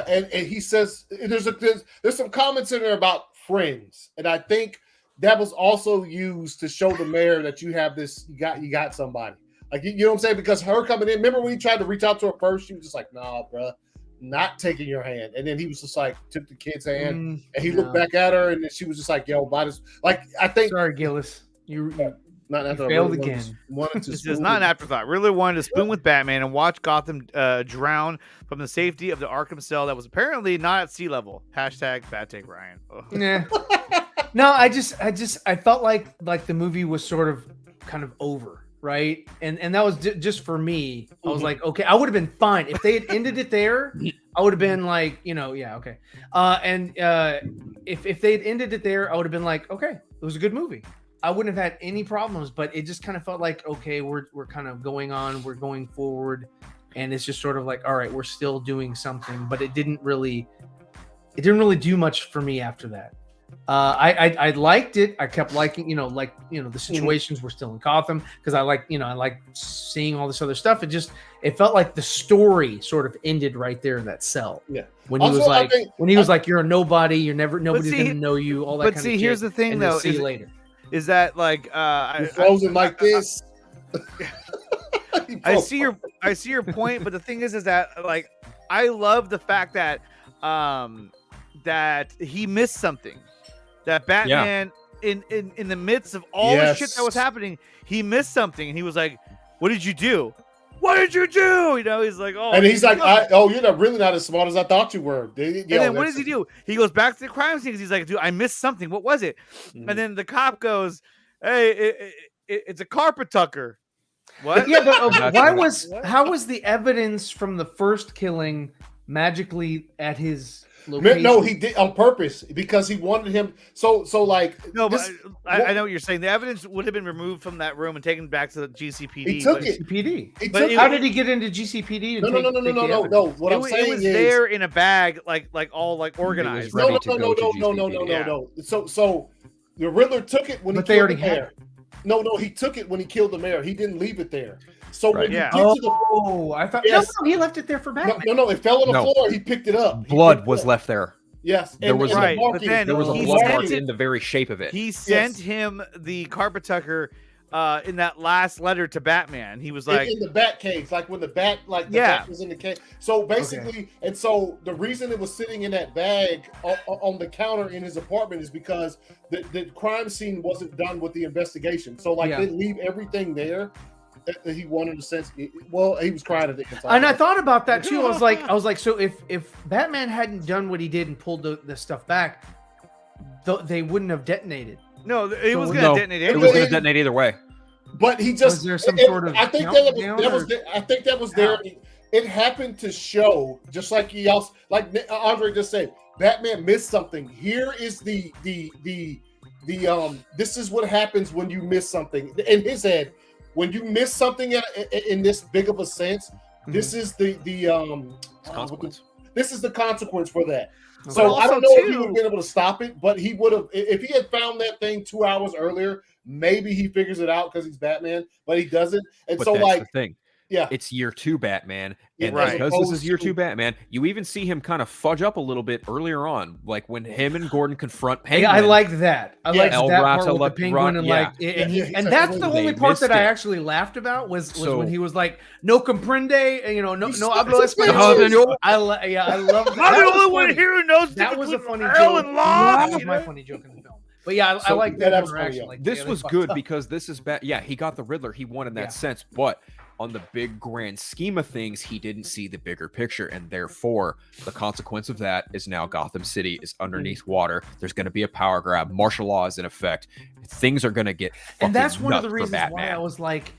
and he says there's some comments in there about friends, and I think that was also used to show the mayor that you have this, you got somebody, like, you know what I'm saying? Because her coming in, remember when he tried to reach out to her first, she was just like, nah, bro, not taking your hand, and then he was just like took the kid's hand, and he looked back at her, and then she was just like, "Yo, body." Like I think. Sorry, Gillis. You not failed again. This is not an afterthought. Really wanted to spoon with Batman and watch Gotham drown from the safety of the Arkham cell that was apparently not at sea level. Hashtag bad take, Ryan. Yeah. No, I felt like the movie was sort of kind of over, right? And that was just for me. I was like, okay, I would have been fine if they had ended it there. I would have been like, yeah, okay. If they had ended it there, I would have been like, okay, it was a good movie. I wouldn't have had any problems, but it just kind of felt like, okay, we're kind of going on, we're going forward, and it's just sort of like, all right, we're still doing something, but it didn't really do much for me after that. I liked it. I kept liking, the situations were still in Gotham because I like seeing all this other stuff. It felt like the story sort of ended right there in that cell. Yeah. When he was like, you're a nobody, nobody's gonna know you, all that kind of shit. But see, here's the thing though, see you later. Is that like you're frozen like this? I see your point, but the thing is that like I love the fact that that he missed something. That Batman in the midst of all the shit that was happening, he missed something, and he was like, "What did you do? What did you do?" He's like, "Oh," and he's like, you're not really not as smart as I thought you were. And then what does he do? He goes back to the crime scene because he's like, "Dude, I missed something. What was it?" And then the cop goes, "Hey, it's a carpet tucker." What? Yeah, but how was the evidence from the first killing magically at his location? No, he did on purpose because he wanted him. So like no, but I know what you're saying. The evidence would have been removed from that room and taken back to the GCPD. He took it. How did he get into GCPD? No. What I'm saying was is there in a bag, like all like organized. No. So the Riddler took it when he killed the mayor. No, he took it when he killed the mayor. He didn't leave it there. So when you get to the I thought no, he left it there for Batman. No, it fell on the floor. He picked it up. Blood was left there. Yes, there was but then there was a blood mark in the very shape of it. He sent him the carpet tucker in that last letter to Batman. He was like in the bat cave, like when the bat bat was in the cave. So basically, and so the reason it was sitting in that bag on the counter in his apartment is because the crime scene wasn't done with the investigation. So they leave everything there that he wanted to sense. Well, he was crying at the time. And I thought about that too. I was like, so if Batman hadn't done what he did and pulled the stuff back, they wouldn't have detonated. No, it was going to detonate. It was going to detonate either way. But he just. Was there some sort of? I think that was there. It happened to show, just like he else, like Andre just said, Batman missed something. Here is the this is what happens when you miss something in his head. When you miss something in this big of a sense, this is the consequence. This is the consequence for that. So I don't know if he would have been able to stop it, but he would have if he had found that thing 2 hours earlier. Maybe he figures it out because he's Batman, but he doesn't. And but so, that's like, the thing. Yeah, it's year 2 Batman, and right. because this is year 2 Batman, you even see him kind of fudge up a little bit earlier on, like when him and Gordon confront Penguin. Yeah, I liked that. I liked that part with the Penguin, and that's the only part that I actually laughed about was when he was like, "No comprende," no hablo español. I love that. I'm the only one here who knows that was a funny joke. That was my funny joke in the film. But yeah, I like that interaction. Like, this was good because this is bad. Yeah, he got the Riddler. He won in that sense, but on the big grand scheme of things, he didn't see the bigger picture, and therefore the consequence of that is now Gotham City is underneath water. There's going to be a power grab. Martial law is in effect. Things are going to get fucking and that's one of the nuts reasons why I was like,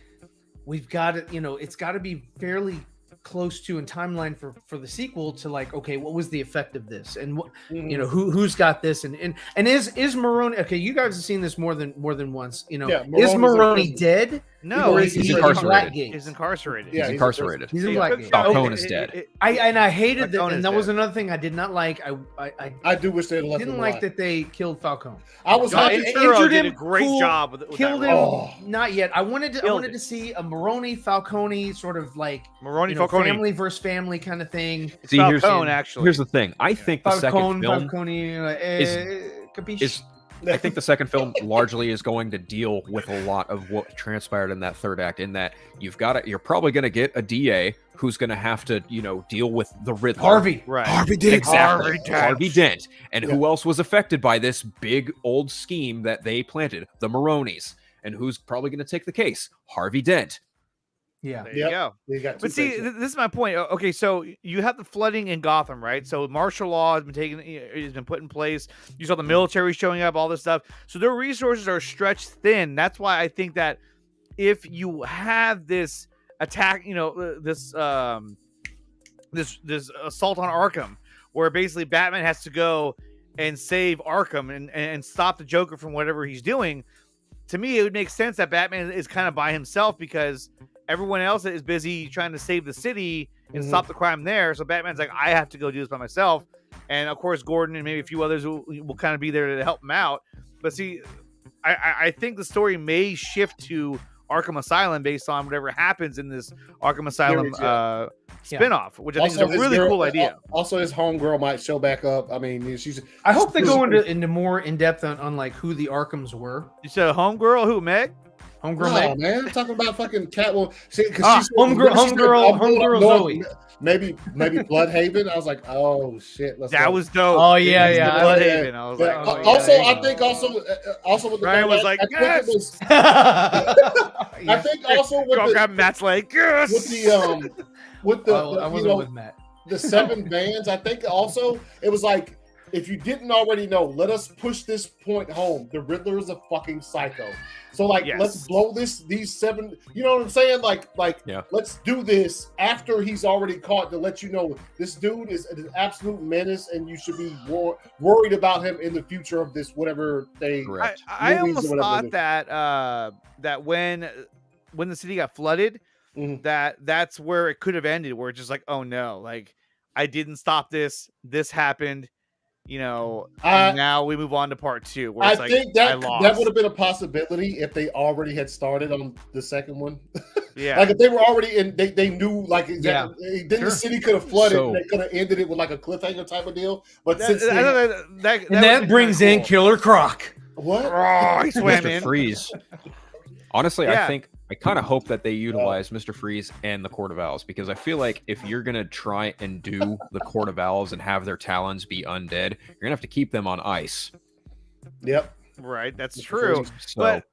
we've got it. It's got to be fairly close to in timeline for the sequel to like, okay, what was the effect of this, and what who's got this, and is Maroni? Okay, you guys have seen this more than once. Is Maroni dead? No, he's incarcerated. He's incarcerated. Yeah, he's incarcerated. He's in Blackgate. Falcone is dead. I hated that, and that was another thing I did not like. I do wish they had left didn't like that they killed Falcone. I was injured him. Did a great job with killed him. Not yet. I wanted to see a Maroni Falcone sort of like Maroni Falcone family versus family kind of thing. It's Falcone, actually. Here's the thing. I think the second film Falcone, is I think the second film largely is going to deal with a lot of what transpired in that third act. In that you're probably going to get a DA who's going to have to, deal with the Riddler. Harvey, right? Harvey Dent. Exactly. Harvey Dent. And who else was affected by this big old scheme that they planted? The Maronis. And who's probably going to take the case? Harvey Dent. Yeah. There you go. But see, this is my point. Okay, so you have the flooding in Gotham, right? So martial law has been put in place. You saw the military showing up, all this stuff. So their resources are stretched thin. That's why I think that if you have this attack, this assault on Arkham, where basically Batman has to go and save Arkham and stop the Joker from whatever he's doing. To me, it would make sense that Batman is kind of by himself because everyone else is busy trying to save the city and stop the crime there. So Batman's like, I have to go do this by myself. And of course, Gordon and maybe a few others will kind of be there to help him out. But see, I think the story may shift to Arkham Asylum based on whatever happens in this Arkham Asylum spinoff, which I think is a really cool idea. Also, his homegirl might show back up. I mean, I hope they go into more in depth on like who the Arkhams were. You said a homegirl? Who, Meg? Homegirl, Meg? Man, I'm talking about fucking Catwoman. Homegirl Zoe. Maybe Bloodhaven. I was like, oh shit, that was dope. Oh yeah. Bloodhaven. I was like, I think with the Ryan was like, yes. I think also with the Matt's like, yes. With the I wasn't with Matt. The 7 bands. I think also it was like, if you didn't already know, let us push this point home. The Riddler is a fucking psycho. So let's blow these 7. You know what I'm saying? Let's do this after he's already caught to let you know this dude is an absolute menace, and you should be worried about him in the future of this whatever they. I almost thought that when the city got flooded, that's where it could have ended. Where it's just like, oh no, like I didn't stop this. This happened. Now we move on to part 2. Where it's think that would have been a possibility if they already had started on the second one. Yeah, like if they were already in, they knew like exactly. Then the city could have flooded, and they could have ended it with like a cliffhanger type of deal. But that brings in Killer Croc. What? Oh, he swam Mr. in. Freeze. Honestly, I kind of hope that they utilize Mr. Freeze and the Court of Owls, because I feel like if you're going to try and do the Court of Owls and have their talons be undead, you're going to have to keep them on ice. Yep. Right. That's true. So, but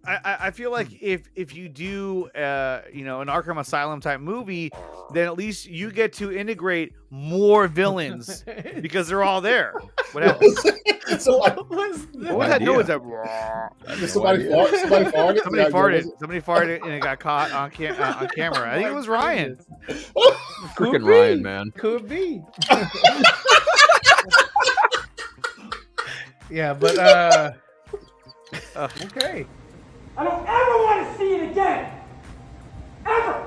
I feel like if you do, an Arkham Asylum type movie, then at least you get to integrate more villains because they're all there. What happened? What was that noise? Somebody farted. Somebody farted and it got caught on camera. I think it was Ryan. Freaking Ryan, man. Could be. Yeah, but okay. I don't ever want to see it again. Ever.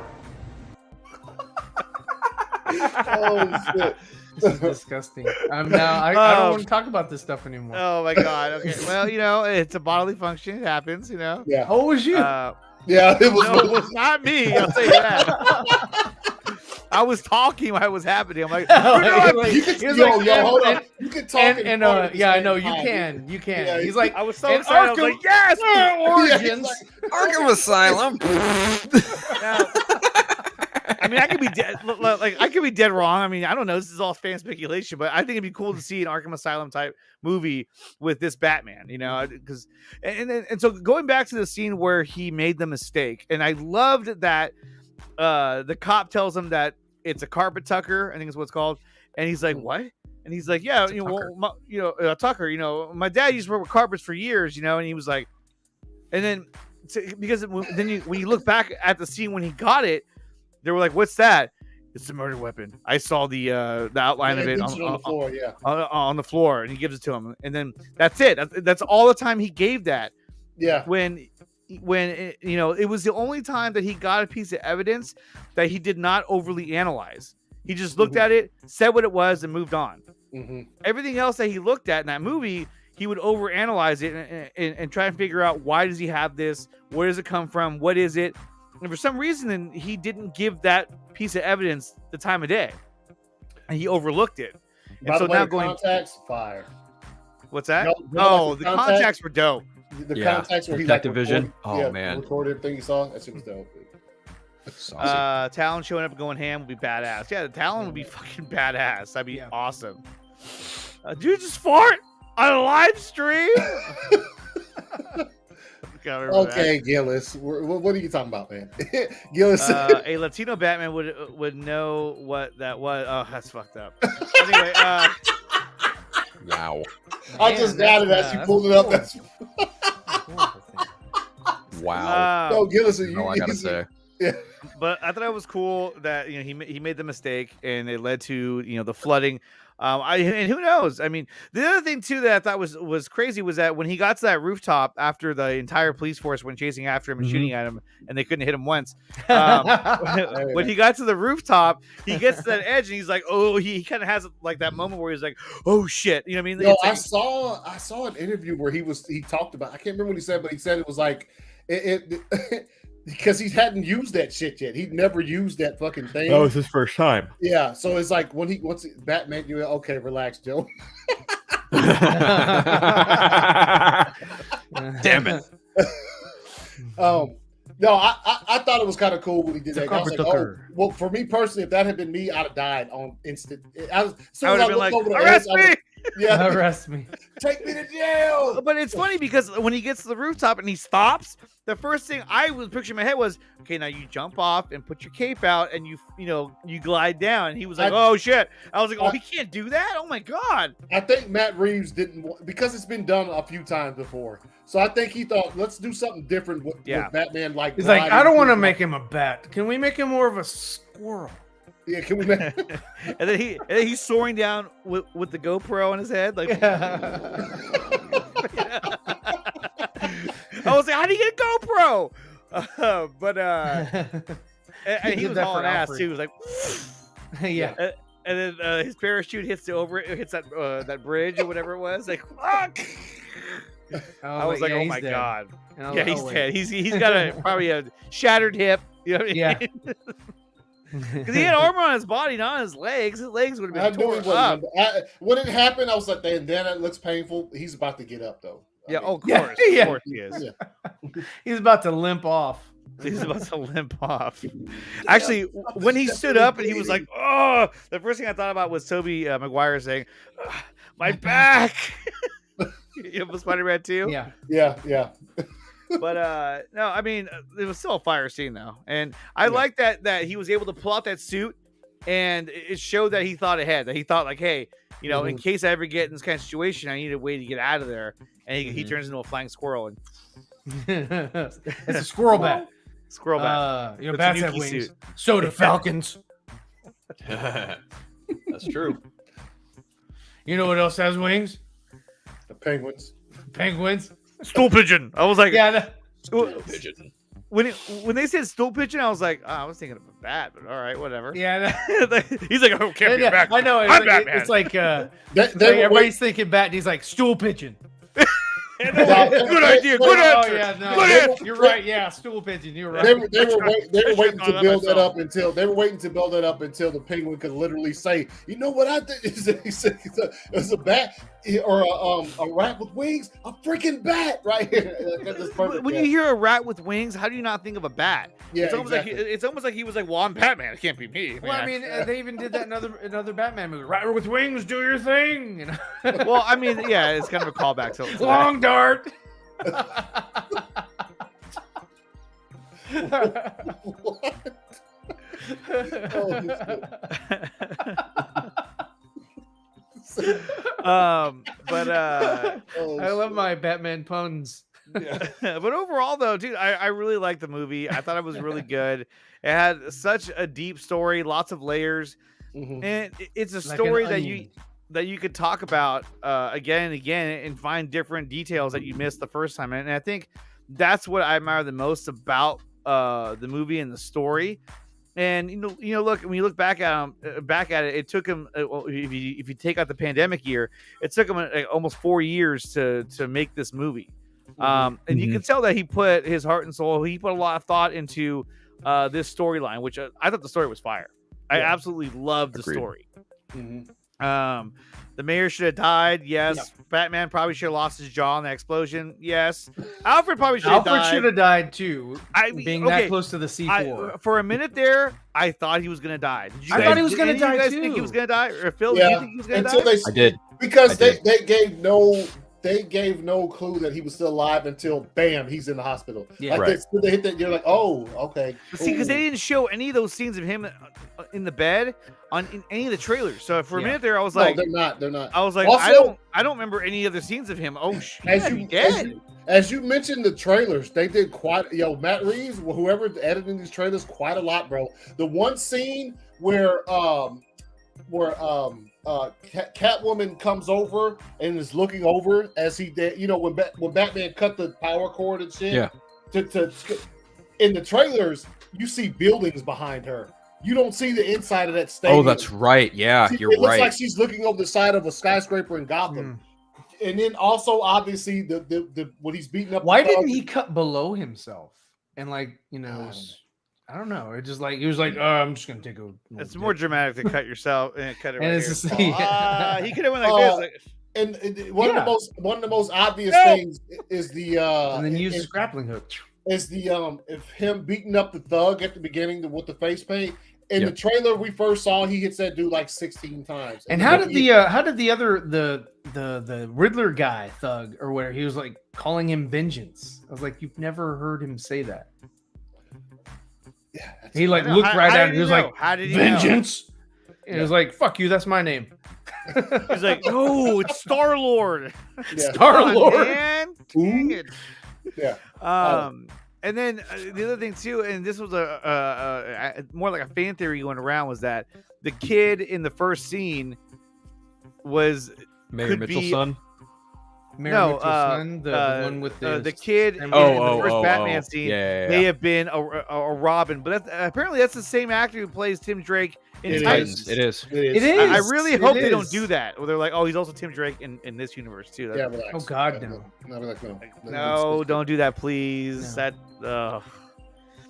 Oh shit. This is disgusting. I don't want to talk about this stuff anymore. Oh my god. Okay. Well, it's a bodily function. It happens. Yeah. Oh, it was you. It was. No, it was not me. I'll tell you that. I was talking while it was happening. I'm like, hold on. You can talk. I know you can. You can. Yeah, he's like, I was so excited. I was like, yes, Origins, Arkham Asylum. I mean, I could be dead. I could be dead wrong. I mean, I don't know. This is all fan speculation, but I think it'd be cool to see an Arkham Asylum type movie with this Batman. Because and so going back to the scene where he made the mistake, and I loved that the cop tells him that it's a carpet tucker. I think is what it's called, and he's like, "What?" And he's like, "Yeah, a tucker. My dad used to work with carpets for years, and he was like, and then because when you look back at the scene when he got it. They were like, "What's that?" It's a murder weapon. I saw the outline of it on the floor, and he gives it to him, and then that's it. That's all the time he gave that. Yeah. When it was the only time that he got a piece of evidence that he did not overly analyze. He just looked at it, said what it was, and moved on. Everything else that he looked at in that movie, he would overanalyze it and try and figure out, why does he have this? Where does it come from? What is it? And for some reason, he didn't give that piece of evidence the time of day, and he overlooked it. By the way, now contacts fire. What's that? No, the contacts were dope. The contacts where he Protective vision. Man, recorded everything you saw. That shit was dope. Talon showing up and going ham would be badass. Yeah, the Talon would be fucking badass. That'd be awesome. Did you just fart on a live stream? Okay, Gillis. What are you talking about, man? Gillis. A Latino Batman would know what that was. Oh, that's fucked up. Anyway, wow. I just got it as you pulled it up. That's wow. No, Gillis. I gotta say. Yeah. But I thought it was cool that he made the mistake and it led to the flooding. And who knows? I mean, the other thing too that I thought was crazy was that when he got to that rooftop after the entire police force went chasing after him and shooting at him, and they couldn't hit him once. When he got to the rooftop, he gets to that edge and he's like, oh, he kind of has like that moment where he's like, oh shit, you know what I mean? No, I saw an interview where he talked about. I can't remember what he said, but he said it was like it because he hadn't used that shit yet. He'd never used that fucking thing. That was his first time. Yeah, so it's like once Batman, you okay, relax, Joe. Damn it. No, I thought it was kind of cool when he did that. I was like, well, for me personally, if that had been me, I'd have died on instant. I would have been like, arrest me! Yeah, arrest me. Take me to jail. But it's funny because when he gets to the rooftop and he stops, the first thing I was picturing in my head was, okay, now you jump off and put your cape out and you glide down. And he was like, oh shit. I was like, oh, he can't do that? Oh my God. I think Matt Reeves didn't, because it's been done a few times before. So I think he thought, let's do something different with Batman. He's like, I don't want to make him a bat. Can we make him more of a squirrel? Yeah, can we make? and then he's soaring down with the GoPro on his head, like. I was like, how do you get a GoPro? And he was hauling ass too. He was like, yeah. And then his parachute hits that bridge or whatever it was. Like, fuck. I was like, oh my God. Yeah, he's dead. He's got probably a shattered hip. You know what I mean? Yeah. Because he had armor on his body, not on his legs. His legs would have been torn up. When it happened, I was like, then it looks painful. He's about to get up, though. Of course. Of course he is. Yeah. He's about to limp off. He's about to limp off. Actually, when he stood up and he was like, oh, the first thing I thought about was Tobey Maguire saying, my back. You have a Spider-Man 2? Yeah. But no, I mean, it was still a fire scene though, and I like that he was able to pull out that suit, and it showed that he thought ahead. That he thought like, hey, in case I ever get in this kind of situation, I need a way to get out of there. And he turns into a flying squirrel, and it's a squirrel bat. Squirrel bat. Bats have wings. Suit. So do falcons. That's true. You know what else has wings? The penguins. Penguins. Stool pigeon. I was like, stool pigeon. When they said stool pigeon, I was like, I was thinking of a bat, but all right, whatever. Yeah. He's like, oh, can't be a bat. I know. I'm Batman. It's like, everybody's thinking bat, and he's like, stool pigeon. Good idea. Good answer. Yeah, no, good answer. You're right. Yeah, stool pigeon. You're right. They were waiting to build that up until the penguin could literally say, "You know what I think?" He said, "It's a bat or a rat with wings. A freaking bat, right here." When you hear a rat with wings, how do you not think of a bat? Yeah, it's almost like he was like, "Well, I'm Batman. It can't be me." Well, I mean, they even did that in another Batman movie. Rat with wings, do your thing. Well, I mean, yeah, it's kind of a callback. So long dart. I love my Batman puns. Yeah. But overall, though, dude, I really liked the movie. I thought it was really good. It had such a deep story, lots of layers, and it's a story that you could talk about again and again and find different details that you missed the first time. And I think that's what I admire the most about the movie and the story. And look, when you look back at it, it took him. If you take out the pandemic year, it took him almost 4 years to make this movie. And you can tell that he put his heart and soul. He put a lot of thought into this storyline, which I thought the story was fire. I absolutely loved the story. The mayor should have died. Yes. Yeah. Batman probably should have lost his jaw in the explosion. Yes. Alfred probably should have died. Alfred should have died too. Being that close to the C4. For a minute there, I thought he was gonna die. I thought he was gonna die you guys too. think he was gonna die? Or Phil, did you think he was gonna die? I did. Because they gave no clue that he was still alive until bam, he's in the hospital. Yeah. Like they hit that, you're like, oh, okay. See, because they didn't show any of those scenes of him in the bed in any of the trailers. So for a minute there, I was like, they're not. I was like, Also, I don't remember any other scenes of him. Oh, as you mentioned the trailers, they did Matt Reeves, whoever editing these trailers, quite a lot, bro. The one scene where Catwoman comes over and is looking over as he did, when Batman cut the power cord and shit. Yeah. To in the trailers, you see buildings behind her. You don't see the inside of that stadium. Oh, that's right. Yeah, you're right. It looks like she's looking over the side of a skyscraper in Gotham. And then also, obviously, the when he's beating up. Why didn't he cut below himself? And I don't know. It just like he was like, oh, I'm just gonna take a. It's more dramatic to cut yourself and cut it. And Right it's here. just, he could have went like this. And one of the most obvious things is the and then use his grappling hook. Is the if him beating up the thug at the beginning with the face paint. In the trailer we first saw, he hits that dude like 16 times. And how did the other the Riddler guy thug or whatever, he was like calling him Vengeance. I was like, you've never heard him say that. Yeah, he like looked right at him. He was like, how did he Vengeance? And he was like, fuck you, that's my name. He's like, no, it's Star-Lord. Yeah. Star-Lord. Man, dang it. Yeah. And then the other thing too, and this was a more like a fan theory going around, was that the kid in the first scene was Mayor Mitchell's son. Mitchell's son, the one with the kid in the first Batman scene may have been a Robin, but apparently that's the same actor who plays Tim Drake in Titans. It is. I really hope they don't do that. Where they're like, oh, he's also Tim Drake in this universe too. Yeah, relax. Oh God, no. No, don't do that, please. No. That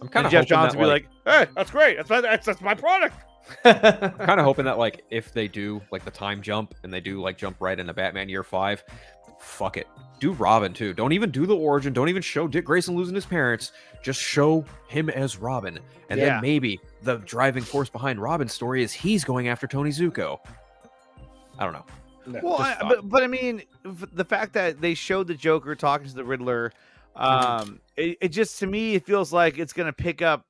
I'm kind of Jeff Johns would be like, hey, that's great. That's my product. I'm kind of hoping that like if they do like the time jump and they do like jump right into Batman Year 5, fuck it. Do Robin too. Don't even do the origin. Don't even show Dick Grayson losing his parents. Just show him as Robin. And then maybe the driving force behind Robin's story is he's going after Tony Zuko. I don't know. No. Well, but I mean, the fact that they showed the Joker talking to the Riddler, it just, to me, it feels like it's going to pick up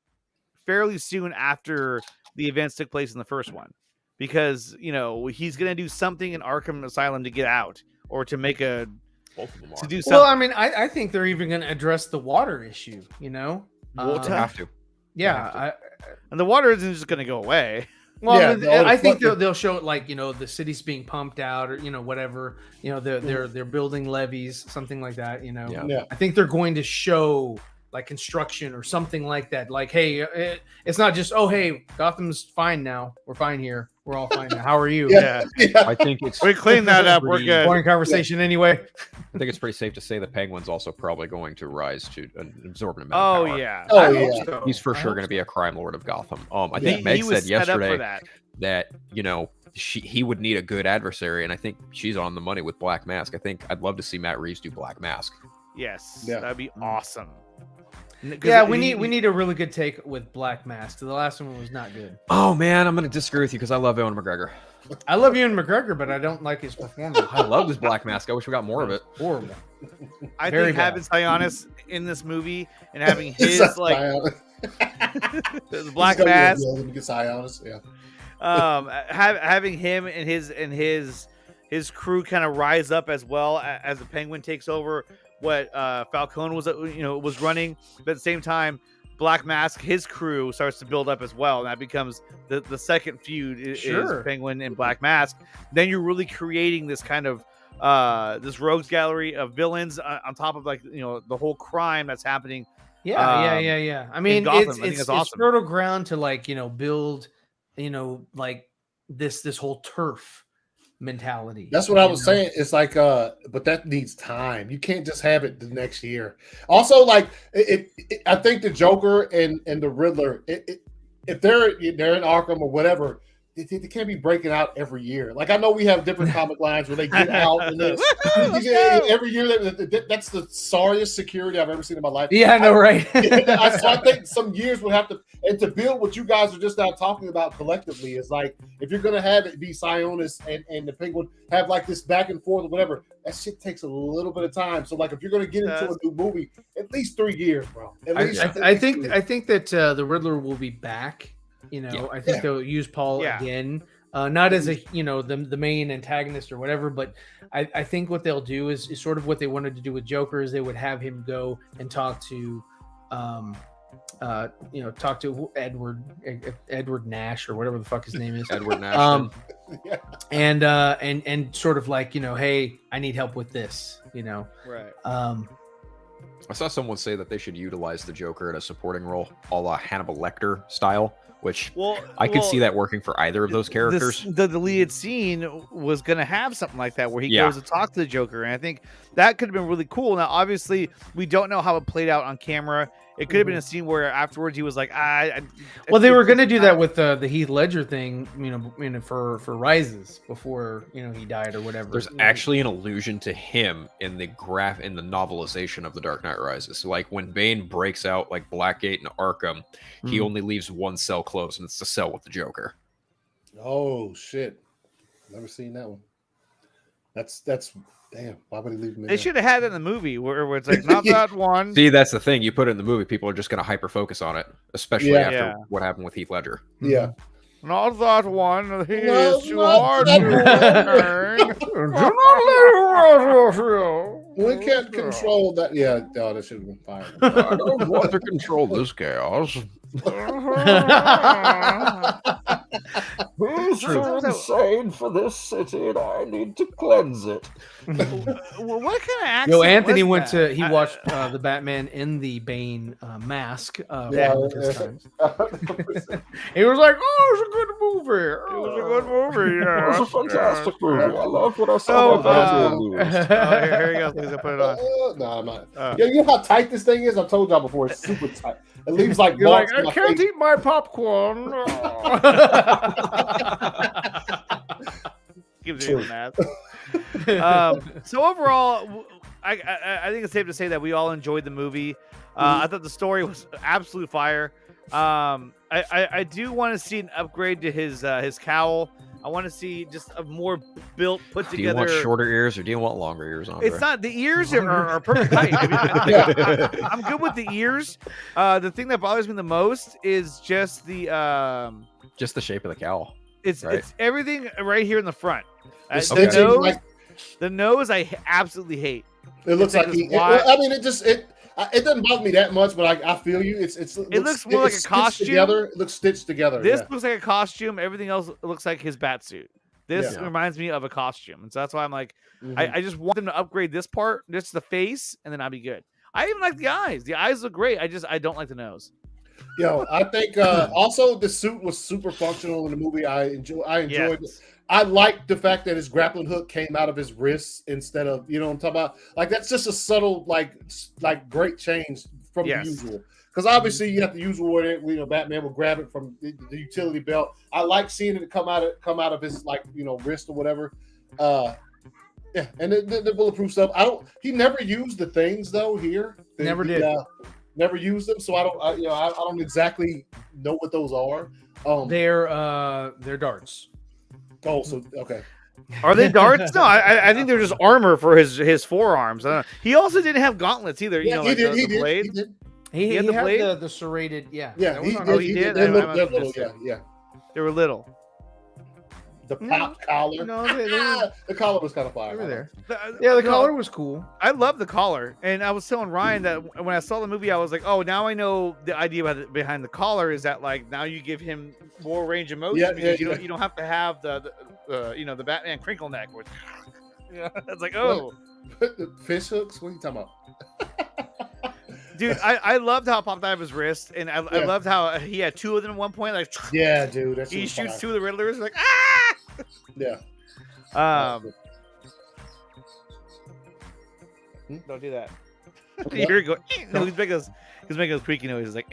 fairly soon after the events took place in the first one, because he's going to do something in Arkham Asylum to get out, or to make to do something. Well, I mean, I think they're even going to address the water issue. We'll have to. Yeah, and the water isn't just going to go away. Well, I think they'll show it like the city's being pumped out, or whatever. They're building levees, something like that. I think they're going to show like construction or something like that. Like, hey, it's not just, oh, hey, Gotham's fine now. We're fine here. We're all fine now. How are you? Yeah. I think we cleaned that up. We're good. Boring conversation anyway. I think it's pretty safe to say the Penguin's also probably going to rise to an absorbent amount of power. Oh yeah. He's for sure going to be a crime lord of Gotham. I think Meg said yesterday that he would need a good adversary, and I think she's on the money with Black Mask. I think I'd love to see Matt Reeves do Black Mask. Yes, that'd be awesome. Yeah, we need a really good take with Black Mask. The last one was not good. Oh man, I'm going to disagree with you because I love Ewan McGregor. I love Ewan McGregor, but I don't like his performance. I love his Black Mask. I wish we got more of it. Horrible. I think having Sionis in this movie and having his the Black Mask, having him and his crew kind of rise up as well as the Penguin takes over what Falcone was running, but at the same time, Black Mask, his crew starts to build up as well, and that becomes the second feud is Penguin and Black Mask. Then you're really creating this kind of this rogues gallery of villains on top of the whole crime that's happening. Yeah. I mean, it's awesome. fertile ground to build this whole turf mentality. That's what I was saying. It's like but that needs time. You can't just have it the next year. Also, I think the Joker and the Riddler, if they're in Arkham or whatever, they can't be breaking out every year. Like I know we have different comic lines where they get out and then every year that's the sorriest security I've ever seen in my life. Yeah, I know, right? So I think some years would have to, and to build what you guys are just now talking about collectively is like if you're gonna have it be Sionis and the Penguin have like this back and forth or whatever, that shit takes a little bit of time. So like if you're gonna get into a new movie, at least 3 years, bro. I think that the Riddler will be back. You know, I think they'll use Paul again, not as a the main antagonist or whatever, but I think what they'll do is sort of what they wanted to do with Joker is they would have him go and talk to, talk to Edward Nash or whatever the fuck his name is, Edward Nash, and sort of like hey, I need help with this, right. I saw someone say that they should utilize the Joker in a supporting role, a la Hannibal Lecter style, which I could see that working for either of those characters. The deleted scene was going to have something like that where he goes to talk to the Joker, and I think that could have been really cool. Now, obviously, we don't know how it played out on camera. It could have been a scene where afterwards he was like, well, they were going to do that with the Heath Ledger thing, for Rises before he died or whatever. There's actually an allusion to him in the novelization of The Dark Knight Rises. So, like when Bane breaks out like Blackgate and Arkham, he only leaves one cell closed, and it's the cell with the Joker. Oh shit! Never seen that one. That's damn. Why would he leave me? They should have had it in the movie where it's like not that one. See, that's the thing. You put it in the movie, people are just going to hyper focus on it, especially after what happened with Heath Ledger. Yeah. Not that one. He is too hard to We can't control that. Yeah, that should have been fired. I don't want to control this chaos. Who's insane for this city, and I need to cleanse it. What kind of accent? Anthony watched the Batman in the Bane mask. His times. He was like, "Oh, it's a good movie. It was a good movie. Yeah, it was a fantastic movie. I love what I saw." Here he goes. Please put it on. No, I'm not. You know how tight this thing is? I've told y'all before. It's super tight. It leaves like marks. I can't eat my popcorn. Keeps doing that. So overall, I think it's safe to say that we all enjoyed the movie. I thought the story was absolute fire. I do want to see an upgrade to his cowl. I want to see just a more put together. Do you want shorter ears or do you want longer ears on? It's not, the ears are perfect height. I'm good with the ears. The thing that bothers me the most is just the shape of the cowl. It's everything right here in the front. The nose I absolutely hate. It looks like it doesn't bother me that much, but I feel you. It looks more like a costume. It looks stitched together. This looks like a costume. Everything else looks like his bat suit. This reminds me of a costume, and so that's why I'm like, I just want them to upgrade this part, just the face, and then I'll be good. I even like the eyes. The eyes look great. I don't like the nose. I think also the suit was super functional in the movie. I enjoyed it. I like the fact that his grappling hook came out of his wrist instead of, what I'm talking about? Like, that's just a subtle, like great change from the usual. Because obviously you have the usual where Batman will grab it from the utility belt. I like seeing it come out of his wrist or whatever. And the bulletproof stuff. He never used the things though here. Never did. Never used them, so I don't exactly know what those are. They're darts. Oh, so okay. Are they darts? No, I think they're just armor for his forearms. I don't know. He also didn't have gauntlets either. Yeah, he did. He had the blade. The serrated. Yeah. Yeah, he did. They looked little. Yeah. They were little. The pop collar. The collar was kind of fire. Over there. The collar was cool. I love the collar, and I was telling Ryan that when I saw the movie, I was like, "Oh, now I know the idea behind the collar is that like now you give him more range of motion because you don't have to have the Batman crinkle neck." Which, it's like, oh, fish hooks. What are you talking about? Dude, I loved how it popped out of his wrist, and I loved how he had two of them at one point. Like, yeah, dude, he shoots two of the Riddlers. Like, ah. Yeah. Don't do that. You're going. No, he's making those creaky noises. Like,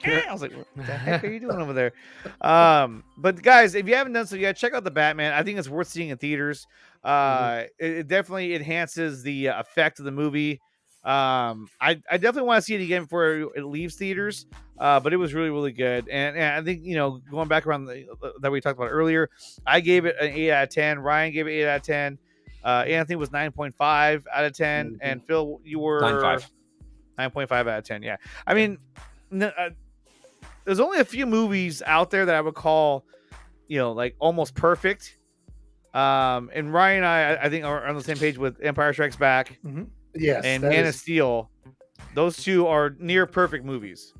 I was like, what the heck are you doing over there? But guys, if you haven't done so yet, check out the Batman. I think it's worth seeing in theaters. It definitely enhances the effect of the movie. I definitely want to see it again before it leaves theaters. But it was really, really good. And I think, going back around that we talked about earlier, I gave it an 8 out of 10. Ryan gave it 8 out of 10. Anthony was 9.5 out of 10. And Phil, you were 9.5 out of 10. Yeah. I mean, there's only a few movies out there that I would call, like almost perfect. And Ryan and I think are on the same page with Empire Strikes Back. Yes. And Man of Steel. Those two are near perfect movies.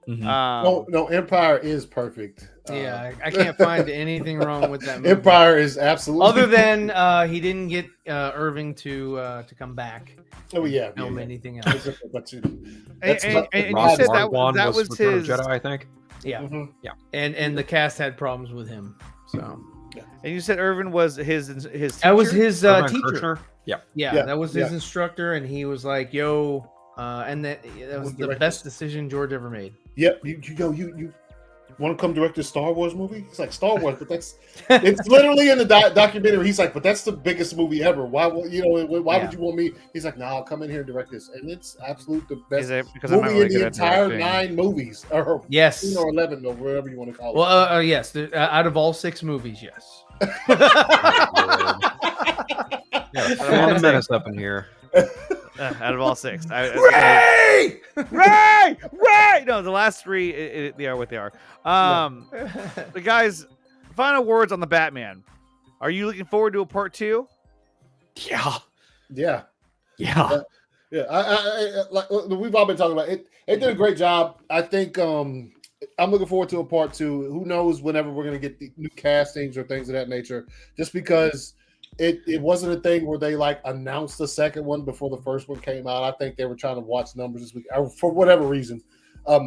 No, Empire is perfect. Yeah, I can't find anything wrong with that movie. Empire is absolutely other than he didn't get Irving to come back. Oh yeah, film anything else. But and you said that was his Jedi, I think. Yeah, yeah. And the cast had problems with him. So. Yeah. And you said Irvin was his teacher? That was his teacher. Kirchner? Yeah, that was his instructor, and he was like, "Yo," and that was the best decision George ever made. Yep, you want to come direct a Star Wars movie? It's like Star Wars, but it's literally in the documentary. He's like, but that's the biggest movie ever. Why would you want me? He's like, I'll come in here and direct this, and it's absolute the best movie in the entire 9 movies, or yes, or 11, or whatever you want to call it. Well, yes, out of all 6 movies, yes. I'm the menace up in here. Out of all 6, Ray! No, the last 3 they are what they are. The guys, final words on the Batman. Are you looking forward to a part 2? Yeah. Yeah. I like we've all been talking about it. It did a great job. I think I'm looking forward to a part 2. Who knows whenever we're gonna get the new castings or things of that nature. Just because it wasn't a thing where they like announced the second one before the first one came out. I think they were trying to watch numbers this week, or for whatever reason.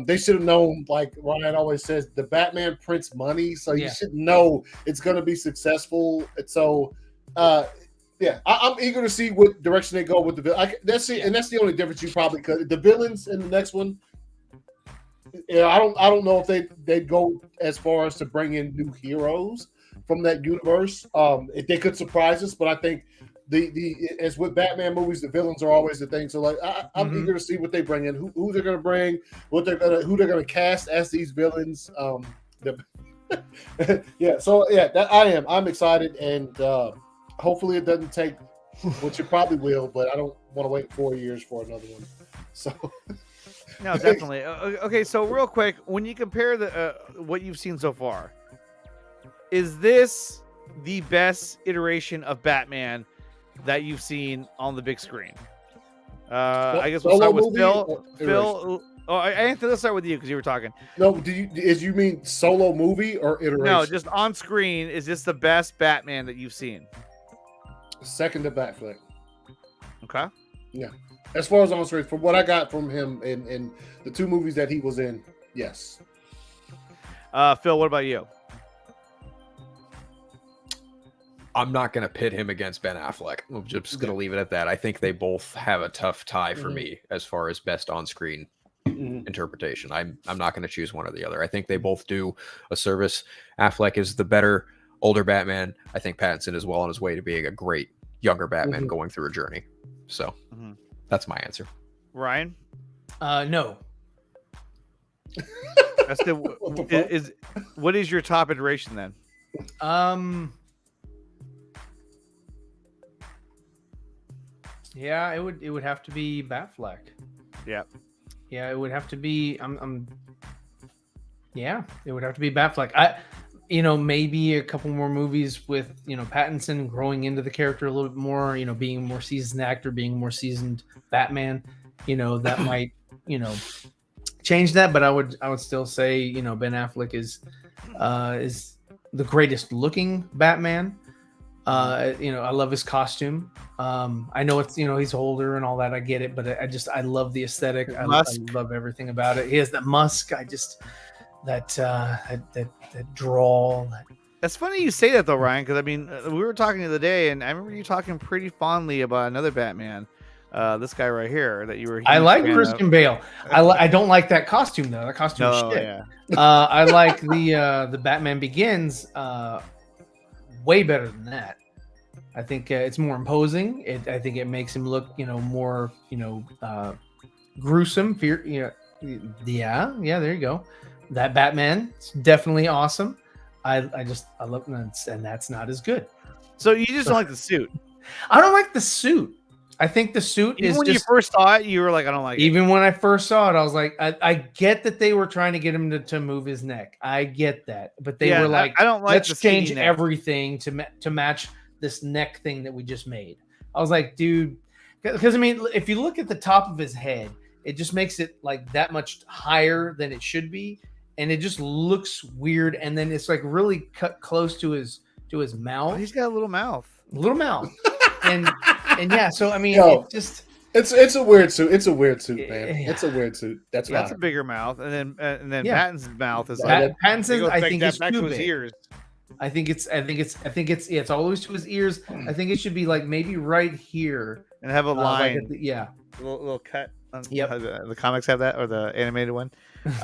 They should have known, like Ryan always says, the Batman prints money, so you should know it's going to be successful. And so, I'm eager to see what direction they go with the villain. That's the only difference you probably could. The villains in the next one, I don't know if they'd go as far as to bring in new heroes from that universe. If they could surprise us, but I think as with Batman movies, the villains are always the thing. So like I'm eager to see what they bring in, who they're gonna bring, who they're gonna cast as these villains. I'm excited, and hopefully it doesn't take, which it probably will, but I don't want to wait 4 years for another one. So no, definitely. Okay, so real quick, when you compare the what you've seen so far, is this the best iteration of Batman that you've seen on the big screen? I guess we'll start with Phil. Let's start with you because you were talking. No, you mean solo movie or iteration? No, just on screen. Is this the best Batman that you've seen? Second to Batfleck. Okay. Yeah. As far as on screen, from what I got from him in the 2 movies that he was in, yes. Phil, what about you? I'm not going to pit him against Ben Affleck. I'm just going to leave it at that. I think they both have a tough tie for me as far as best on-screen interpretation. I'm not going to choose one or the other. I think they both do a service. Affleck is the better older Batman. I think Pattinson is well on his way to being a great younger Batman going through a journey. So that's my answer. Ryan? No. That's what is your top iteration then? Yeah, it would have to be Batfleck. Yeah. Yeah, it would have to be it would have to be Batfleck. Maybe a couple more movies with, Pattinson growing into the character a little bit more, being a more seasoned actor, being a more seasoned Batman, that might, change that, but I would still say, Ben Affleck is the greatest looking Batman. I love his costume. I know it's, he's older and all that. I get it, but I love the aesthetic. I love everything about it. He has that musk. That drawl. That's funny you say that though, Ryan, because we were talking the other day, and I remember you talking pretty fondly about another Batman this guy right here that you were. I like Christian Bale. I don't like that costume though. That costume is shit. Yeah. I like the Batman Begins way better than that. I think it's more imposing. I think it makes him look, more, gruesome. Fear, yeah. There you go. That Batman is definitely awesome. I love that, and that's not as good. So you just don't like the suit? I don't like the suit. I think the suit even is when just, you first saw it, you were like, I don't like it. Even when I first saw it, I was like, I get that they were trying to get him to move his neck. I get that, but they were like, I don't like. Let's change everything to match this neck thing that we just made. I was like, dude, because I mean, if you look at the top of his head, it just makes it like that much higher than it should be, and it just looks weird. And then it's like really cut close to his mouth. Oh, he's got a little mouth. And yeah, so I mean, it's a weird suit. It's a weird suit, man. It's a weird suit. That's a bigger mouth, and then Yeah. Pattinson's mouth is Pattinson's. I think it's it's to too his big. ears. I think it's always to his ears. I think it should be like maybe right here And have a line. yeah. A little cut. Yep. The comics have that, or the animated one.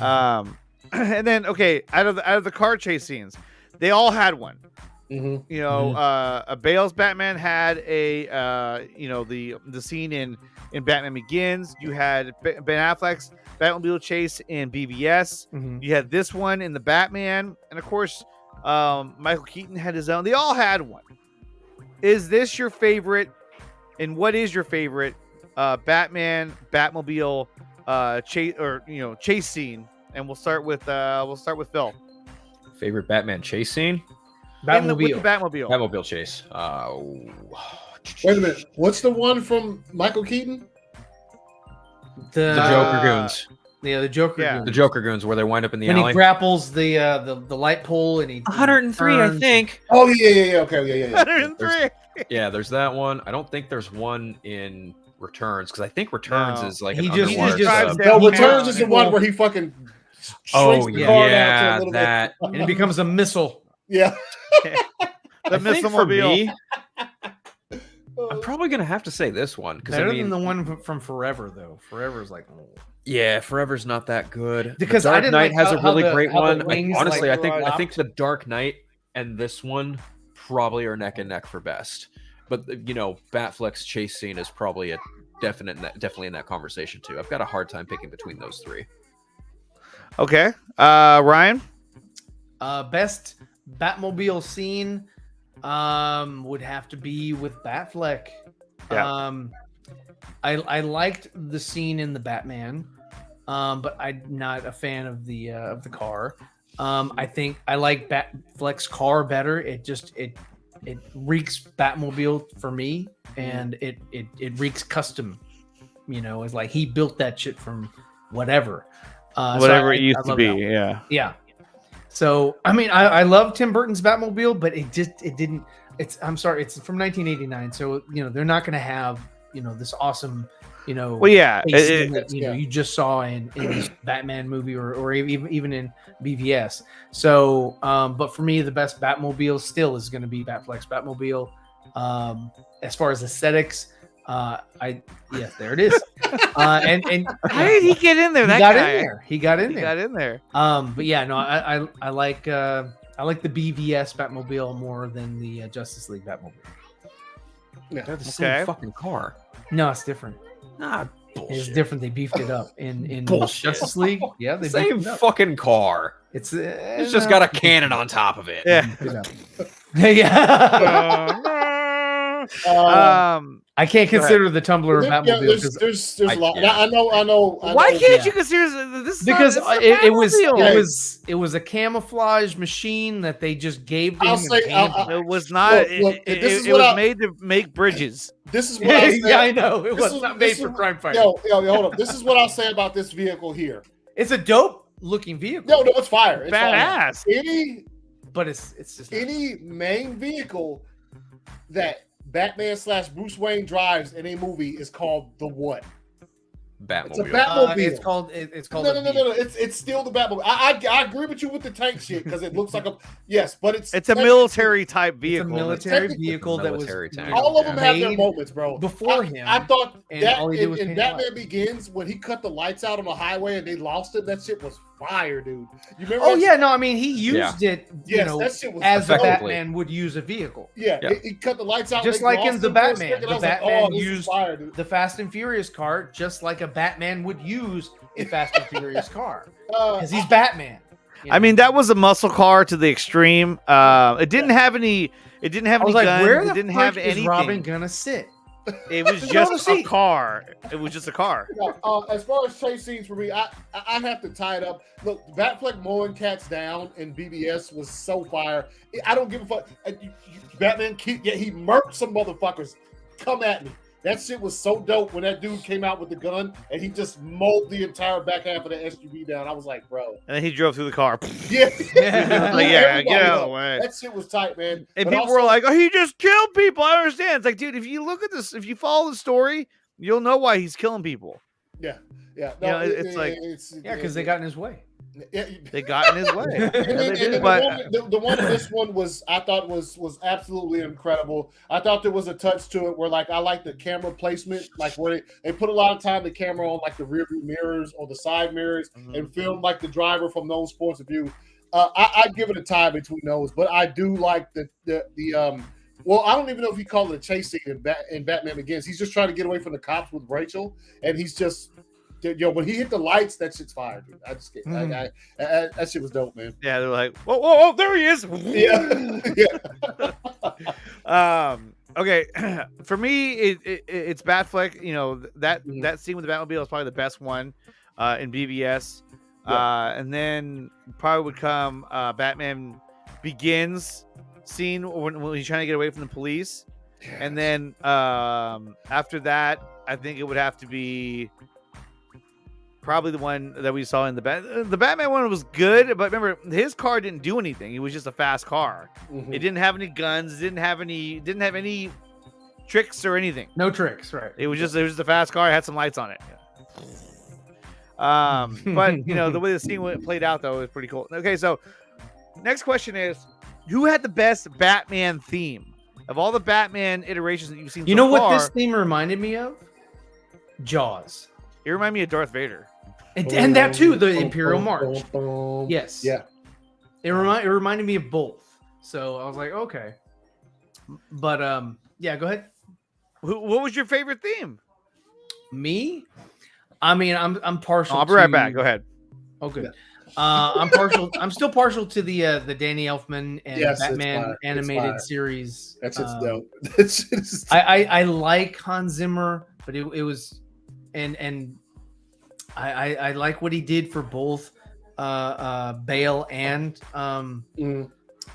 And then out of the car chase scenes, they all had one. Mm-hmm. Bale's Batman had the scene in Batman Begins. You had Ben Affleck's Batmobile chase in BVS. Mhm. You had this one in the Batman, and of course, Michael Keaton had his own. They all had one. Is this your favorite? And what is your favorite Batman Batmobile chase scene? And we'll start with Phil. Favorite Batman chase scene? With the Batmobile. Batmobile chase. Wait a minute. What's the one from Michael Keaton? The Joker goons. Yeah, the Joker. Yeah. Goons. The Joker goons where they wind up in the when alley. he grapples the light pole and he 103, I turns. think. Oh yeah. Okay, yeah. 103. Yeah, there's that one. I don't think there's one in Returns because I think Returns is like He an just- underwater he just- sub. No, He Returns mounts is the people. one where he fucking Oh shrinks the car down to a yeah, little that. bit. and it becomes a missile. Yeah. The I think for Missile-mobile. me, I'm probably gonna have to say this one because Better I mean, than the one from Forever though. Forever is like yeah, Forever's not that good. Because the I Dark didn't Knight like has how- a really how the- great how the one. Like, wings, honestly, like, I think the Dark Knight and this one probably are neck and neck for best. But Batfleck's chase scene is probably definitely in that conversation too. I've got a hard time picking between those three. Okay. Ryan? Best Batmobile scene would have to be with Batfleck. Yeah. I liked the scene in the Batman, but I'm not a fan of the car. I think I like Batfleck's car better. It reeks Batmobile for me, and it reeks custom. It's like he built that shit from whatever. Whatever it used to love be. that one. Yeah. Yeah. So I mean, I love Tim Burton's Batmobile, but it didn't. I'm sorry, it's from 1989, so they're not going to have this awesome Well, yeah. face that, you just saw in this Batman movie or even in BVS. So, but for me, the best Batmobile still is going to be Batfleck's Batmobile. As far as aesthetics, there it is. And How did he get in there? he That got guy. in there. He got in He there. got in there. But yeah, no, I like the BVS Batmobile more than the Justice League Batmobile. They're the Okay. same fucking car. No, it's different. Nah, It's bullshit. different. They beefed it up in Bullshit. Justice League. Yeah, they Same beefed it up. fucking car. It's Just got a cannon on top of it. Yeah. Yeah. I can't consider the Tumbler Yeah, Batmobile there's because a lot. yeah. I know. Why can't yeah. you consider this? because Not, this is a Batmobile. it was a camouflage machine that they just gave to I'll him. and say- painted I'll- it. It was not. Look, it this is it what was I- made to make bridges. This is what I say. Yeah, I know it This was is- not this made for is- crime fighting. Yo, hold up. This is what I'll say about this vehicle here. It's a dope looking vehicle, No, it's fire. It's Badass. Fire. but it's just Any main vehicle that Batman / Bruce Wayne drives in a movie is called the what? Batmobile. It's a Batmobile. It's called. No. It's still the Batmobile. I agree with you with the tank shit because it looks like but it's a military type vehicle. It's a military vehicle that was tank. All of them have their moments, bro. Before him, I thought that in Batman Batman Begins when he cut the lights out on the highway and they lost it, that shit was fire, dude. You remember? Oh yeah, no, I mean he used it, that shit was as a Batman would use a vehicle. Yeah. He cut the lights out, just like in the Batman. The Batman used the Fast and Furious car, just like a Batman would use a Fast and Furious car, because he's Batman. I mean, that was a muscle car to the extreme. It didn't have any. It didn't have any guns. Where it didn't have anything. Is Robin gonna sit? It was just a car. It was just a car. As far as chase scenes for me, I have to tie it up. Look, Batfleck mowing cats down in BBS was so fire. I don't give a fuck. Batman, he murked some motherfuckers. Come at me. That shit was so dope when that dude came out with the gun and he just mowed the entire back half of the SUV down. I was like, bro. And then he drove through the car. Yeah. Get out of the way. That shit was tight, man. And people were like, oh, he just killed people. I understand. It's like, dude, if you look at this, if you follow the story, you'll know why he's killing people. Yeah. No, because they got in his way. They got in his way. The one in this one I thought was absolutely incredible. I thought there was a touch to it where I like the camera placement, where they put a lot of time the camera on the rear view mirrors or the side mirrors and film the driver from those points of view. I'd give it a tie between those, but I do like the well, I don't even know if he called it a chase scene in Batman Begins. He's just trying to get away from the cops with Rachel, and he's just. When he hit the lights, that shit's fire, dude. I just can't. That shit was dope, man. Yeah, they're like, whoa, there he is. Yeah. Okay, for me, it's Batfleck. That scene with the Batmobile is probably the best one in BVS. And then probably would come Batman Begins scene when he's trying to get away from the police. Yes. And then after that, I think it would have to be probably the one that we saw in the Batman one was good, but remember his car didn't do anything. It was just a fast car. It didn't have any guns. It didn't have any tricks or anything. No tricks, right? It was just a fast car. It had some lights on it. But the way the scene played out though was pretty cool. Okay, so next question is, who had the best Batman theme of all the Batman iterations that you've seen? You know what this theme reminded me of? Jaws. It reminded me of Darth Vader. And that too, the Imperial March. Yes. Yeah. It reminded me of both. So I was like, okay. But yeah, go ahead. What was your favorite theme? Me? I mean, I'm partial. I'll be right back. Go ahead. Oh, good. I'm partial. I'm still partial to the Danny Elfman and Batman animated series. That's dope. I like Hans Zimmer, but it was, and I like what he did for both Bale and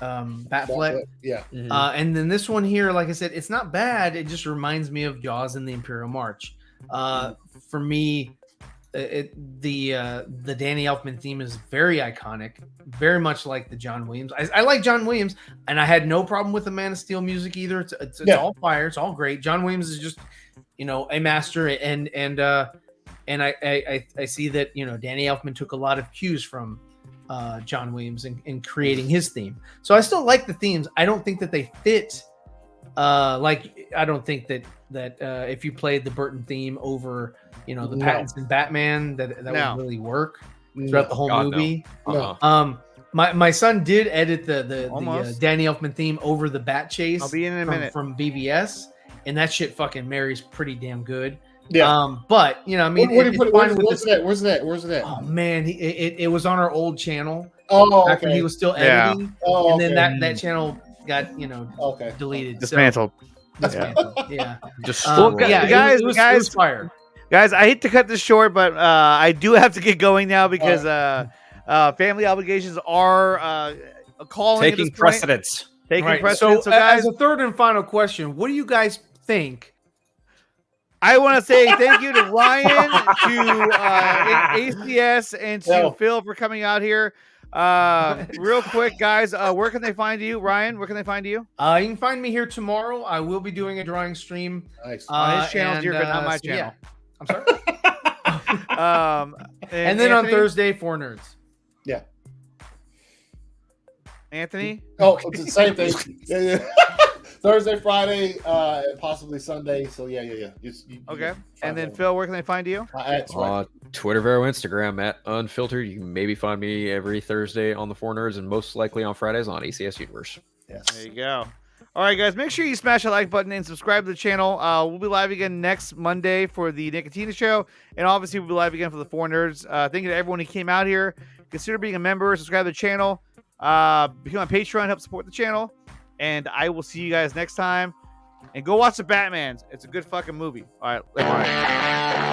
Batfleck. Yeah. And then this one here, like I said, it's not bad. It just reminds me of Jaws and the Imperial March. For me, the Danny Elfman theme is very iconic, very much like the John Williams. I like John Williams, and I had no problem with the Man of Steel music either. It's all fire. It's all great. John Williams is just a master, and I see that Danny Elfman took a lot of cues from John Williams in creating his theme. So I still like the themes. I don't think that they fit. I don't think that if you played the Burton theme over the Pattinson Batman that would really work throughout the whole movie. No. My son did edit the Danny Elfman theme over the Bat Chase. I'll be in a minute from BVS, and that shit fucking marries pretty damn good. Yeah. But I mean, where's that? Oh man, it was on our old channel. Oh, back when he was still editing. Yeah. Oh, and then that channel got deleted, dismantled. Yeah. Just guys, it was fire. Guys, I hate to cut this short, but I do have to get going now because family obligations are calling. Taking precedence. So guys, as a third and final question, what do you guys think? I want to say thank you to Ryan, to ACS, and to Phil for coming out here. Real quick, guys, where can they find you? Ryan, where can they find you? You can find me here tomorrow. I will be doing a drawing stream. Nice. On his channel, but not my channel. Yeah. I'm sorry. And then on Thursday, 4 nerds. Yeah. Anthony? Oh, it's the same thing. Yeah. Thursday, Friday, possibly Sunday. So yeah. Okay. And then Phil, where can they find you? Twitter, Vero, Instagram at Unfiltered. You can maybe find me every Thursday on the 4 Nerds and most likely on Fridays on ACS Universe. Yes. There you go. All right, guys, make sure you smash that like button and subscribe to the channel. We'll be live again next Monday for the Nicotina Show, and obviously we'll be live again for the 4 Nerds. Thank you to everyone who came out here. Consider being a member, subscribe to the channel, become a Patreon, help support the channel, and I will see you guys next time. And go watch the Batmans. It's a good fucking movie. All right.